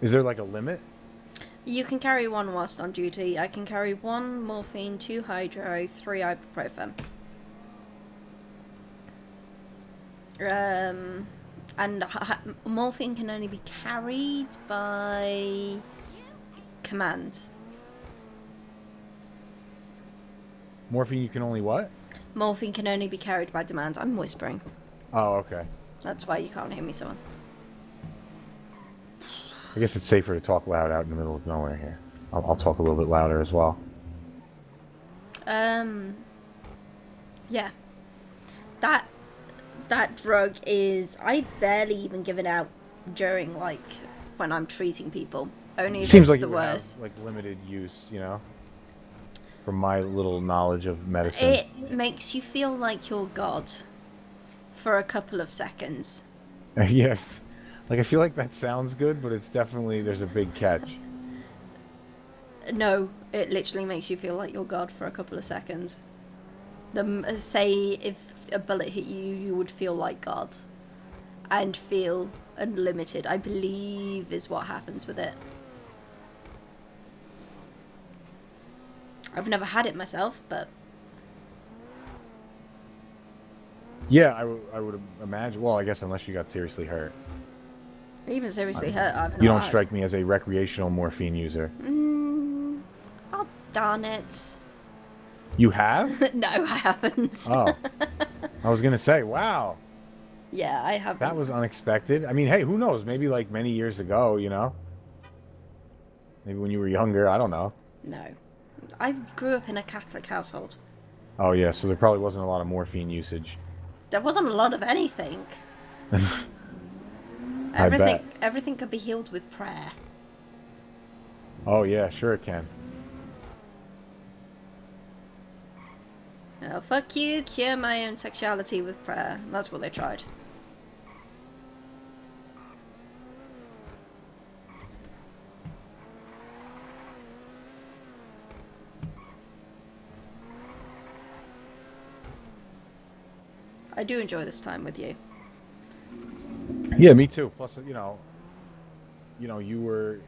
Is there a limit? You can carry 1 whilst on duty. I can carry 1 morphine, 2 hydro, 3 ibuprofen. And morphine can only be carried by command. Morphine you can only what? Morphine can only be carried by demand. I'm whispering. Oh, okay. That's why you can't hear me, someone. I guess it's safer to talk loud out in the middle of nowhere here. I'll talk a little bit louder as well. Yeah. That drug is... I barely even give it out during, when I'm treating people. Only if Seems it's like the it would have, worst. limited use, from my little knowledge of medicine. It makes you feel like you're God for a couple of seconds. Yeah. I feel like that sounds good, but it's definitely... There's a big catch. No, it literally makes you feel like you're God for a couple of seconds. Say if a bullet hit you, you would feel like God. And feel unlimited, I believe is what happens with it. I've never had it myself, but... Yeah, I would imagine... Well, I guess unless you got seriously hurt. Even seriously hurt, I've not You don't had. strike me as a recreational morphine user. Oh, darn it. You have? No, I haven't. Oh. I was gonna say, wow. Yeah, I haven't. That was unexpected. I mean, hey, who knows? Maybe many years ago, Maybe when you were younger, I don't know. No. I grew up in a Catholic household. Oh yeah, so there probably wasn't a lot of morphine usage. There wasn't a lot of anything. I bet. Everything could be healed with prayer. Oh yeah, sure it can. Oh, fuck you, cure my own sexuality with prayer. That's what they tried. I do enjoy this time with you. Yeah, me too. Plus, you're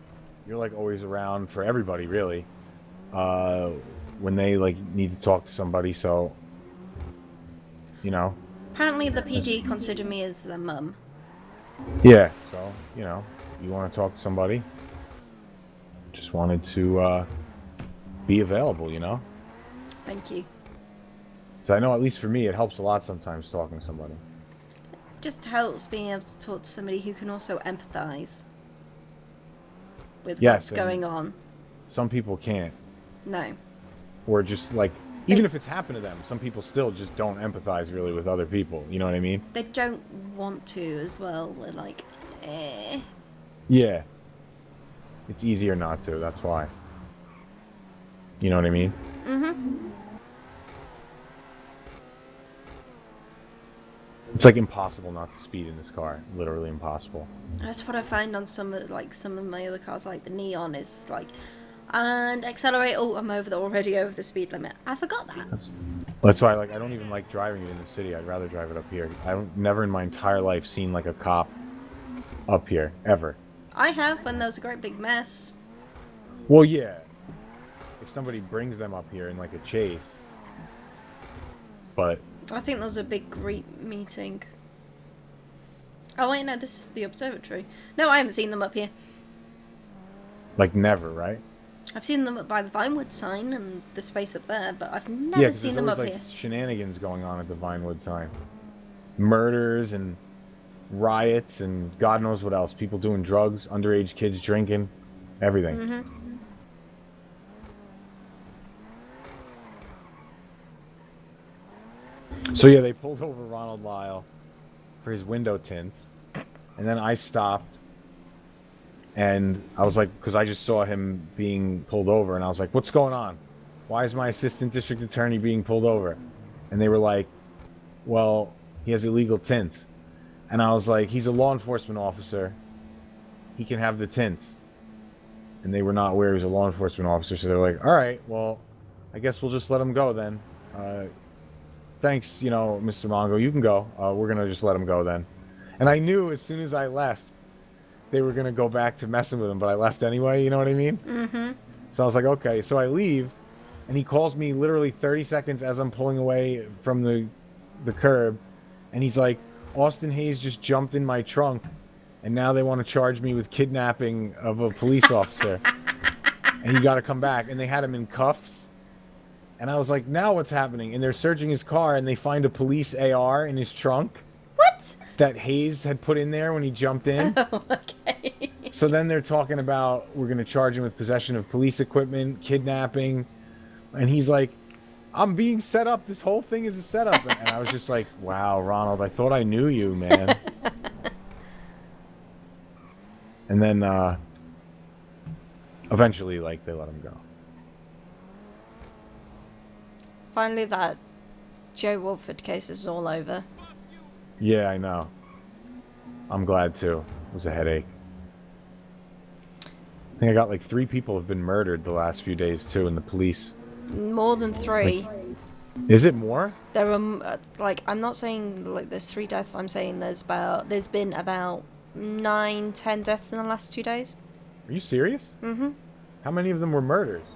always around for everybody, really. When they need to talk to somebody, so Apparently the PG consider me as their mum. Yeah, so you want to talk to somebody, just just wanted to be available, you know? Thank you. So I know, at least for me, it helps a lot sometimes talking to somebody. Just helps being able to talk to somebody who can also empathize with Yes, what's going on. Some people can't. No. Or just like, even if it's happened to them, some people still just don't empathize really with other people. You know what I mean? They don't want to as well. They're like, eh. Yeah. It's easier not to, that's why. You know what I mean? Mm-hmm. It's like impossible not to speed in this car. Literally impossible. That's what I find on some of my other cars, like the Neon is like, and accelerate. Oh, I'm already over the speed limit. I forgot that. That's why, like, I don't even like driving it in the city. I'd rather drive it up here. I've never in my entire life seen like a cop up here ever. I have when there was a great big mess. Well, yeah. If somebody brings them up here in like a chase, but I think there was a big great meeting. Oh wait, no, this is the observatory. No, I haven't seen them up here. like never, right? I've seen them up by the Vinewood sign and the space up there, but I've never seen them up like here. Shenanigans going on at the Vinewood sign. Murders and riots and God knows what else. People doing drugs, underage kids drinking, everything. Mm-hmm. So yeah, they pulled over Ronald Lyle for his window tints, and then I stopped, and I was like, because I just saw him being pulled over, and I was like, what's going on? Why is my assistant district attorney being pulled over? And they were like, well, he has illegal tints. And I was like, he's a law enforcement officer. He can have the tints. And they were not aware he was a law enforcement officer, so they were like, all right, well, I guess we'll just let him go then. Thanks, you know, Mr. Mongo, you can go. We're going to just let him go then. And I knew as soon as I left, they were going to go back to messing with him, but I left anyway, you know what I mean? Mm-hmm. So I was like, okay. So I leave, and he calls me literally 30 seconds as I'm pulling away from the curb, and he's like, Austin Hayes just jumped in my trunk, and now they want to charge me with kidnapping of a police officer. And you got to come back. And they had him in cuffs. And I was like, now what's happening? And they're searching his car, and they find a police AR in his trunk. What? That Hayes had put in there when he jumped in. Oh, okay. So then they're talking about, we're going to charge him with possession of police equipment, kidnapping. And he's like, I'm being set up. This whole thing is a setup. And I was just like, wow, Ronald, I thought I knew you, man. And then eventually, like, they let him go. Finally, that Joe Wolford case is all over. Yeah, I know. I'm glad, too. It was a headache. I think I got like 3 people have been murdered the last few days, too, in the police. More than 3. Is it more? There are, like, I'm not saying, like, there's 3 deaths. I'm saying there's been about 9, 10 deaths in the last 2 days. Are you serious? Mm-hmm. How many of them were murders?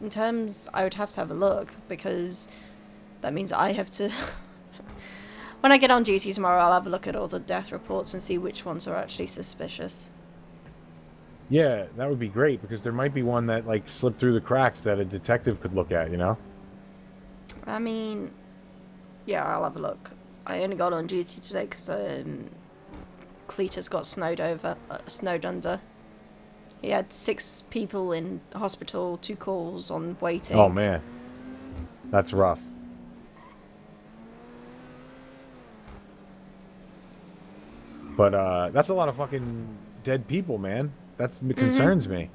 In terms, I would have to have a look, because that means I have to... When I get on duty tomorrow, I'll have a look at all the death reports and see which ones are actually suspicious. Yeah, that would be great, because there might be one that, like, slipped through the cracks that a detective could look at, you know? I mean, yeah, I'll have a look. I only got on duty today because Cletus got snowed under. He had 6 people in hospital, 2 calls on waiting. Oh, man. That's rough. But, that's a lot of fucking dead people, man. That concerns me.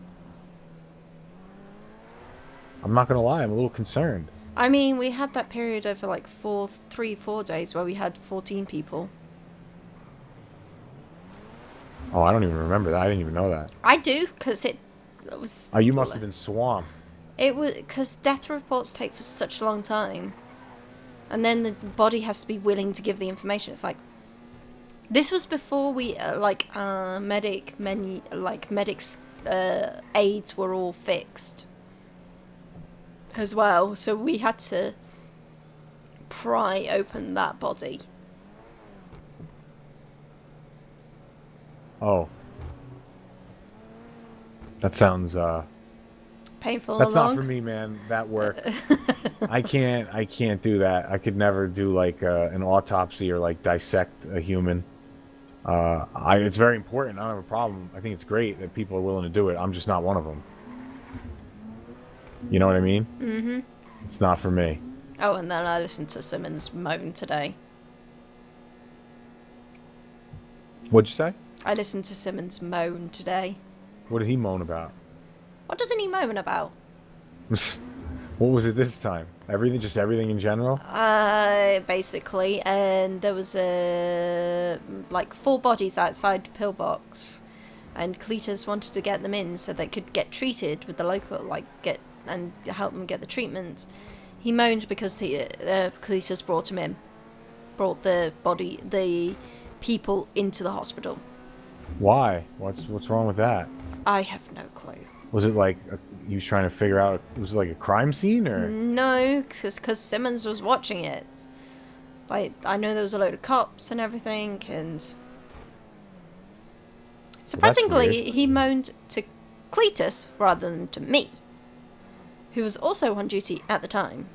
I'm not gonna lie, I'm a little concerned. I mean, we had that period over like 4 days where we had 14 people. Oh, I don't even remember that. I didn't even know that. I do, because it was... Oh, you must have been swamped. It was, because death reports take for such a long time. And then the body has to be willing to give the information. It's like... This was before we, medics' aids were all fixed. As well, so we had to pry open that body. Oh. That sounds painful. That's and long. not for me, man. That work. I can't do that. I could never do like an autopsy or like dissect a human. It's very important. I don't have a problem. I think it's great that people are willing to do it. I'm just not one of them. You know what I mean? Mm-hmm. It's not for me. Oh, and then I listened to Simmons moan today. What'd you say? I listened to Simmons moan today. What did he moan about? What doesn't he moan about? What was it this time? Everything, just everything in general? Basically, and there was like 4 bodies outside the pillbox, and Cletus wanted to get them in so they could get treated with the local, like and help them get the treatment. He moaned because Cletus brought him in, brought the people into the hospital. Why? What's wrong with that? I have no clue. Was it like he was trying to figure out? Was it like a crime scene or? No, because Simmons was watching it. Like, I know there was a load of cops and everything, and surprisingly, he moaned to Cletus rather than to me, who was also on duty at the time.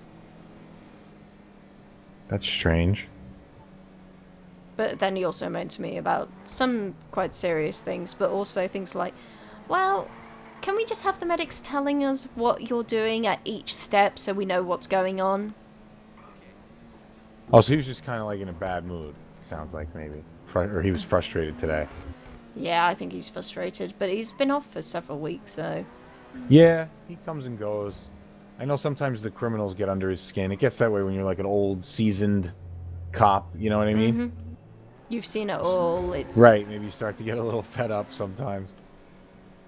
That's strange. But then he also moaned to me about some quite serious things, but also things like, well, can we just have the medics telling us what you're doing at each step so we know what's going on? Oh, so he was just kind of like in a bad mood. Sounds like maybe, or he was frustrated today. Yeah, I think he's frustrated, but he's been off for several weeks, so. Yeah, he comes and goes. I know sometimes the criminals get under his skin. It gets that way when you're like an old, seasoned cop. You know what I mean? Mm-hmm. You've seen it all. It's right. Maybe you start to get a little fed up sometimes.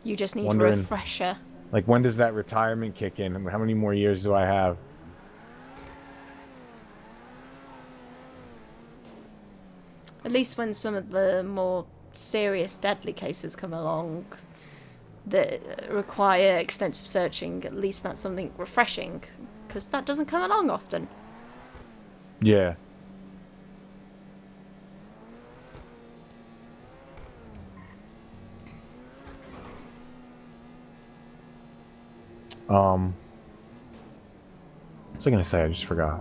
You just need Wondering, a refresher. Like, when does that retirement kick in? How many more years do I have? At least when some of the more serious, deadly cases come along that require extensive searching, at least that's something refreshing, because that doesn't come along often. Yeah. What was I gonna say? I just forgot.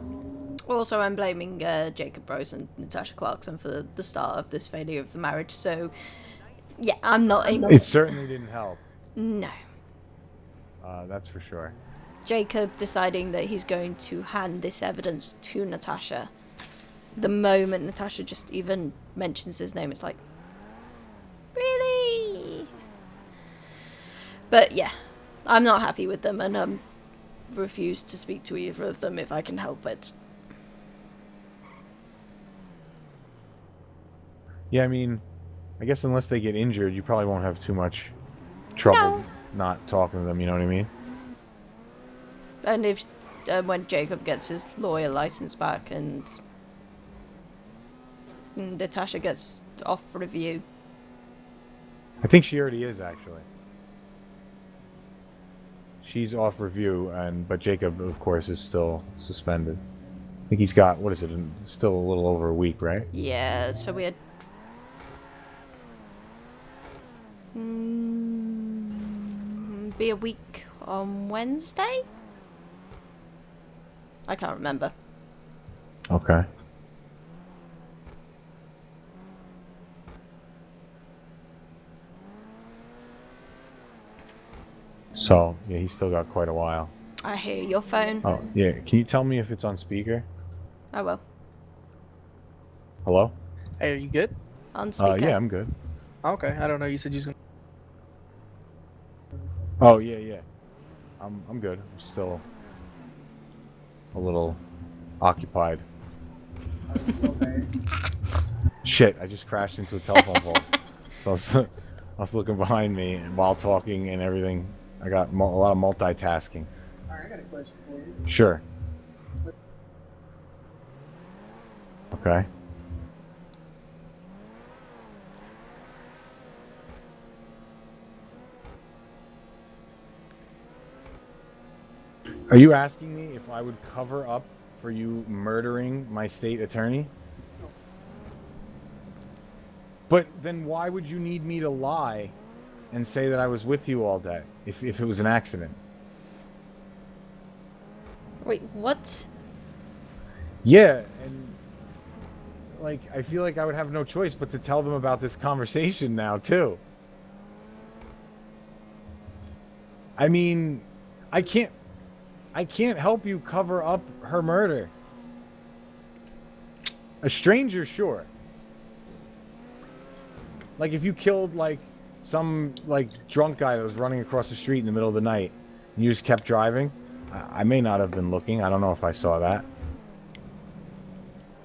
Also, I'm blaming Jacob Rose and Natasha Clarkson for the start of this failure of the marriage, so yeah, I'm not in. It certainly didn't help. No. That's for sure. Jacob deciding that he's going to hand this evidence to Natasha. The moment Natasha just even mentions his name, it's like, really? But yeah, I'm not happy with them, and refuse to speak to either of them if I can help it. Yeah, I mean, I guess unless they get injured, you probably won't have too much trouble not talking to them, you know what I mean? And if when Jacob gets his lawyer license back and Natasha gets off review. I think she already is, actually. She's off review, but Jacob, of course, is still suspended. I think he's got, what is it, still a little over a week, right? Yeah, so we had... be a week on Wednesday? I can't remember. Okay. So, yeah, he's still got quite a while. I hear your phone. Oh, yeah. Can you tell me if it's on speaker? I will. Hello? Hey, are you good? On speaker. Yeah, I'm good. Okay, I don't know. You said you was gonna... Oh, yeah, yeah. I'm good. I'm still a little occupied. Shit, I just crashed into a telephone pole. So I was looking behind me and while talking and everything. I got a lot of multitasking. Alright, I got a question for you. Sure. Okay. Are you asking me if I would cover up for you murdering my state attorney? But then why would you need me to lie and say that I was with you all day if it was an accident. Wait, what? Yeah, and like I feel like I would have no choice but to tell them about this conversation now too. I mean, I can't help you cover up her murder. A stranger, sure. Like if you killed like some like drunk guy that was running across the street in the middle of the night and you just kept driving, I may not have been looking. I don't know if I saw that.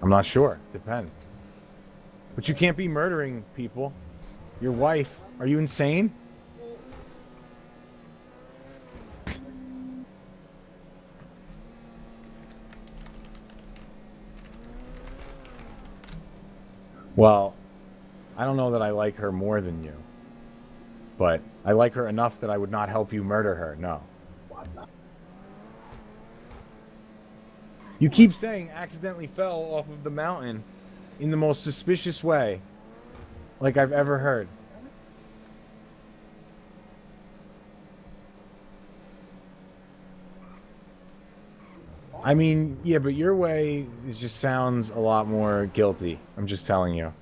I'm not sure. Depends. But you can't be murdering people. Your wife. Are you insane? Well, I don't know that I like her more than you. But I like her enough that I would not help you murder her. No. You keep saying accidentally fell off of the mountain in the most suspicious way like I've ever heard. I mean, yeah, but your way just sounds a lot more guilty. I'm just telling you.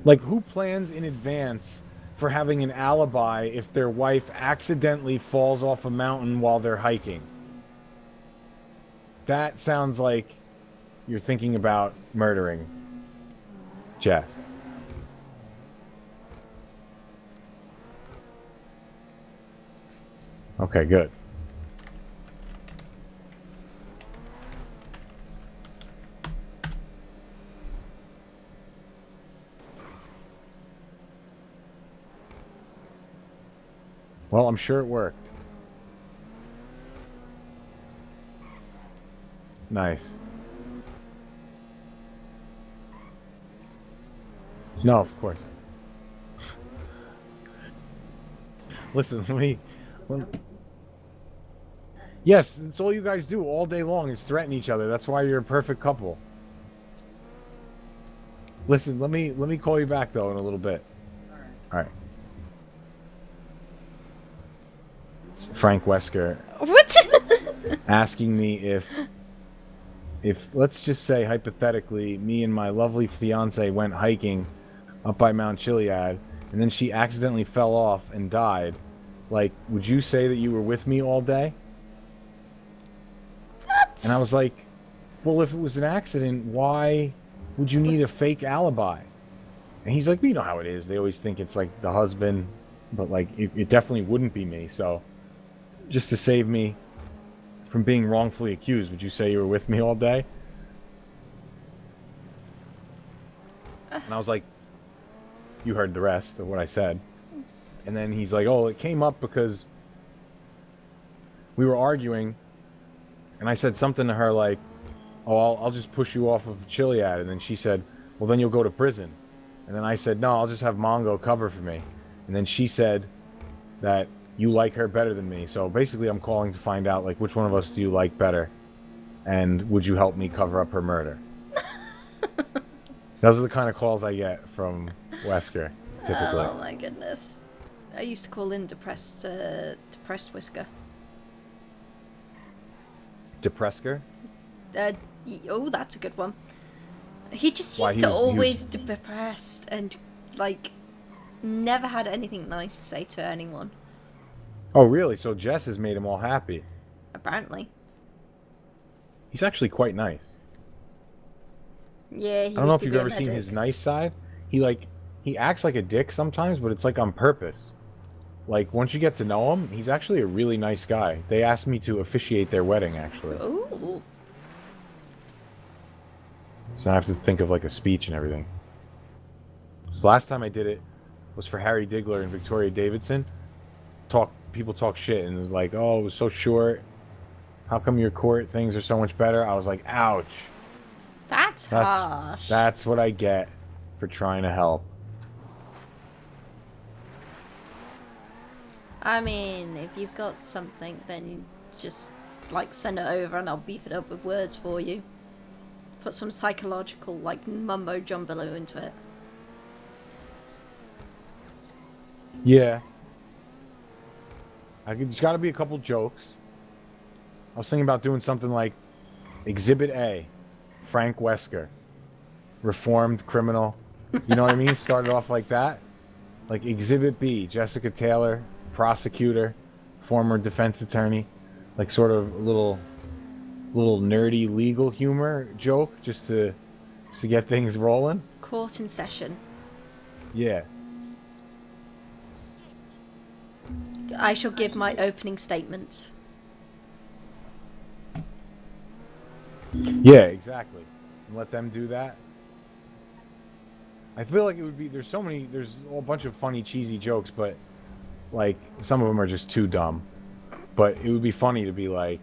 Like, who plans in advance for having an alibi if their wife accidentally falls off a mountain while they're hiking? That sounds like you're thinking about murdering Jess. Okay, good. Well, I'm sure it worked. Nice. No, of course. Listen, yes, that's all you guys do all day long is threaten each other. That's why you're a perfect couple. Listen, let me call you back though in a little bit. All right. It's Frank Wesker. What? Asking me if let's just say hypothetically me and my lovely fiance went hiking up by Mount Chiliad and then she accidentally fell off and died, like, would you say that you were with me all day? What? And I was like, well, if it was an accident, why would you need a fake alibi? And he's like, well, you know how it is. They always think it's like the husband, but like it definitely wouldn't be me. So just to save me from being wrongfully accused, would you say you were with me all day? And I was like, you heard the rest of what I said. And then he's like, oh, it came up because we were arguing and I said something to her like, oh, I'll just push you off of Chiliad. And then she said, well, then you'll go to prison. And then I said, no, I'll just have Mongo cover for me. And then she said that you like her better than me. So basically I'm calling to find out, like, which one of us do you like better? And would you help me cover up her murder? Those are the kind of calls I get from Wesker, typically. Oh my goodness. I used to call him depressed Whisker. Depressker? Oh, that's a good one. He just Why, used he to was always be depressed and, like, never had anything nice to say to anyone. Oh, really? So Jess has made him all happy. Apparently. He's actually quite nice. Yeah, he I don't know used if to you've be a ever seen medic. his nice side. He acts like a dick sometimes, but it's like on purpose. Like, once you get to know him, he's actually a really nice guy. They asked me to officiate their wedding, actually. Ooh. So I have to think of, like, a speech and everything. So last time I did it was for Harry Diggler and Victoria Davidson. People talk shit, and it was like, oh, it was so short. How come your court things are so much better? I was like, ouch. That's harsh. That's what I get for trying to help. I mean, if you've got something, then you just, like, send it over and I'll beef it up with words for you. Put some psychological, like, mumbo-jumbo into it. Yeah. There's got to be a couple jokes. I was thinking about doing something like Exhibit A, Frank Wesker, reformed criminal. You know what I mean? Started off like that. Like Exhibit B, Jessica Taylor, prosecutor, former defense attorney. Like sort of a little nerdy legal humor joke just to get things rolling. Court in session. Yeah. I shall give my opening statements. Yeah, exactly. And let them do that. I feel like it would be, there's a whole bunch of funny, cheesy jokes, but like some of them are just too dumb. But it would be funny to be like,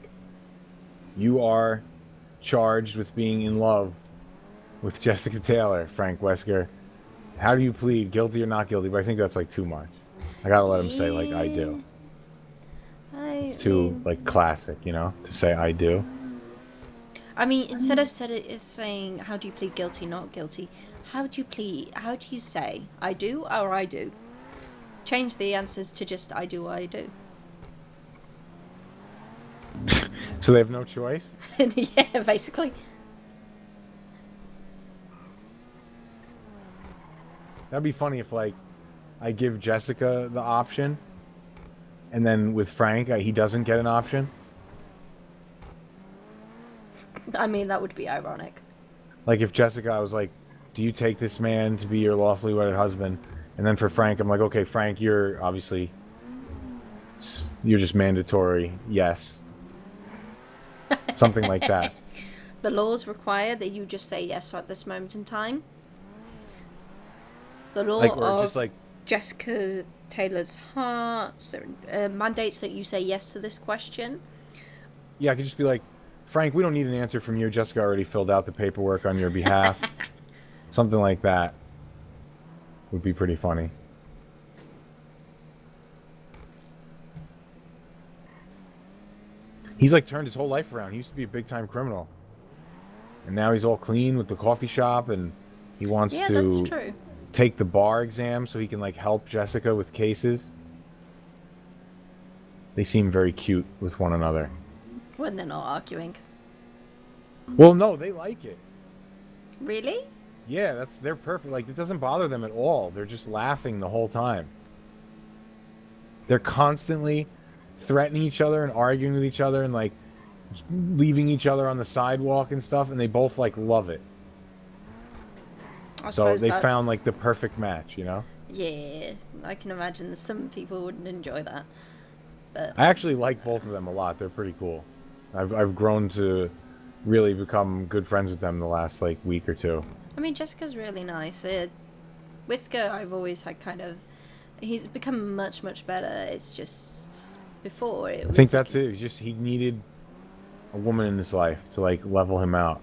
you are charged with being in love with Jessica Taylor, Frank Wesker. How do you plead, guilty or not guilty? But I think that's like too much. I gotta let him say like I do. It's too like classic, you know, to say I do. I mean, instead of saying how do you plead guilty, not guilty, how do you say I do or I do? Change the answers to just I do or I do. So they have no choice? Yeah, basically. That'd be funny if like I give Jessica the option and then with Frank he doesn't get an option. I mean, that would be ironic. Like if Jessica, I was like, do you take this man to be your lawfully wedded husband? And then for Frank, I'm like, okay, Frank, you're just mandatory, yes. Something like that. The laws require that you just say yes at this moment in time. The law of Jessica Taylor's heart mandates that you say yes to this question. Yeah, I could just be like, Frank, we don't need an answer from you. Jessica already filled out the paperwork on your behalf. Something like that would be pretty funny. He's like turned his whole life around. He used to be a big-time criminal. And now he's all clean with the coffee shop and he wants to take the bar exam so he can like help Jessica with cases. They seem very cute with one another. When they're not arguing. Well, no, they like it. Really? Yeah, they're perfect. Like, it doesn't bother them at all. They're just laughing the whole time. They're constantly threatening each other and arguing with each other and, like, leaving each other on the sidewalk and stuff, and they both, like, love it. So they found, like, the perfect match, you know? Yeah, I can imagine that some people wouldn't enjoy that. But I actually like both of them a lot. They're pretty cool. I've grown to really become good friends with them the last, like, week or two. I mean, Jessica's really nice. Whisker, I've always had kind of... He's become much, much better. It's just... Before, it was... I think that's it. He needed a woman in his life to, like, level him out.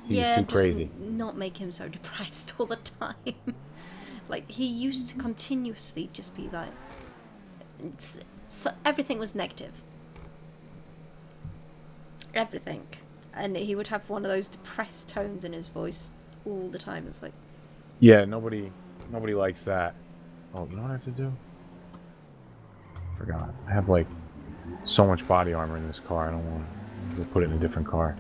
He's too crazy. Not make him so depressed all the time. Like, he used to continuously just be like... So everything was negative. Everything. And he would have one of those depressed tones in his voice all the time. It's like... Yeah, nobody likes that. Oh, you know what I have to do? Forgot. I have, like, so much body armor in this car. I don't want to put it in a different car.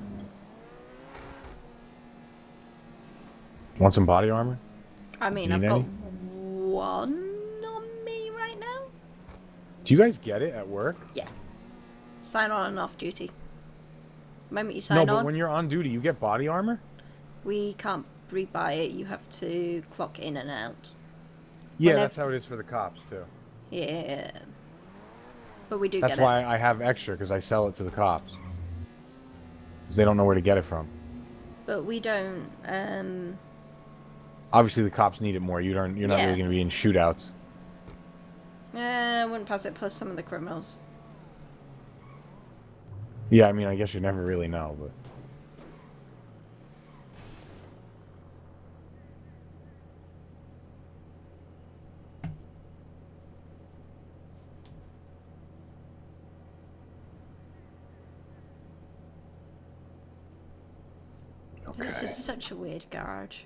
Want some body armor? I mean, I've got one on me right now. Do you guys get it at work? Yeah. Sign on and off duty. The moment you sign on... No, but when you're on duty, you get body armor? We can't re-buy it. You have to clock in and out. Yeah, that's how it is for the cops, too. Yeah. But we do get it. That's why I have extra, because I sell it to the cops. Because they don't know where to get it from. But we don't... Obviously, the cops need it more. You're not really going to be in shootouts. I wouldn't pass it past some of the criminals. Yeah, I mean, I guess you never really know, but... Okay. This is such a weird garage.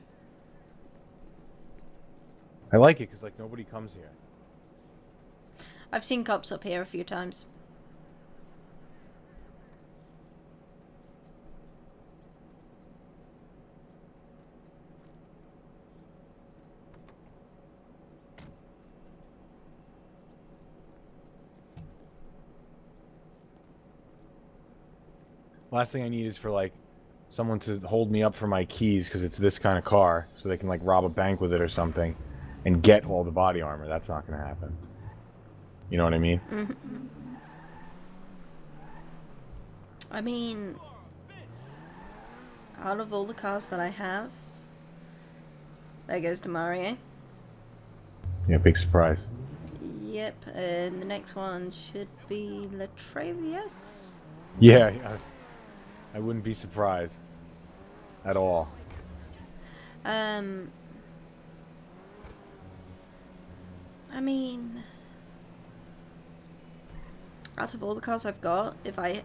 I like it because, like, nobody comes here. I've seen cops up here a few times. Last thing I need is for like someone to hold me up for my keys because it's this kind of car, so they can like rob a bank with it or something, and get all the body armor. That's not gonna happen. You know what I mean? Mm-hmm. I mean, out of all the cars that I have, there goes to Mario. Yeah, big surprise. Yep, and the next one should be Latravius. Yeah, I wouldn't be surprised at all. I mean, out of all the cars I've got, if I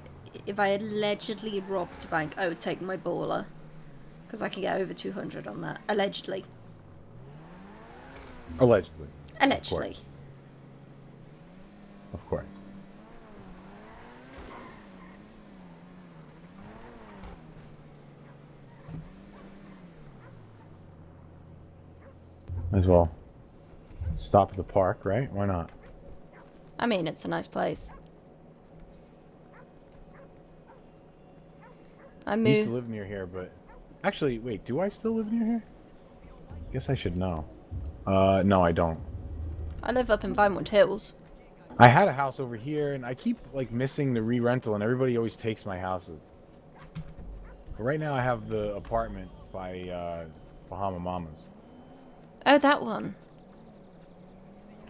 allegedly robbed a bank, I would take my Baller, because I can get over 200 on that. Allegedly. Allegedly. Allegedly. Of course. Might as well stop at the park, right? Why not? I mean, it's a nice place. I I used to moved. live near here, but actually, wait, do I still live near here? Guess I should know. No, I don't. I live up in Vinewood Hills. I had a house over here, and I keep like missing the re-rental, and everybody always takes my houses. But right now, I have the apartment by Bahama Mamas. Oh, that one.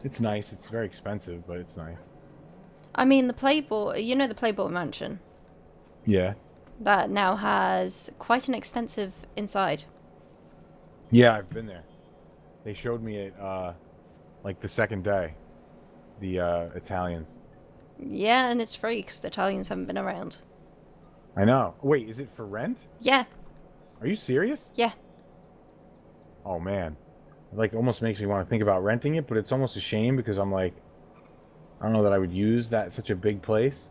It's nice. It's very expensive, but it's nice. I mean, the Playboy. You know the Playboy Mansion. Yeah. That now has quite an extensive inside. Yeah, I've been there. They showed me it like the second day. The Italians. Yeah, and it's free because the Italians haven't been around. I know. Wait, is it for rent? Yeah. Are you serious? Yeah. Oh man. It like almost makes me want to think about renting it, but it's almost a shame because I'm like, I don't know that I would use that such a big place.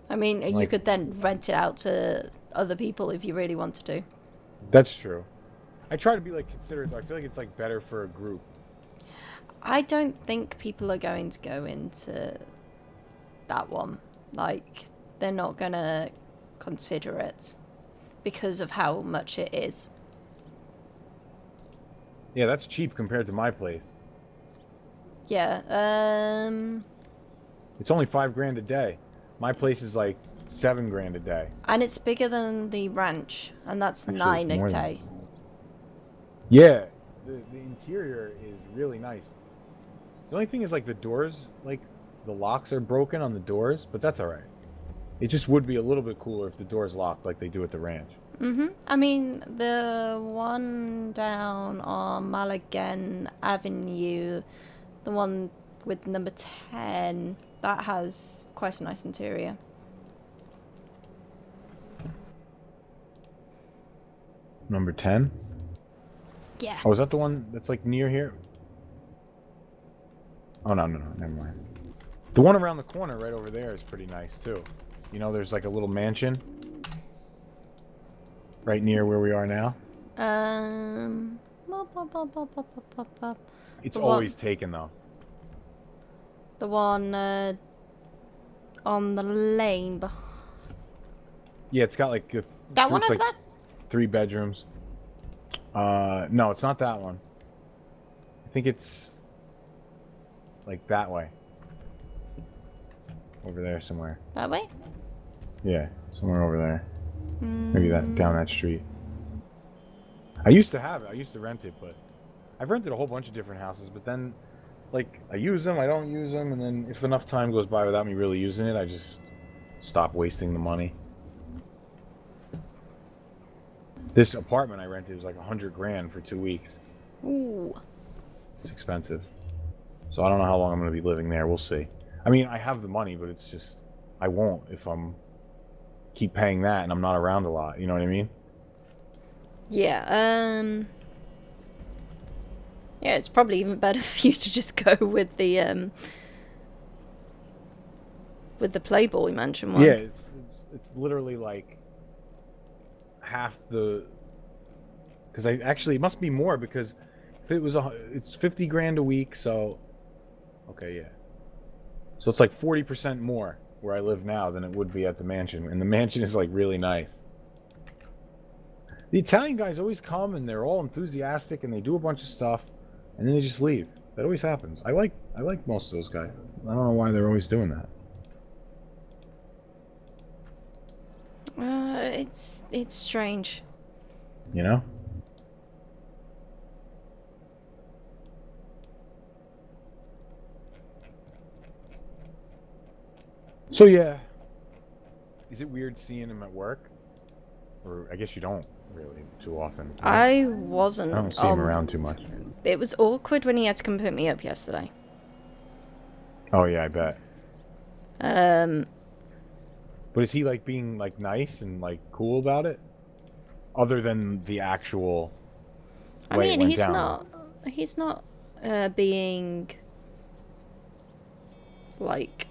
I mean, you Like- could then rent it out to other people if you really wanted to. That's true. I try to be like considerate, though. I feel like it's like better for a group. I don't think people are going to go into that one. Like, they're not gonna consider it because of how much it is. Yeah, that's cheap compared to my place. Yeah, It's only $5 grand a day. My place is like $7 grand a day. and it's bigger than the ranch, and that's Actually, 9 it's a more than- day. Yeah, the interior is really nice. The only thing is like the doors, like the locks are broken on the doors, but that's all right. It just would be a little bit cooler if the doors locked like they do at the ranch. I mean, the one down on Malagan Avenue, the one with number 10, that has quite a nice interior. Number 10? Yeah. Oh, is that the one that's like near here? Oh, no, never mind. The one around the corner right over there is pretty nice too. You know, there's like a little mansion right near where we are now. It's The always one- taken though. The one on the lane. Yeah, it's got like That one it's over like 3 bedrooms. No, it's not that one. I think it's like that way. Over there somewhere. That way? Yeah, somewhere over there. Maybe that down that street. I used to have it. I used to rent it, but I've rented a whole bunch of different houses, but then like I use them, I don't use them, and then if enough time goes by without me really using it, I just stop wasting the money. This apartment I rented was like $100 grand for 2 weeks. Ooh. It's expensive. So I don't know how long I'm going to be living there. We'll see. I mean, I have the money, but it's just I won't if I'm keep paying that and I'm not around a lot. You know what I mean? Yeah, Yeah, it's probably even better for you to just go with the Playboy Mansion one. Yeah, it's literally like half the. Because it must be more because if it was it's 50 grand a week, so okay, yeah. So it's like 40% more where I live now than it would be at the mansion, and the mansion is like really nice. The Italian guys always come and they're all enthusiastic and they do a bunch of stuff, and then they just leave. That always happens. I like most of those guys. I don't know why they're always doing that. It's strange. You know? So yeah. Is it weird seeing him at work? Or I guess you don't really too often. Right? I wasn't. I don't see him around too much. It was awkward when he had to come pick me up yesterday. Oh yeah, I bet. But is he like being like nice and like cool about it? Other than the actual way it went down. He's not being like,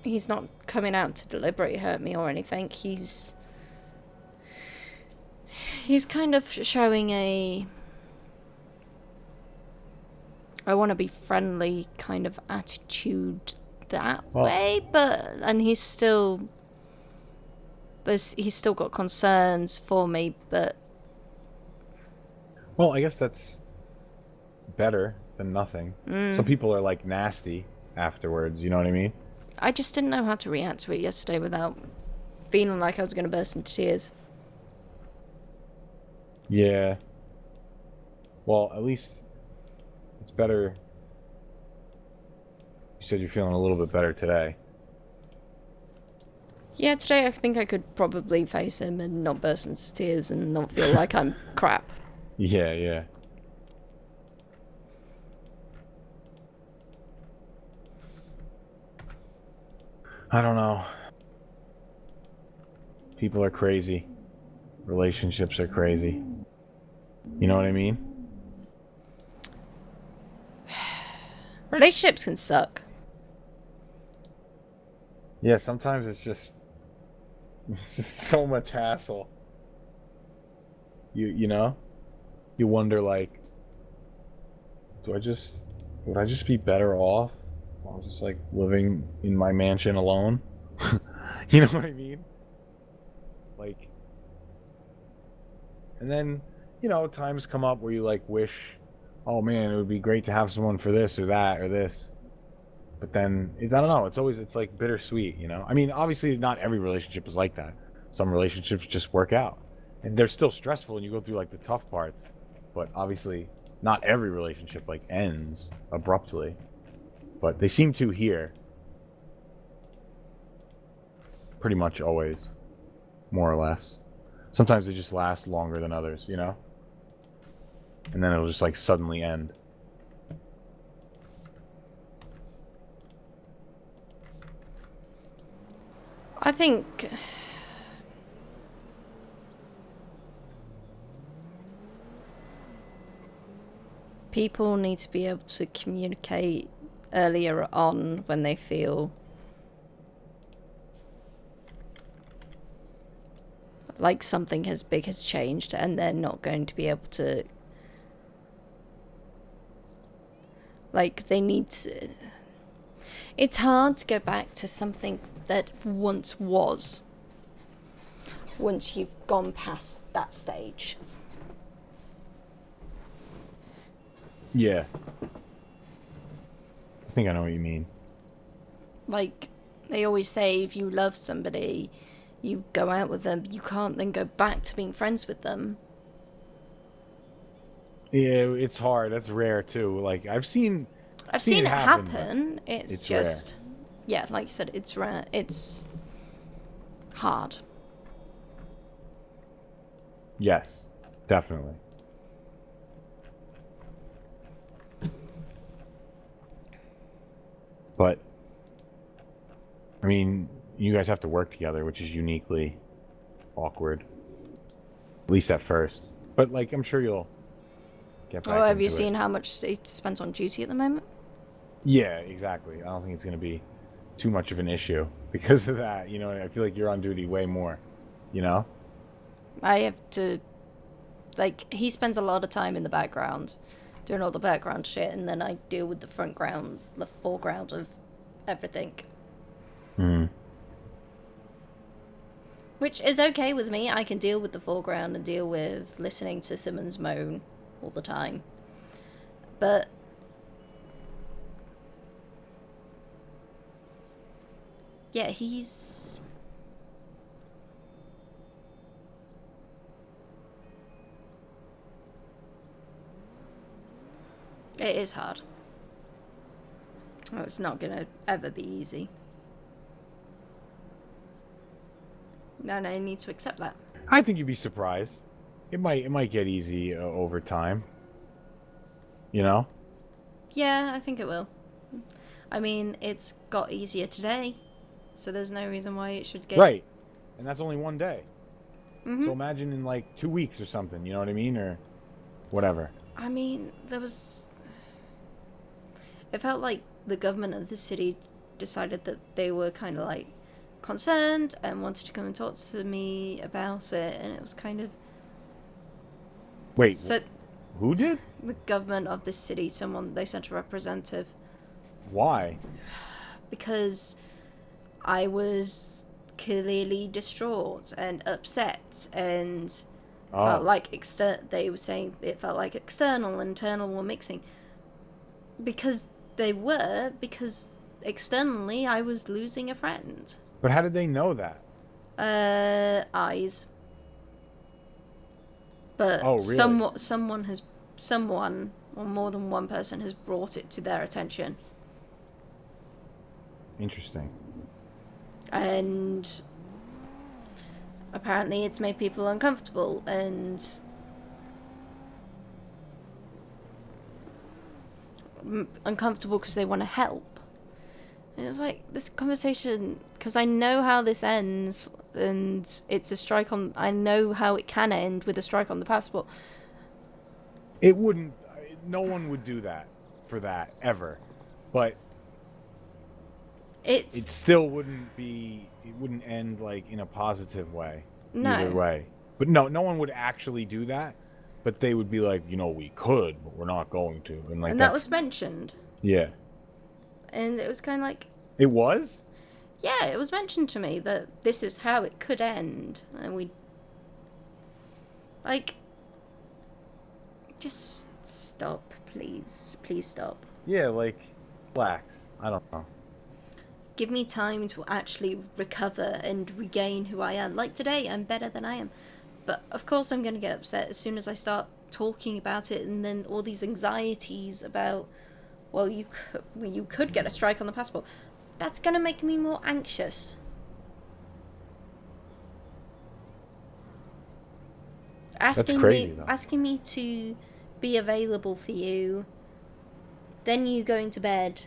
he's not coming out to deliberately hurt me or anything. He's kind of showing a I want to be friendly kind of attitude that way, and he's still got concerns for me, but well, I guess that's better than nothing. Some people are like nasty afterwards, you know what I mean? I just didn't know how to react to it yesterday without feeling like I was going to burst into tears. Yeah. Well, at least it's better. You said you're feeling a little bit better today. Yeah, today I think I could probably face him and not burst into tears and not feel like I'm crap. Yeah, yeah. I don't know. People are crazy. Relationships are crazy. You know what I mean? Relationships can suck. Yeah, sometimes it's just so much hassle. You know? You wonder like, would I just be better off if I was just like living in my mansion alone? You know what I mean? Like, and then, you know, times come up where you like wish, oh man, it would be great to have someone for this or that or this. But then, I don't know, it's like bittersweet, you know? I mean, obviously not every relationship is like that. Some relationships just work out. And they're still stressful and you go through like the tough parts. But obviously, not every relationship like ends abruptly. But they seem to here. Pretty much always. More or less. Sometimes they just last longer than others, you know? And then it'll just like suddenly end. I think people need to be able to communicate earlier on when they feel like something as big has changed and they're not going to be able to, like, they need to, it's hard to go back to something that once was once you've gone past that stage. Yeah. I think I know what you mean. Like, they always say if you love somebody, you go out with them, you can't then go back to being friends with them. Yeah, it's hard. That's rare too. Like I've seen it happen. It's just rare. Yeah, like you said, it's rare. It's hard. Yes, definitely. But I mean, you guys have to work together, which is uniquely awkward. At least at first. But like I'm sure you'll get back Oh, have you into it. seen how much he spends on duty at the moment? Yeah, exactly. I don't think it's going to be too much of an issue because of that. You know, I feel like you're on duty way more, you know? I have to, like, he spends a lot of time in the background doing all the background shit, and then I deal with the foreground of everything. Which is okay with me. I can deal with the foreground and deal with listening to Simmons moan all the time. But yeah, he's... It is hard. Oh, it's not gonna ever be easy. And I need to accept that. I think you'd be surprised. It might get easy over time. You know? Yeah, I think it will. I mean, it's got easier today, so there's no reason why it should get... Right. And that's only one day. Mhm. So imagine in like 2 weeks or something, you know what I mean? Or whatever. I mean, there was... It felt like the government of the city decided that they were kind of like concerned and wanted to come and talk to me about it, and it was kind of... Wait, So, who did? the government of the city, they sent a representative. Why? Because I was clearly distraught and upset, and felt like they were saying it felt like external and internal were mixing. Because externally I was losing a friend. But how did they know that? Eyes. But Oh, really? someone, or more than one person, has brought it to their attention. Interesting. And apparently it's made people uncomfortable, and uncomfortable because they want to help. And it's like, this conversation, because I know how this ends, and it's a strike on... I know how it can end with a strike on the passport. It wouldn't... No one would do that for that, ever. But... It still wouldn't be... It wouldn't end, like, in a positive way. No. Either way. But no one would actually do that. But they would be like, you know, we could, but we're not going to. And, like, And that was mentioned. Yeah. And it was kind of like... It was? Yeah, it was mentioned to me that this is how it could end. And we... Like... Just stop, please. Please stop. Yeah, like, relax. I don't know. Give me time to actually recover and regain who I am. Like today, I'm better than I am. But of course I'm going to get upset as soon as I start talking about it, and then all these anxieties about, well, you could get a strike on the passport. That's going to make me more anxious. Asking me to be available for you, then you going to bed,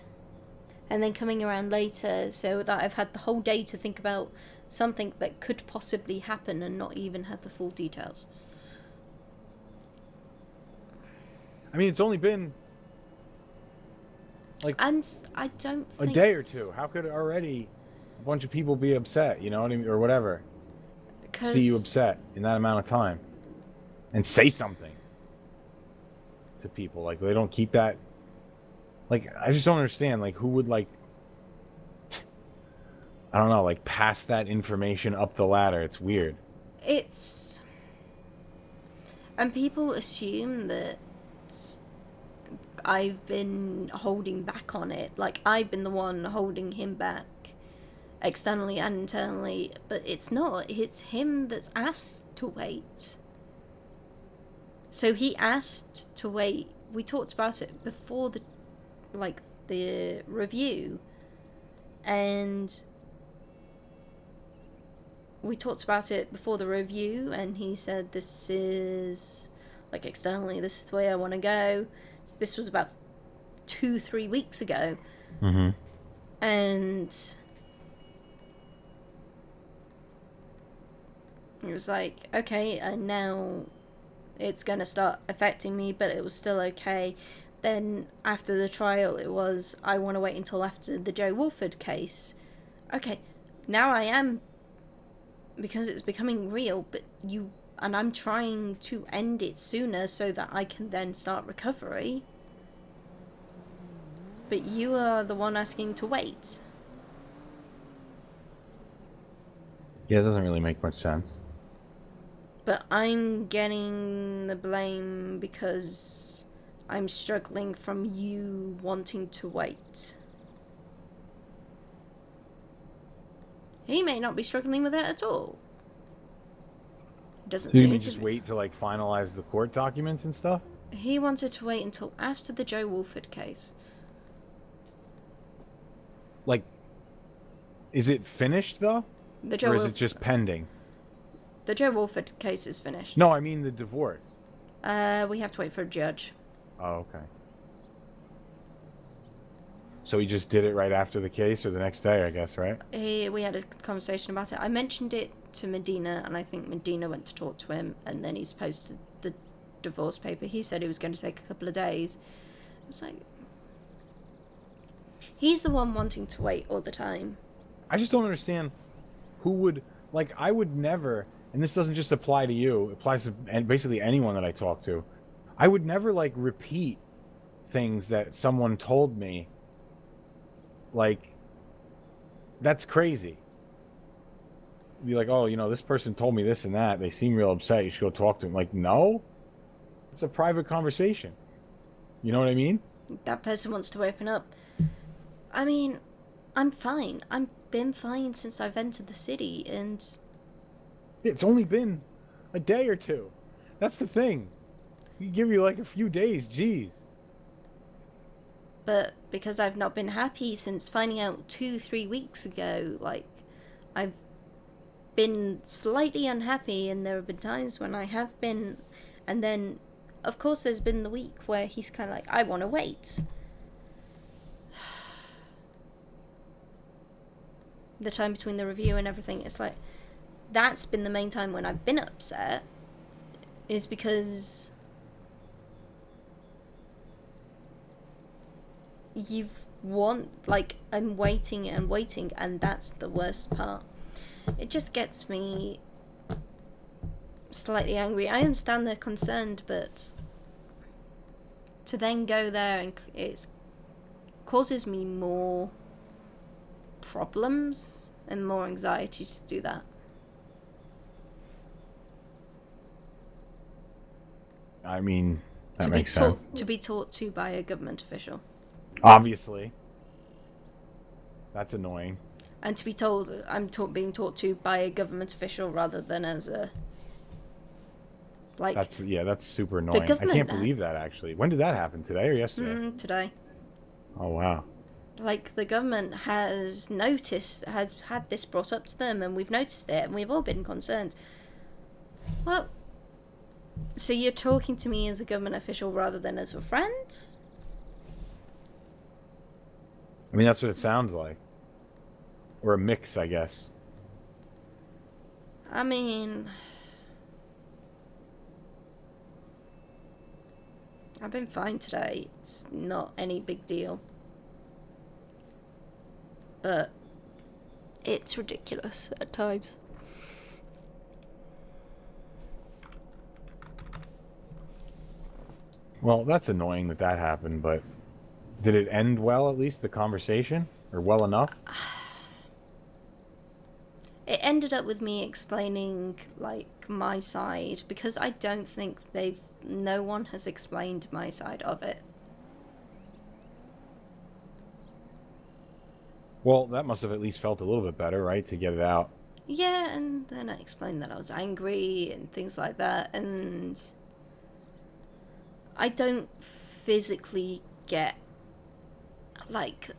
and then coming around later so that I've had the whole day to think about something that could possibly happen and not even have the full details. I mean, it's only been like and I don't think... a day or two. How could already a bunch of people be upset, you know what I mean, or whatever? See you upset in that amount of time and say something to people. Like, they don't keep that. Like, I just don't understand, like, who would, like, I don't know, like, pass that information up the ladder. It's weird. It's... And people assume that I've been holding back on it. Like, I've been the one holding him back, externally and internally. But it's not. It's him that's asked to wait. So he asked to wait. We talked about it before the review. And we talked about it before the review, and he said, this is, like, externally, this is the way I want to go. So this was about 2-3 weeks ago. Mm-hmm. And it was like, okay, and now it's gonna start affecting me, but it was still okay. Then after the trial, it was, I want to wait until after the Joe Wolford case. Okay, now I am, because it's becoming real, but and I'm trying to end it sooner so that I can then start recovery. But you are the one asking to wait. Yeah, it doesn't really make much sense. But I'm getting the blame because I'm struggling from you wanting to wait. He may not be struggling with it at all. It doesn't So you seem mean to just be. wait to like finalize the court documents and stuff? He wanted to wait until after the Joe Wolford case. Like, is it finished though? The Joe Or is it Wolford, just pending? the Joe Wolford case is finished. No, I mean the divorce. We have to wait for a judge. Oh, okay. So he just did it right after the case or the next day, I guess, right? We had a conversation about it. I mentioned it to Medina, and I think Medina went to talk to him, and then he's posted the divorce paper. He said it was going to take a couple of days. I was like, he's the one wanting to wait all the time. I just don't understand who would, like, I would never, and this doesn't just apply to you, it applies to basically anyone that I talk to. I would never, like, repeat things that someone told me. Like, that's crazy. Be like, oh, you know, this person told me this and that. They seem real upset. You should go talk to them. Like, no. It's a private conversation. You know what I mean? That person wants to open up. I mean, I'm fine. I've been fine since I've entered the city, and... It's only been a day or two. That's the thing. You give you, like, a few days. Jeez. But because I've not been happy since finding out 2-3 weeks ago, like, I've been slightly unhappy, and there have been times when I have been, and then, of course, there's been the week where he's kind of like, I want to wait. The time between the review and everything, it's like, that's been the main time when I've been upset, is because I'm waiting and waiting, and that's the worst part. It just gets me slightly angry. I understand they're concerned, but to then go there and it causes me more problems and more anxiety to do that. I mean, that makes sense. To be taught to by a government official. Obviously. That's annoying. And to be told I'm being taught to by a government official rather than as a... Like... That's super annoying. I can't believe that, actually. When did that happen? Today or yesterday? Today. Oh, wow. Like, the government has had this brought up to them, and we've noticed it, and we've all been concerned. Well, so you're talking to me as a government official rather than as a friend? I mean, that's what it sounds like. Or a mix, I guess. I mean... I've been fine today. It's not any big deal. But it's ridiculous at times. Well, that's annoying that happened, but did it end well, at least, the conversation? Or well enough? It ended up with me explaining, like, my side, because I don't think no one has explained my side of it. Well, that must have at least felt a little bit better, right, to get it out. Yeah, and then I explained that I was angry and things like that, and I don't physically get, like,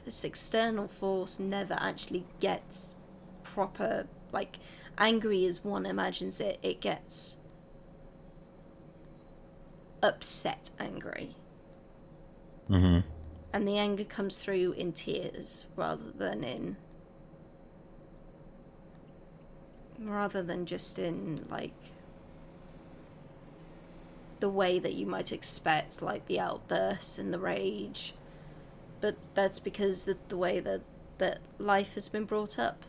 this external force never actually gets proper, like, angry as one imagines it. It gets upset angry. Mm-hmm. And the anger comes through in tears rather than just in, like, the way that you might expect, like the outbursts and the rage. But that's because the way that life has been brought up.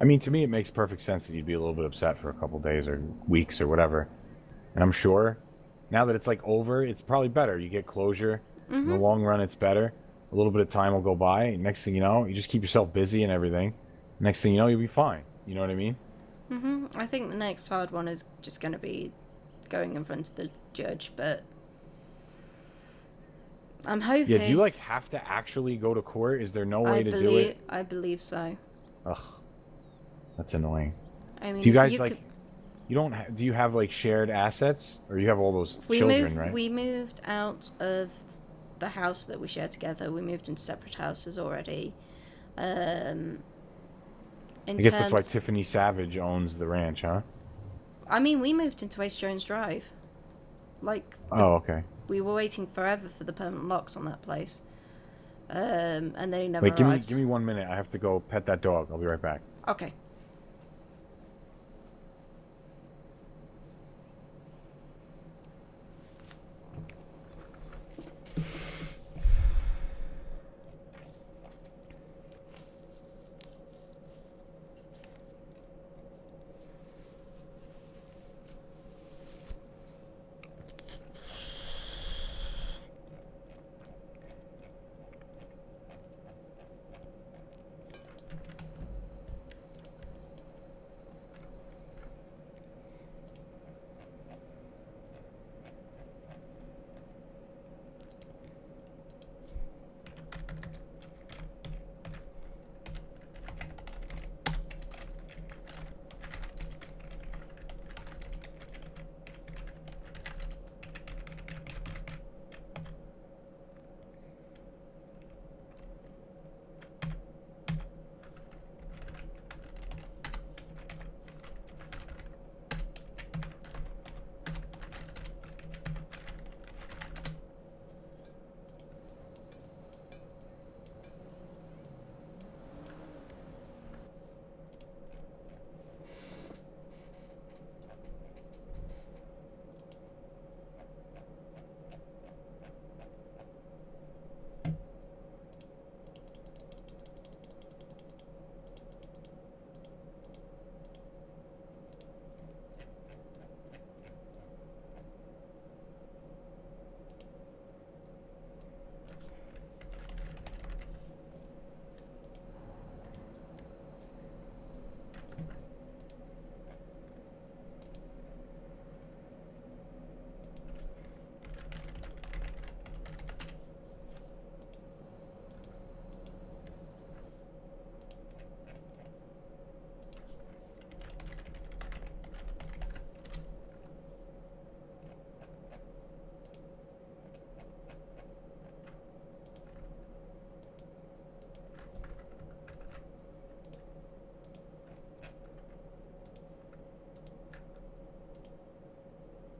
I mean, to me, it makes perfect sense that you'd be a little bit upset for a couple days or weeks or whatever. And I'm sure now that it's like over, it's probably better. You get closure. In the long run, it's better. A little bit of time will go by. Next thing you know, you just keep yourself busy and everything. Next thing you know, you'll be fine. You know what I mean? I think the next hard one is just going to be going in front of the judge, but I'm hoping. Yeah, do you like have to actually go to court? Is there no way to do it? I believe so. Ugh, that's annoying. I mean, do you guys you like? You don't? Do you have like shared assets, or you have all those children, right? We moved out of the house that we share together. We moved into separate houses already. I guess that's why Tiffany Savage owns the ranch, huh? I mean, we moved into Ace Jones Drive. Like. Oh, okay. We were waiting forever for the permanent locks on that place. And they never Wait, arrived. give me 1 minute. I have to go pet that dog. I'll be right back. Okay.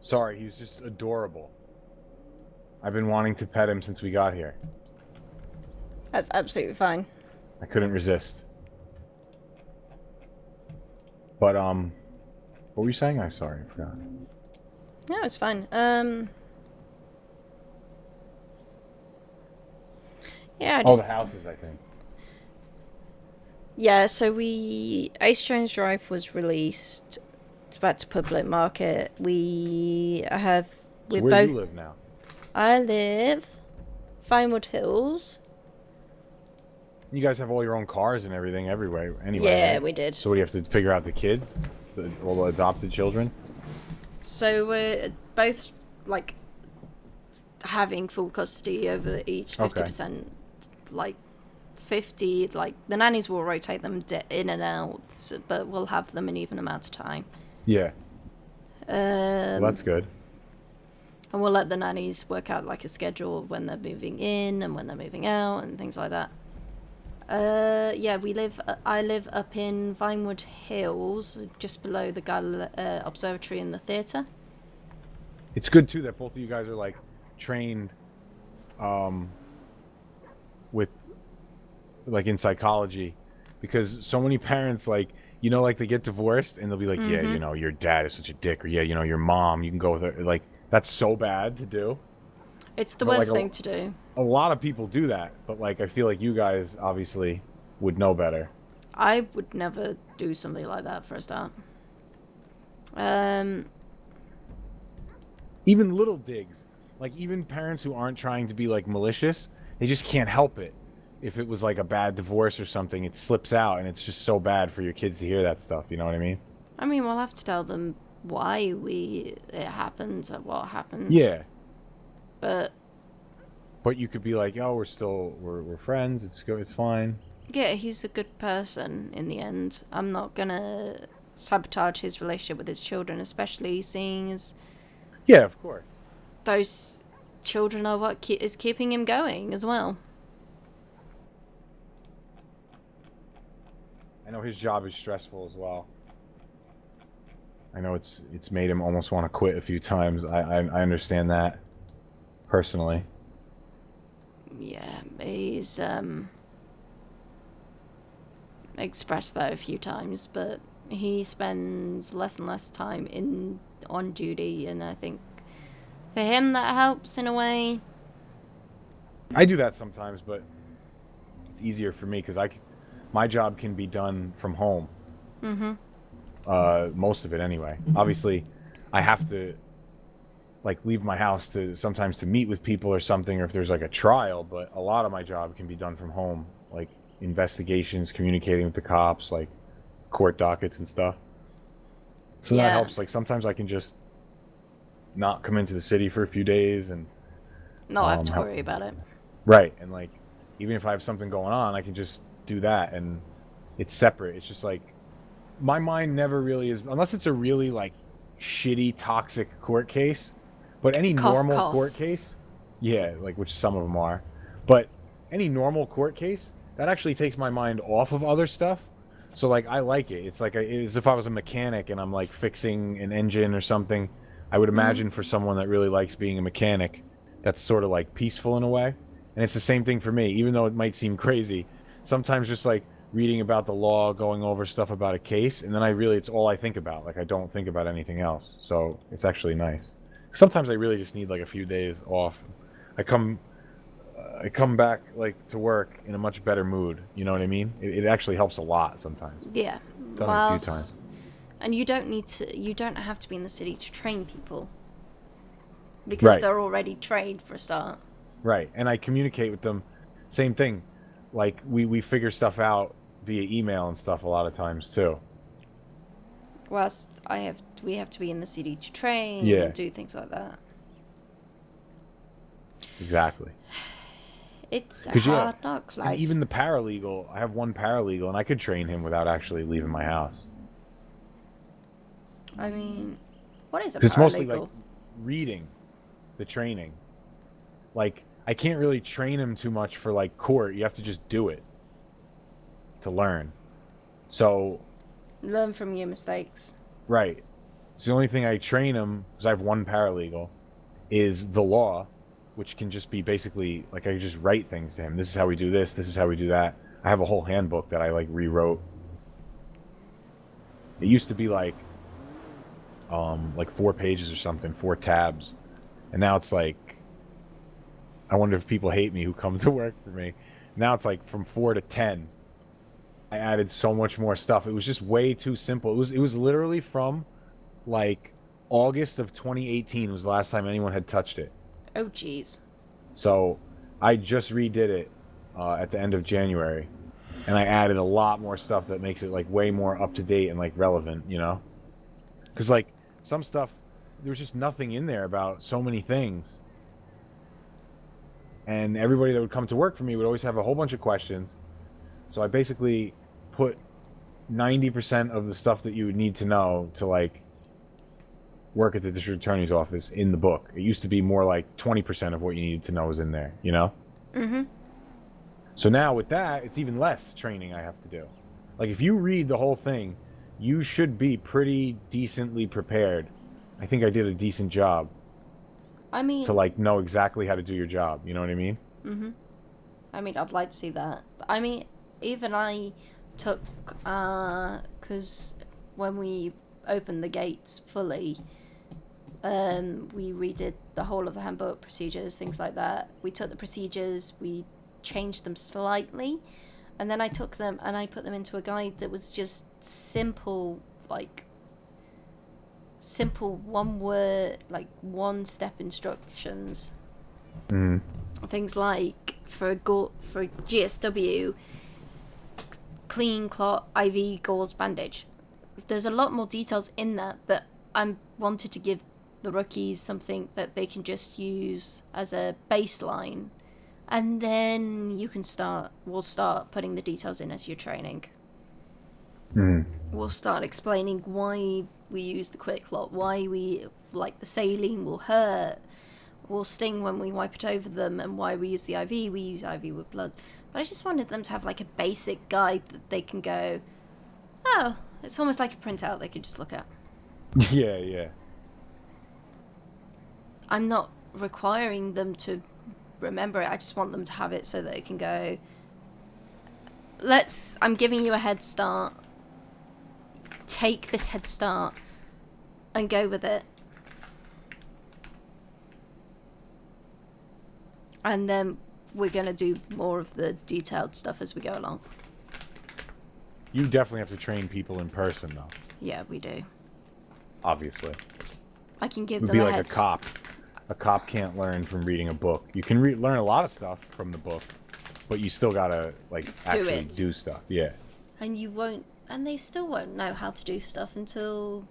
Sorry, he was just adorable. I've been wanting to pet him since we got here. That's absolutely fine. I couldn't resist. But, what were you saying? I'm sorry, I forgot. No, it's fine. Yeah, the houses, I think. Yeah, so Ace Jones Drive was released. It's back to public market. So where do you live now? I live Vinewood Hills. You guys have all your own cars and everything everywhere anyway, Yeah, right? we did. So what do you have to figure out the kids? All the adopted children? So we're both, like, having full custody over each 50%. Like, 50, like, the nannies will rotate them in and out, but we'll have them an even amount of time. Yeah. Well, that's good. And we'll let the nannies work out, like, a schedule when they're moving in and when they're moving out and things like that. Yeah, I live up in Vinewood Hills, just below the observatory and the theatre. It's good, too, that both of you guys are, like, trained, with, like, in psychology because so many parents, like, you know, like they get divorced and they'll be like, yeah, Mhm. you know, your dad is such a dick, or yeah, you know, your mom, you can go with her. Like, that's so bad to do. It's the But, worst like, thing to do. A lot of people do that, but like I feel like you guys obviously would know better. I would never do something like that for a start. Even little digs, like even parents who aren't trying to be like malicious, they just can't help it. If it was like a bad divorce or something, it slips out, and it's just so bad for your kids to hear that stuff. You know what I mean? I mean, we'll have to tell them why it happened, or what happened. Yeah. But you could be like, oh, we're friends. It's fine. yeah, he's a good person in the end. I'm not gonna sabotage his relationship with his children, especially seeing as Yeah, of course. those children are what is keeping him going as well. I know his job is stressful as well. I know it's made him almost want to quit a few times. I understand that personally. Yeah, he's expressed that a few times, but he spends less and less time on duty, and I think for him that helps in a way. I do that sometimes, but it's easier for me because my job can be done from home. Mhm. Most of it anyway. Obviously, I have to like leave my house to sometimes to meet with people or something, or if there's like a trial, but a lot of my job can be done from home, like investigations, communicating with the cops, like court dockets and stuff. So that helps. Like sometimes I can just not come into the city for a few days and not have to worry about it. Right, and like even if I have something going on, I can just do that, and it's separate. It's just like my mind never really is, unless it's a really like shitty, toxic court case. But any normal court case, yeah, like which some of them are, but any normal court case that actually takes my mind off of other stuff. So like I like it. It's like as if I was a mechanic and I'm like fixing an engine or something. I would imagine for someone that really likes being a mechanic, that's sort of like peaceful in a way. And it's the same thing for me, even though it might seem crazy. Sometimes just like reading about the law, going over stuff about a case, and then it's all I think about. Like I don't think about anything else. So it's actually nice. Sometimes I really just need like a few days off. I come back like to work in a much better mood. You know what I mean? It actually helps a lot sometimes. Yeah. Done it a few times. And you don't have to be in the city to train people. Because they're already trained for a start. Right. And I communicate with them. Same thing. Like we figure stuff out via email and stuff a lot of times too. Whilst we have to be in the city to train and do things like that. Exactly. It's a hard knock life. And even the paralegal, I have one paralegal, and I could train him without actually leaving my house. I mean, what is a paralegal? It's mostly like reading the training. Like, I can't really train him too much for like court. You have to just do it to learn. So learn from your mistakes. Right. So the only thing I train him, because I have one paralegal, is the law, which can just be basically like I just write things to him. This is how we do this. This is how we do that. I have a whole handbook that I like rewrote. It used to be like 4 pages or something, 4 tabs, and now it's like, I wonder if people hate me who come to work for me. Now it's like from 4 to 10. I added so much more stuff. It was just way too simple. It was literally from like August of 2018 was the last time anyone had touched it. Oh jeez. So I just redid it at the end of January, and I added a lot more stuff that makes it like way more up to date and like relevant, you know? Because like some stuff, there was just nothing in there about so many things. And everybody that would come to work for me would always have a whole bunch of questions. So I basically put 90% of the stuff that you would need to know to like work at the district attorney's office in the book. It used to be more like 20% of what you needed to know was in there, you know? Mm-hmm. So now with that, it's even less training I have to do. Like if you read the whole thing, you should be pretty decently prepared. I think I did a decent job. I mean, to like know exactly how to do your job, you know what I mean? Mm-hmm. I mean, I'd like to see that. But I mean, even I took, because when we opened the gates fully, we redid the whole of the handbook, procedures, things like that. We took the procedures, we changed them slightly, and then I took them and I put them into a guide that was just simple, like simple one word, like one step instructions. Things like for GSW, clean clot IV gauze bandage. There's a lot more details in that, but I wanted to give the rookies something that they can just use as a baseline, and then we'll start putting the details in as you're training. We'll start explaining why we use the quick clot, why we, like, the saline will hurt, will sting when we wipe it over them, and why we use the IV. We use IV with blood. But I just wanted them to have like a basic guide that they can go, oh, it's almost like a printout they could just look at. Yeah. I'm not requiring them to remember it. I just want them to have it so that they can go, I'm giving you a head start. Take this head start and go with it. And then we're going to do more of the detailed stuff as we go along. You definitely have to train people in person, though. Yeah, we do. Obviously. I can give It would them be a like head a cop. A cop can't learn from reading a book. You can learn a lot of stuff from the book, but you still gotta, like, actually do stuff. Yeah. And they still won't know how to do stuff until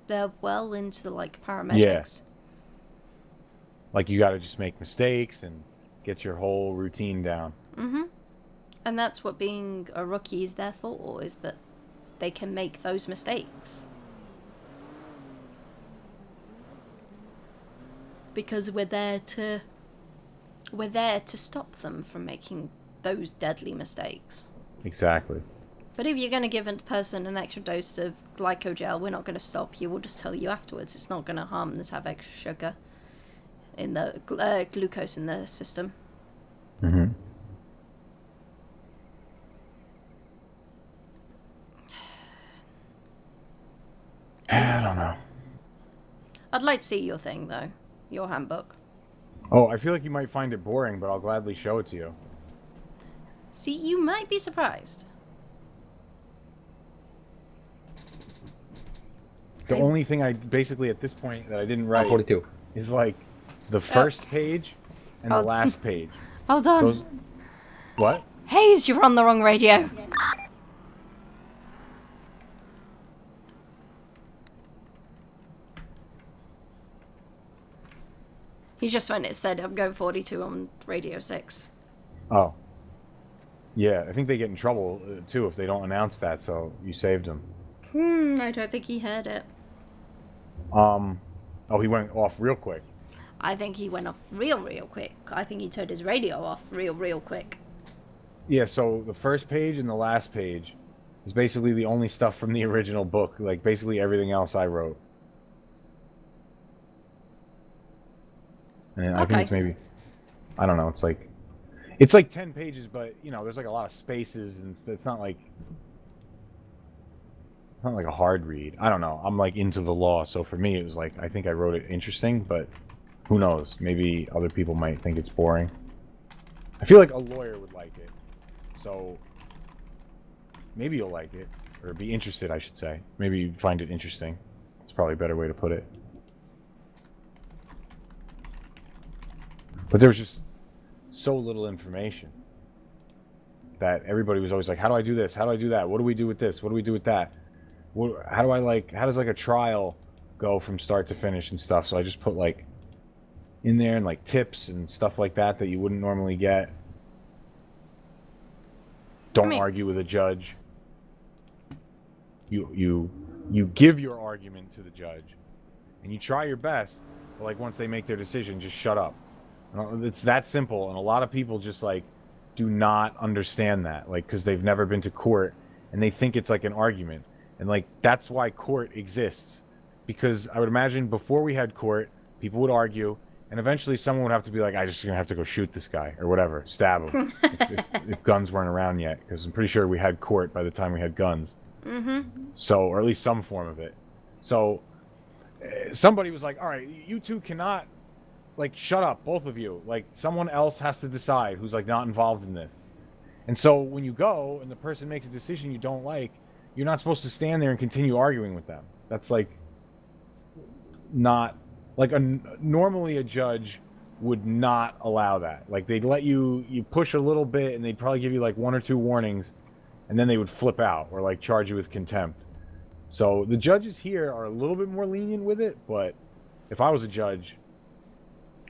they're well into, like, paramedics. Yeah. Like, you gotta just make mistakes and get your whole routine down. And that's what being a rookie is there for, is that they can make those mistakes. Because we're there to stop them from making those deadly mistakes. Exactly. But if you're going to give a person an extra dose of glycogel, we're not going to stop you. We'll just tell you afterwards. It's not going to harm them to have extra sugar in the glucose in the system. I don't know. I'd like to see your thing, though. Your handbook. Oh, I feel like you might find it boring, but I'll gladly show it to you. See, you might be surprised. The only thing I basically at this point that I didn't write 42 is like the first page and the last page. Hold on. What? Hayes, you're on the wrong radio. He just went, it said, I'm going 42 on Radio 6. Oh. Yeah, I think they get in trouble, too, if they don't announce that, so you saved him. I don't think he heard it. Oh, he went off real quick. I think he went off real quick. I think he turned his radio off real quick. Yeah, so the first page and the last page is basically the only stuff from the original book. Like, basically everything else I wrote. And I think it's maybe, I don't know, it's like 10 pages, but, you know, there's like a lot of spaces, and it's not like a hard read. I don't know. I'm like into the law, so for me it was like, I think I wrote it interesting, but who knows? Maybe other people might think it's boring. I feel like a lawyer would like it. So maybe you'll like it, or be interested, I should say. Maybe you'd find it interesting. It's probably a better way to put it. But there was just so little information that everybody was always like, how do I do this? How do I do that? What do we do with this? What do we do with that? How does like a trial go from start to finish and stuff? So I just put like in there and like tips and stuff like that you wouldn't normally get. Don't argue with a judge. You give your argument to the judge and you try your best, but like once they make their decision, just shut up. It's that simple, and a lot of people just like do not understand that, like, because they've never been to court and they think it's like an argument, and like that's why court exists. Because I would imagine before we had court, people would argue and eventually someone would have to be like, "I just gonna have to go shoot this guy or whatever, stab him," if guns weren't around yet, because I'm pretty sure we had court by the time we had guns. So, or at least some form of it. So, somebody was like, "All right, you two cannot, like, shut up, both of you. Like, someone else has to decide who's like not involved in this." And so when you go and the person makes a decision you don't like, you're not supposed to stand there and continue arguing with them. That's like not like normally a judge would not allow that. Like they'd let you push a little bit and they'd probably give you like 1 or 2 warnings and then they would flip out or like charge you with contempt. So the judges here are a little bit more lenient with it, but if I was a judge,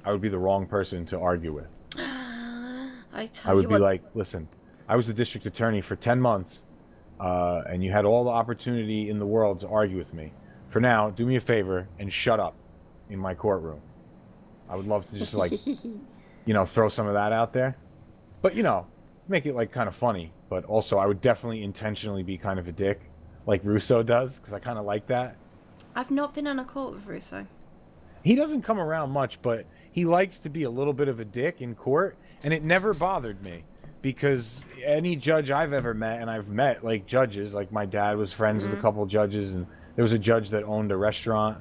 I would be the wrong person to argue with. I would be like, listen, I was the district attorney for 10 months, and you had all the opportunity in the world to argue with me. For now, do me a favor and shut up in my courtroom. I would love to just like, throw some of that out there. But, make it like kind of funny. But also, I would definitely intentionally be kind of a dick, like Russo does, because I kind of like that. I've not been on a court with Russo. He doesn't come around much, but he likes to be a little bit of a dick in court, and it never bothered me. Because any judge I've ever met, and I've met like judges, like my dad was friends with a couple of judges, and there was a judge that owned a restaurant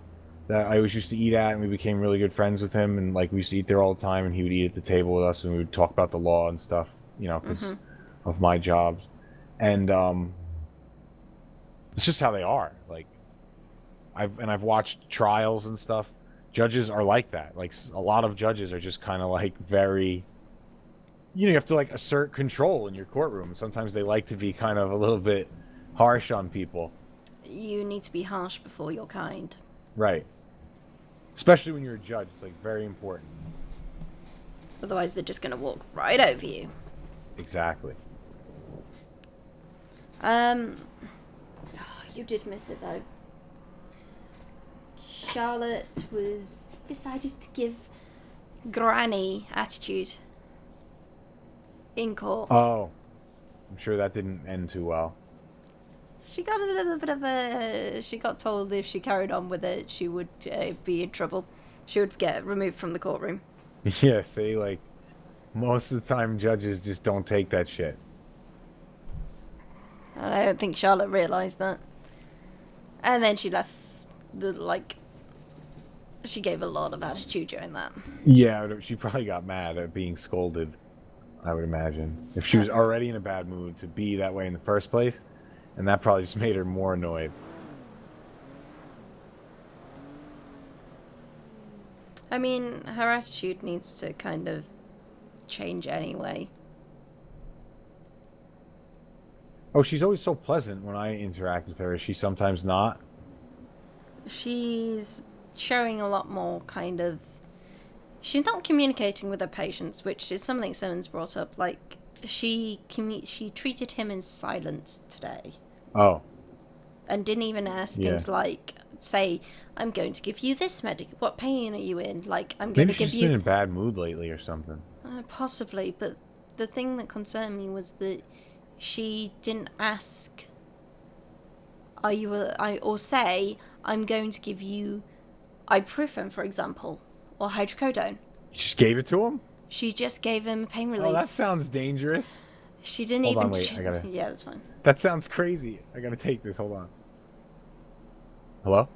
that I always used to eat at, and we became really good friends with him, and like we used to eat there all the time, and he would eat at the table with us, and we would talk about the law and stuff, because of my jobs, and it's just how they are. Like I've watched trials and stuff. Judges are like that. Like a lot of judges are just kind of like very. You have to like assert control in your courtroom. Sometimes they like to be kind of a little bit harsh on people. You need to be harsh before you're kind. Right. Especially when you're a judge. It's like very important. Otherwise they're just going to walk right over you. Exactly. You did miss it though. Charlotte was decided to give granny attitude in court. Oh, I'm sure that didn't end too well. She got a little bit of she got told if she carried on with it, she would be in trouble. She would get removed from the courtroom. Yeah, see, like, most of the time judges just don't take that shit. And I don't think Charlotte realised that. And then she left she gave a lot of attitude during that. Yeah, she probably got mad at being scolded, I would imagine. If she was already in a bad mood to be that way in the first place, and that probably just made her more annoyed. I mean, her attitude needs to kind of change anyway. Oh, she's always so pleasant when I interact with her. Is she sometimes not? She's showing a lot more kind of... She's not communicating with her patients, which is something someone's brought up. Like, she treated him in silence today. Oh. And didn't even ask things like, say, I'm going to give you this what pain are you in? Like, I'm going to give you... Maybe she's been in a bad mood lately or something. Possibly, but the thing that concerned me was that she didn't ask, or say, I'm going to give you ibuprofen, for example, or hydrocodone. You just gave it to him? She just gave him pain relief. Oh, that sounds dangerous. She didn't Hold even... on, wait, I gotta... Yeah, that's fine. That sounds crazy. I gotta take this, hold on. Hello?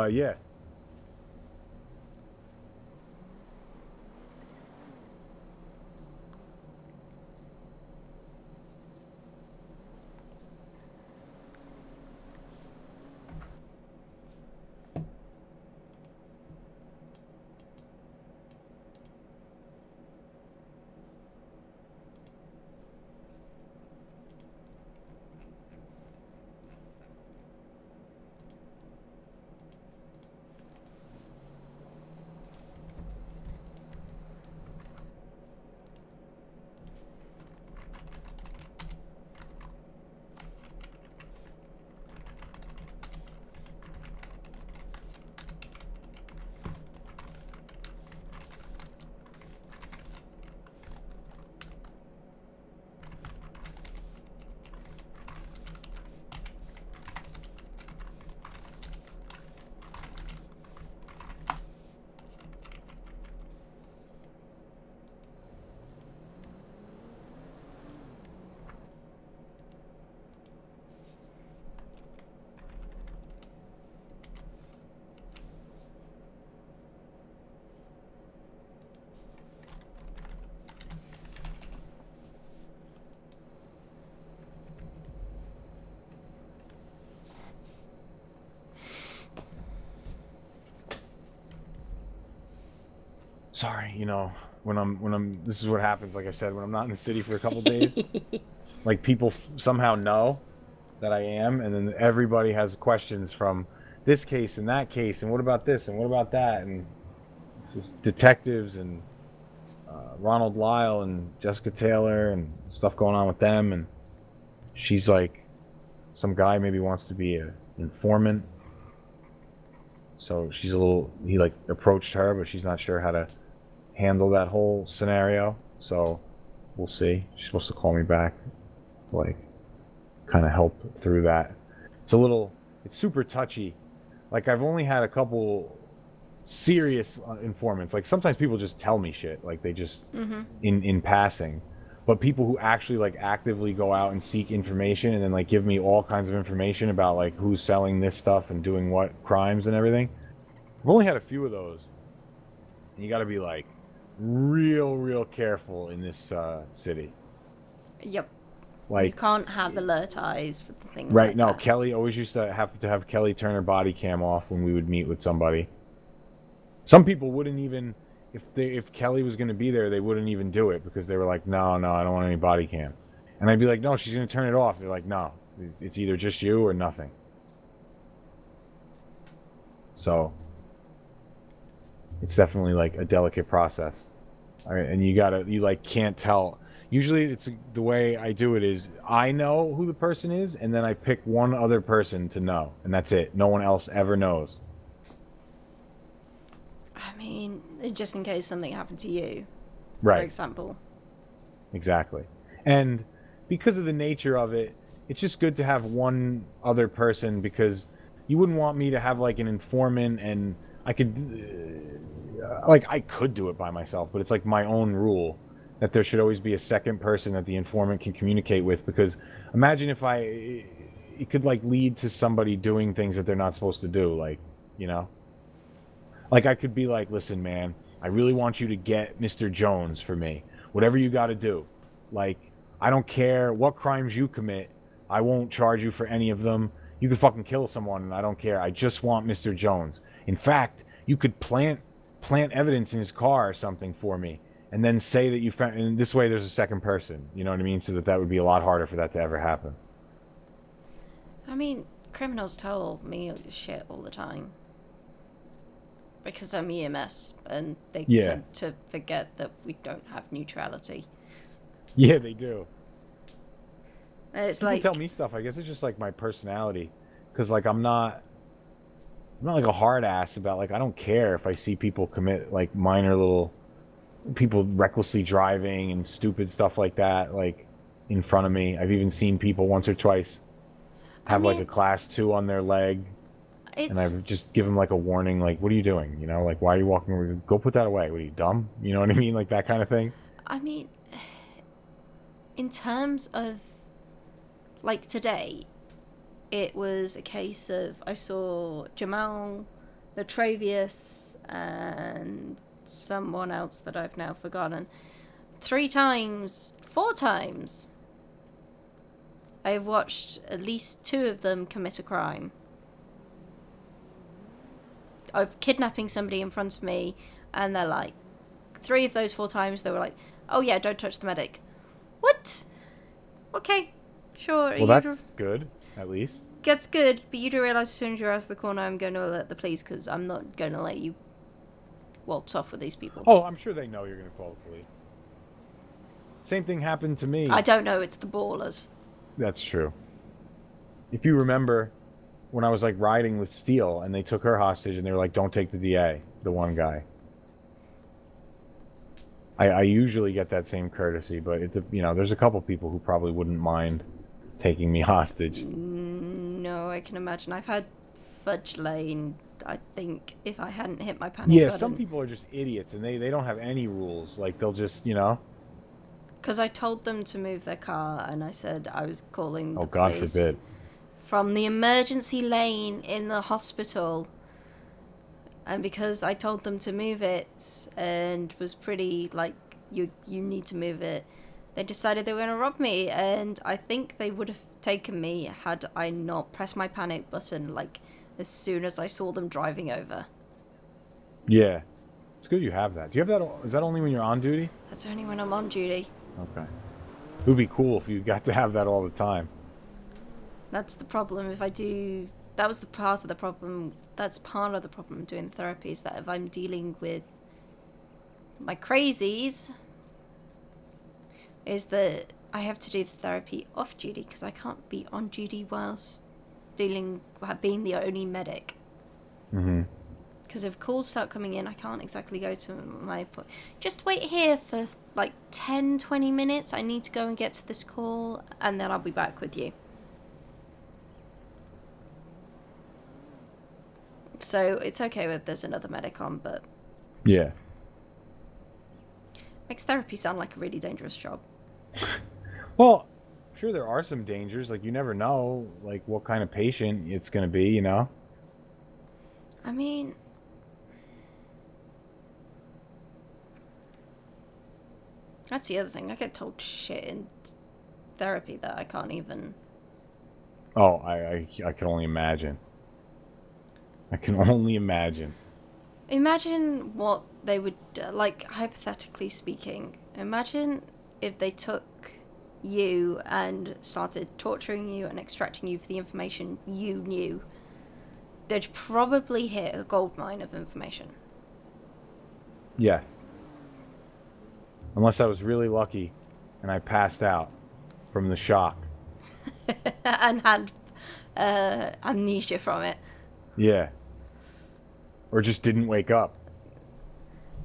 Yeah. sorry, you know, when I'm this is what happens, like I said, when I'm not in the city for a couple days. Like, people somehow know that I am, and then everybody has questions from this case and that case, and what about this, and what about that, and just detectives and Ronald Lyle and Jessica Taylor and stuff going on with them, and she's like, some guy maybe wants to be an informant, so she's he like approached her, but she's not sure how to handle that whole scenario, so we'll see. She's supposed to call me back, like, kind of help through that. It's super touchy. Like, I've only had a couple serious informants. Like, sometimes people just tell me shit, like they just in passing, but people who actually like actively go out and seek information and then like give me all kinds of information about like who's selling this stuff and doing what crimes and everything. I've only had a few of those, and you got to be like real careful in this city. Yep. Like, you can't have alert eyes for the thing. Right, like no, that. Kelly always used to have Kelly turn her body cam off when we would meet with somebody. Some people wouldn't even, if Kelly was going to be there, they wouldn't even do it because they were like, no, I don't want any body cam. And I'd be like, no, she's going to turn it off. They're like, no, it's either just you or nothing. So, it's definitely like a delicate process. All right, and you like can't tell. Usually the way I do it is I know who the person is, and then I pick one other person to know, and that's it. No one else ever knows. I mean, just in case something happened to you, Right. for example. Exactly. And because of the nature of it, it's just good to have one other person, because you wouldn't want me to have like an informant, and I could I could do it by myself, but it's like my own rule that there should always be a second person that the informant can communicate with, because imagine if it could like lead to somebody doing things that they're not supposed to do, like, you know? Like, I could be like, listen, man, I really want you to get Mr. Jones for me. Whatever you got to do. Like, I don't care what crimes you commit. I won't charge you for any of them. You could fucking kill someone, and I don't care. I just want Mr. Jones. In fact, you could plant evidence in his car or something for me, and then say that you found, and this way there's a second person. You know what I mean? So that would be a lot harder for that to ever happen. I mean, criminals tell me shit all the time. Because I'm EMS, and they tend to forget that we don't have neutrality. Yeah, they do. And it's People like, tell me stuff. I guess it's just like my personality, because like I'm not like a hard ass about, like, I don't care if I see people commit like minor little, people recklessly driving and stupid stuff like that, like in front of me. I've even seen people once or twice have like a class 2 on their leg. And I've just given them like a warning, like, what are you doing? You know, like, why are you walking over? Go put that away. What are you, dumb? You know what I mean? Like that kind of thing. I mean, in terms of, like, today, it was a case of, I saw Jamal, Latravius, and someone else that I've now forgotten. 4 times, I've watched at least 2 of them commit a crime. Of kidnapping somebody in front of me, and they're like, 3 of those 4 times, they were like, oh yeah, don't touch the medic. What? Okay, sure. Well, that's good, at least. That's good, but you do realise as soon as you're out of the corner, I'm going to alert the police, because I'm not going to let you waltz off with these people. Oh, I'm sure they know you're going to call the police. Same thing happened to me. I don't know, it's the ballers. That's true. If you remember, when I was like riding with Steele and they took her hostage and they were like, don't take the DA, the one guy. I usually get that same courtesy, but you know, there's a couple people who probably wouldn't mind taking me hostage. No, I can imagine. I've had Fudge Lane, I think, if I hadn't hit my panic button. Some people are just idiots and they don't have any rules. Like, they'll just, you know. Because I told them to move their car and I said I was calling the God police forbid. From the emergency lane in the hospital, and because I told them to move it and was pretty like, you need to move it, they decided they were going to rob me, and I think they would have taken me had I not pressed my panic button like as soon as I saw them driving over. Yeah. It's good you have that. Do you have that? Is that only when you're on duty? That's only when I'm on duty. Okay. It would be cool if you got to have that all the time. That's the problem. If I do, that was the part of the problem. That's part of the problem doing therapy, is that if I'm dealing with my crazies, is that I have to do the therapy off duty because I can't be on duty whilst being the only medic. Mm-hmm. Because if calls start coming in, I can't exactly go to my point. Just wait here for like 10-20 minutes. I need to go and get to this call, and then I'll be back with you. So it's okay if there's another medic on, but Yeah. makes therapy sound like a really dangerous job. Well, I'm sure there are some dangers. Like, you never know, like, what kind of patient it's going to be, you know? I mean, that's the other thing. I get told shit in therapy that I can't even... Oh, I can only imagine. I can only imagine. Imagine what they would, like, hypothetically speaking, imagine if they took you and started torturing you and extracting you for the information you knew. They'd probably hit a goldmine of information. Yes. Unless I was really lucky and I passed out from the shock. And had amnesia from it. Yeah. Or just didn't wake up.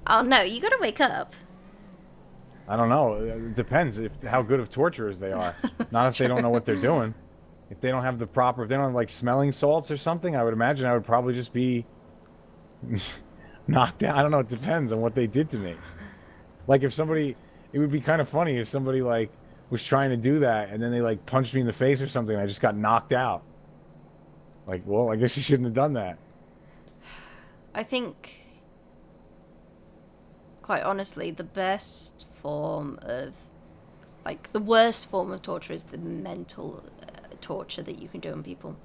Oh no, you gotta wake up. I don't know. It depends how good of torturers they are. Not if they don't know what they're doing. If they don't have the proper, if they don't have like smelling salts or something, I would imagine I would probably just be knocked out. I don't know. It depends on what they did to me. Like if somebody, it would be kind of funny if somebody like was trying to do that and then they like punched me in the face or something and I just got knocked out. Like, well, I guess you shouldn't have done that. I think, quite honestly, the best form of, like, the worst form of torture is the mental torture that you can do on people.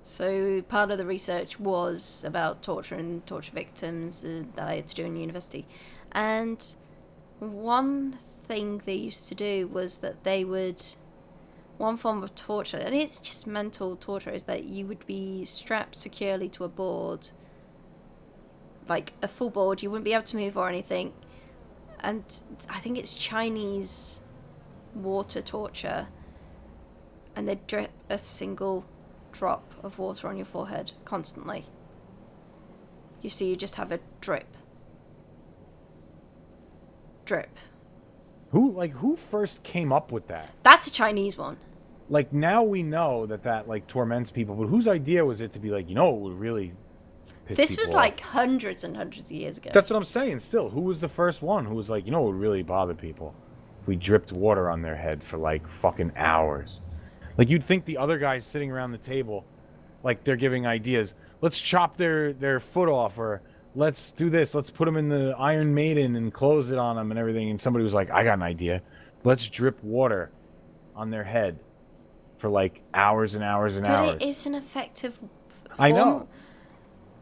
So part of the research was about torture and torture victims that I had to do in university. And one thing they used to do was that they would, one form of torture, and it's just mental torture, is that you would be strapped securely to a board, like a full board, you wouldn't be able to move or anything. And I think it's Chinese water torture, and they'd drip a single drop of water on your forehead constantly. You see, you just have a drip. Drip. Who first came up with that? That's a Chinese one. Like, now we know that like torments people, but whose idea was it to be like, you know, it would really piss This people was off? like hundreds and hundreds of years ago. That's what I'm saying. Still, who was the first one who was like, you know, it would really bother people if we dripped water on their head for like fucking hours? Like, you'd think the other guys sitting around the table, like, they're giving ideas. Let's chop their foot off, or let's do this. Let's put them in the Iron Maiden and close it on them and everything. And somebody was like, I got an idea. Let's drip water on their head for like hours and hours and hours. But it is an effective form. I know.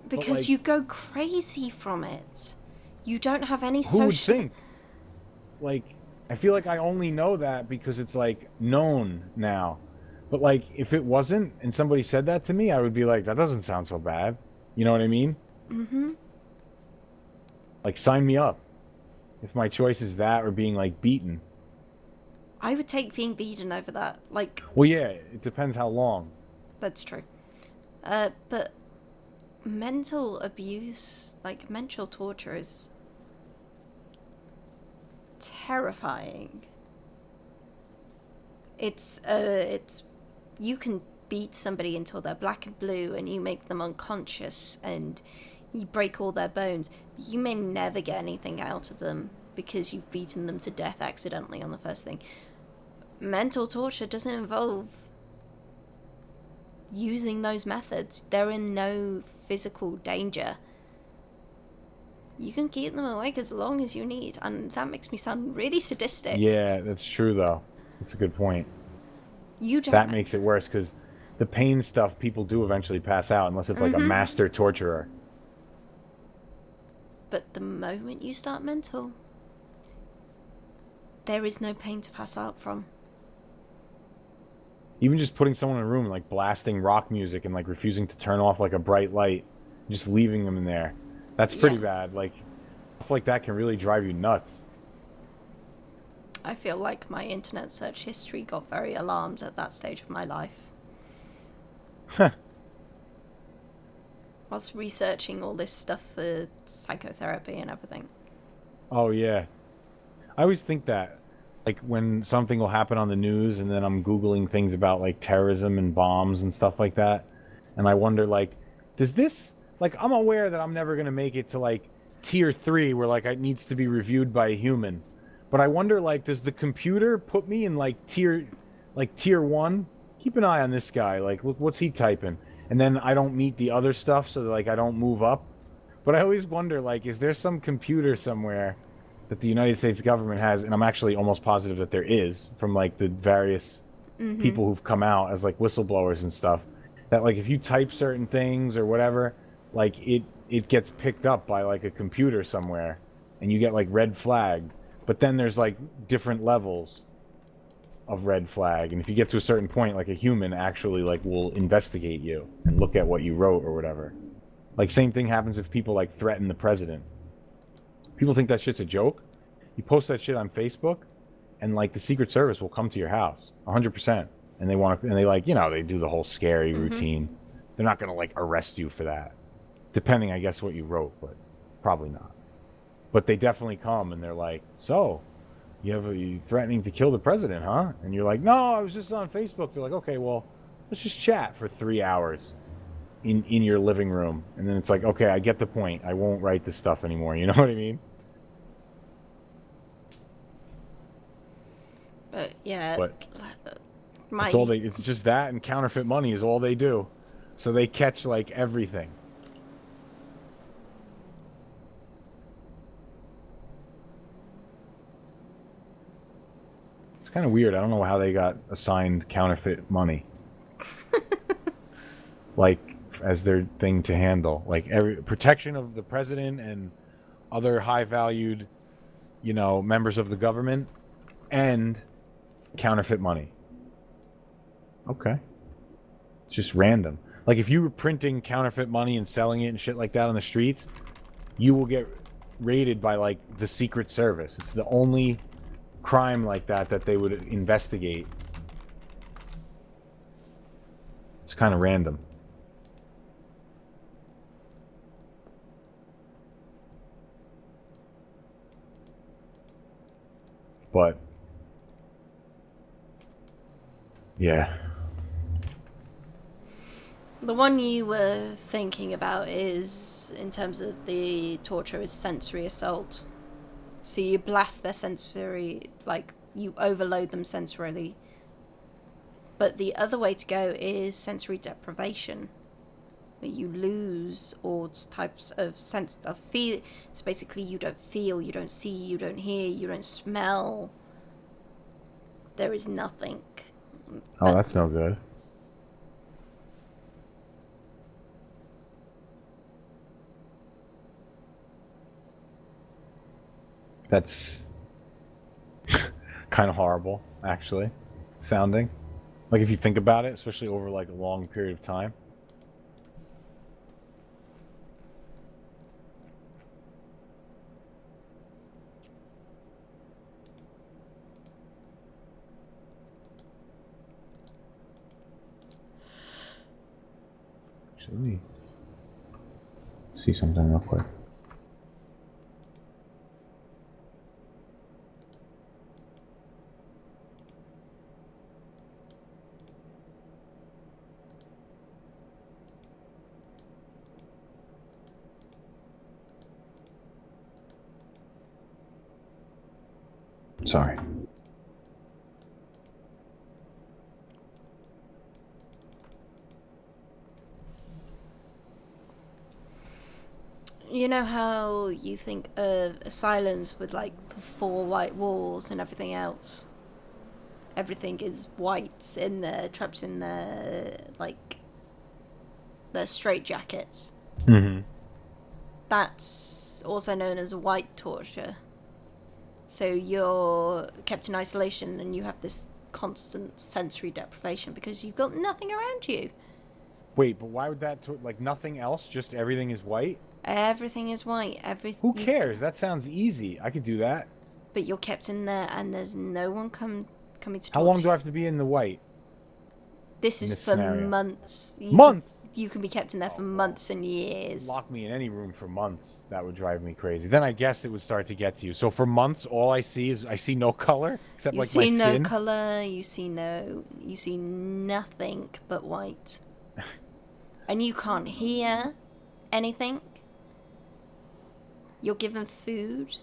Because like, you go crazy from it. You don't have any who would social... think? Like, I feel like I only know that because it's like known now. But like, if it wasn't and somebody said that to me, I would be like, that doesn't sound so bad. You know what I mean? Mm-hmm. Like, sign me up. If my choice is that or being like beaten. I would take being beaten over that. Like, Well, yeah, it depends how long. that's true. But mental abuse, like mental torture, is terrifying. It's you can beat somebody until they're black and blue and you make them unconscious and you break all their bones. You may never get anything out of them because you've beaten them to death accidentally on the first thing. Mental torture doesn't involve using those methods. They're in no physical danger. You can keep them awake as long as you need, and that makes me sound really sadistic. Yeah, that's true, though. That's a good point. You don't... That makes it worse, because the pain stuff, people do eventually pass out, unless it's like a master torturer. But the moment you start mental, there is no pain to pass out from. Even just putting someone in a room and like blasting rock music and like refusing to turn off like a bright light, just leaving them in there. That's pretty bad. Like stuff like that can really drive you nuts. I feel like my internet search history got very alarmed at that stage of my life. Whilst researching all this stuff for psychotherapy and everything. Oh yeah. I always think that, like, when something will happen on the news and then I'm Googling things about, like, terrorism and bombs and stuff like that, and I wonder, like, does this, like, I'm aware that I'm never going to make it to, like, tier 3 where, like, it needs to be reviewed by a human, but I wonder, like, does the computer put me in, like, tier 1? Keep an eye on this guy, like, look, what's he typing? And then I don't meet the other stuff so that, like, I don't move up. But I always wonder, like, is there some computer somewhere that the United States government has, and I'm actually almost positive that there is, from, like, the various people who've come out as, like, whistleblowers and stuff, that, like, if you type certain things or whatever, like, it gets picked up by, like, a computer somewhere, and you get, like, red flagged. But then there's, like, different levels of red flag, and if you get to a certain point, like, a human actually, like, will investigate you and look at what you wrote or whatever. Like, same thing happens if people, like, threaten the president. People think that shit's a joke. You post that shit on Facebook, and, like, the Secret Service will come to your house, 100%. And they want to, and they, like, you know, they do the whole scary routine. They're not gonna, like, arrest you for that. Depending, I guess, what you wrote, but probably not. But they definitely come, and they're like, so, you threatening to kill the president, huh? And you're like, no, I was just on Facebook. They're like, okay, well, let's just chat for 3 hours in your living room. And then it's like, okay, I get the point. I won't write this stuff anymore. You know what I mean? But yeah, that's all they, it's just that and counterfeit money is all they do. So they catch, like, everything. It's kind of weird. I don't know how they got assigned counterfeit money. Like, as their thing to handle. Like, every protection of the president and other high-valued, you know, members of the government, and counterfeit money. Okay. It's just random. Like, if you were printing counterfeit money and selling it and shit like that on the streets, you will get raided by, like, the Secret Service. It's the only crime like that that they would investigate. It's kind of random. But yeah. The one you were thinking about is, in terms of the torture, is sensory assault. So you blast their sensory, like, you overload them sensorily. But the other way to go is sensory deprivation, where you lose all types of sense of feel. So basically you don't feel, you don't see, you don't hear, you don't smell. There is nothing. Oh, that's no good. That's kind of horrible, actually, sounding. Like, if you think about it, especially over, like, a long period of time. Should we see something real quick? Sorry. You know how you think of asylums with, like, the 4 white walls and everything else? Everything is white in there, trapped in their, like, their straitjackets. That's also known as white torture. So you're kept in isolation and you have this constant sensory deprivation because you've got nothing around you. Wait, but why would that like nothing else? Just everything is white? Everything is white. Who cares? That sounds easy. I could do that. But you're kept in there and there's no one coming to talk How long to do I have to be in the white? This in is this for scenario? months. Months? You can be kept in there for months and years. Lock me in any room for months. That would drive me crazy. Then I guess it would start to get to you. So for months, all I see is I see no color except You like my see skin. no color. You see nothing but white. And you can't hear anything. You're given food,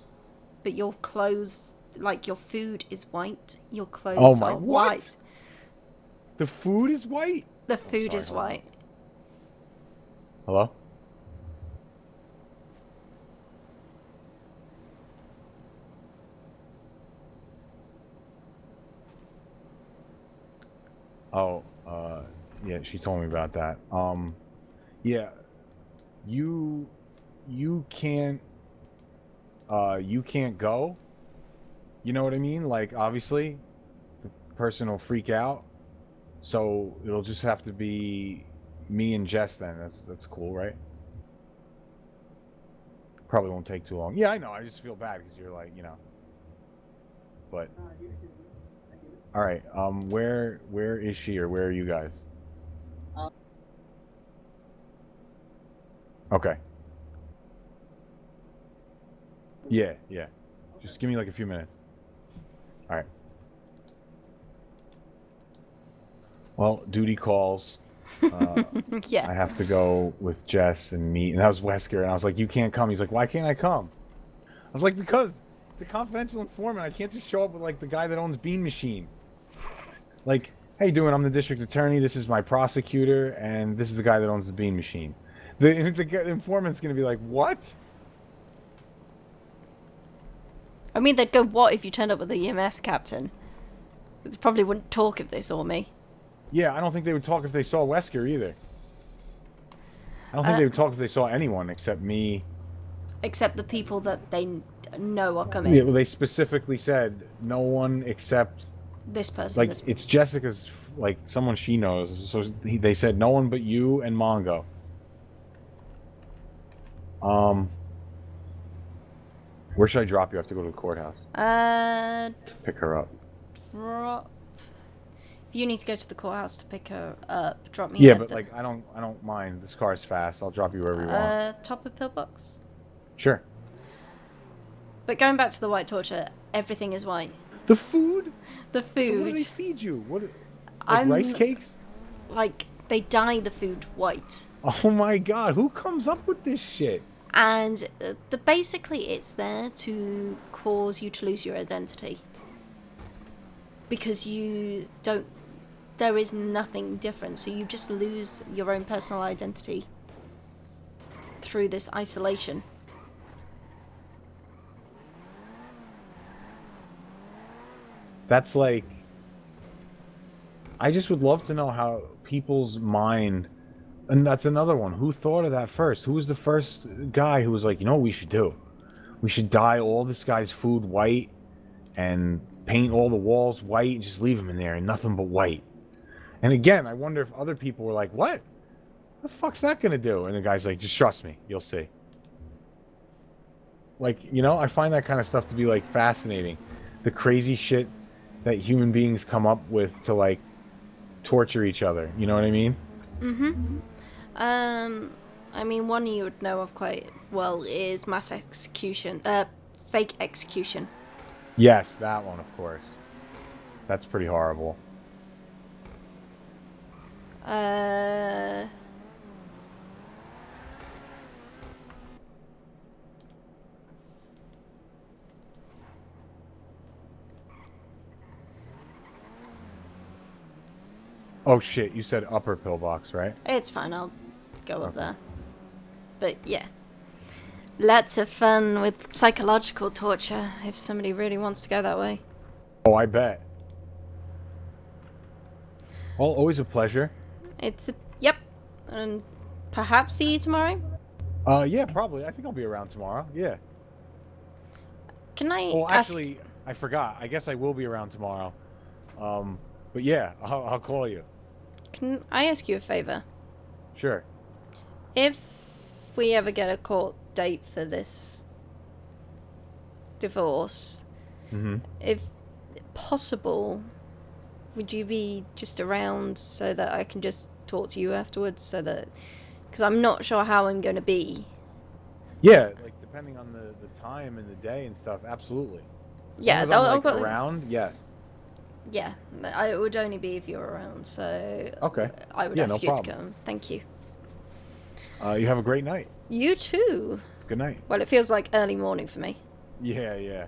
but your clothes, like your food is white. Your clothes are white. The food is white? The food is white. Hello? Oh, yeah, she told me about that. Yeah, you can't go. You know what I mean? Like, obviously, the person will freak out. So it'll just have to be me and Jess then. That's cool, right? Probably won't take too long. Yeah, I know. I just feel bad because you're like, you know. But all right. Where is she or where are you guys? Okay. Yeah, yeah. Just give me like a few minutes. All right. Well, duty calls. Yeah. I have to go with Jess and meet. And that was Wesker. And I was like, you can't come. He's like, why can't I come? I was like, because it's a confidential informant. I can't just show up with like the guy that owns Bean Machine. Like, how you doing? I'm the district attorney. This is my prosecutor. And this is the guy that owns the Bean Machine. The informant's going to be like, what? I mean, they'd go, what if you turned up with the EMS captain? They probably wouldn't talk if they saw me. Yeah, I don't think they would talk if they saw Wesker either. I don't think they would talk if they saw anyone except me. Except the people that they know are coming. Yeah, well, they specifically said no one except This person. like This... it's Jessica's, like someone she knows. So they said no one but you and Mongo. Where should I drop you? I have to go to the courthouse. Pick her up. Drop. If you need to go to the courthouse to pick her up, drop me. Yeah, at but the... like I don't mind. This car is fast. I'll drop you wherever you want. Top of pillbox. Sure. But going back to the white torture, everything is white. The food? The food. So what do they feed you? What? Like rice cakes? Like they dye the food white. Oh my god! Who comes up with this shit? And basically it's there to cause you to lose your identity. Because there is nothing different, so you just lose your own personal identity through this isolation. That's like... I just would love to know how people's mind... And that's another one. Who thought of that first? Who was the first guy who was like, you know what we should do? We should dye all this guy's food white and paint all the walls white and just leave him in there and nothing but white. And again, I wonder if other people were like, what? The fuck's that gonna do? And the guy's like, just trust me, you'll see. Like, you know, I find that kind of stuff to be like fascinating. The crazy shit that human beings come up with to like torture each other. You know what I mean? Mm-hmm. I mean, one you would know of quite well is mass execution, fake execution. Yes, that one, of course. That's pretty horrible. Oh shit, you said upper pillbox, right? It's fine, I'll go up there. But yeah. Lots of fun with psychological torture if somebody really wants to go that way. Oh, I bet. Well, always a pleasure. Yep. And perhaps see you tomorrow? Yeah, probably. I think I'll be around tomorrow. Yeah. Can I Well, ask... actually, I forgot. I guess I will be around tomorrow. But yeah, I'll call you. Can I ask you a favor? Sure. If we ever get a court date for this divorce, if possible, would you be just around so that I can just talk to you afterwards? So that, because I'm not sure how I'm going to be. Yeah, like depending on the time and the day and stuff, absolutely. As Yeah, long as I'm, like, I'll around, yes. Yeah, it would only be if you're around, so Okay. I would Yeah, ask no you to problem. come. Thank you. You have a great night. You too. Good night. Well, it feels like early morning for me. Yeah, yeah.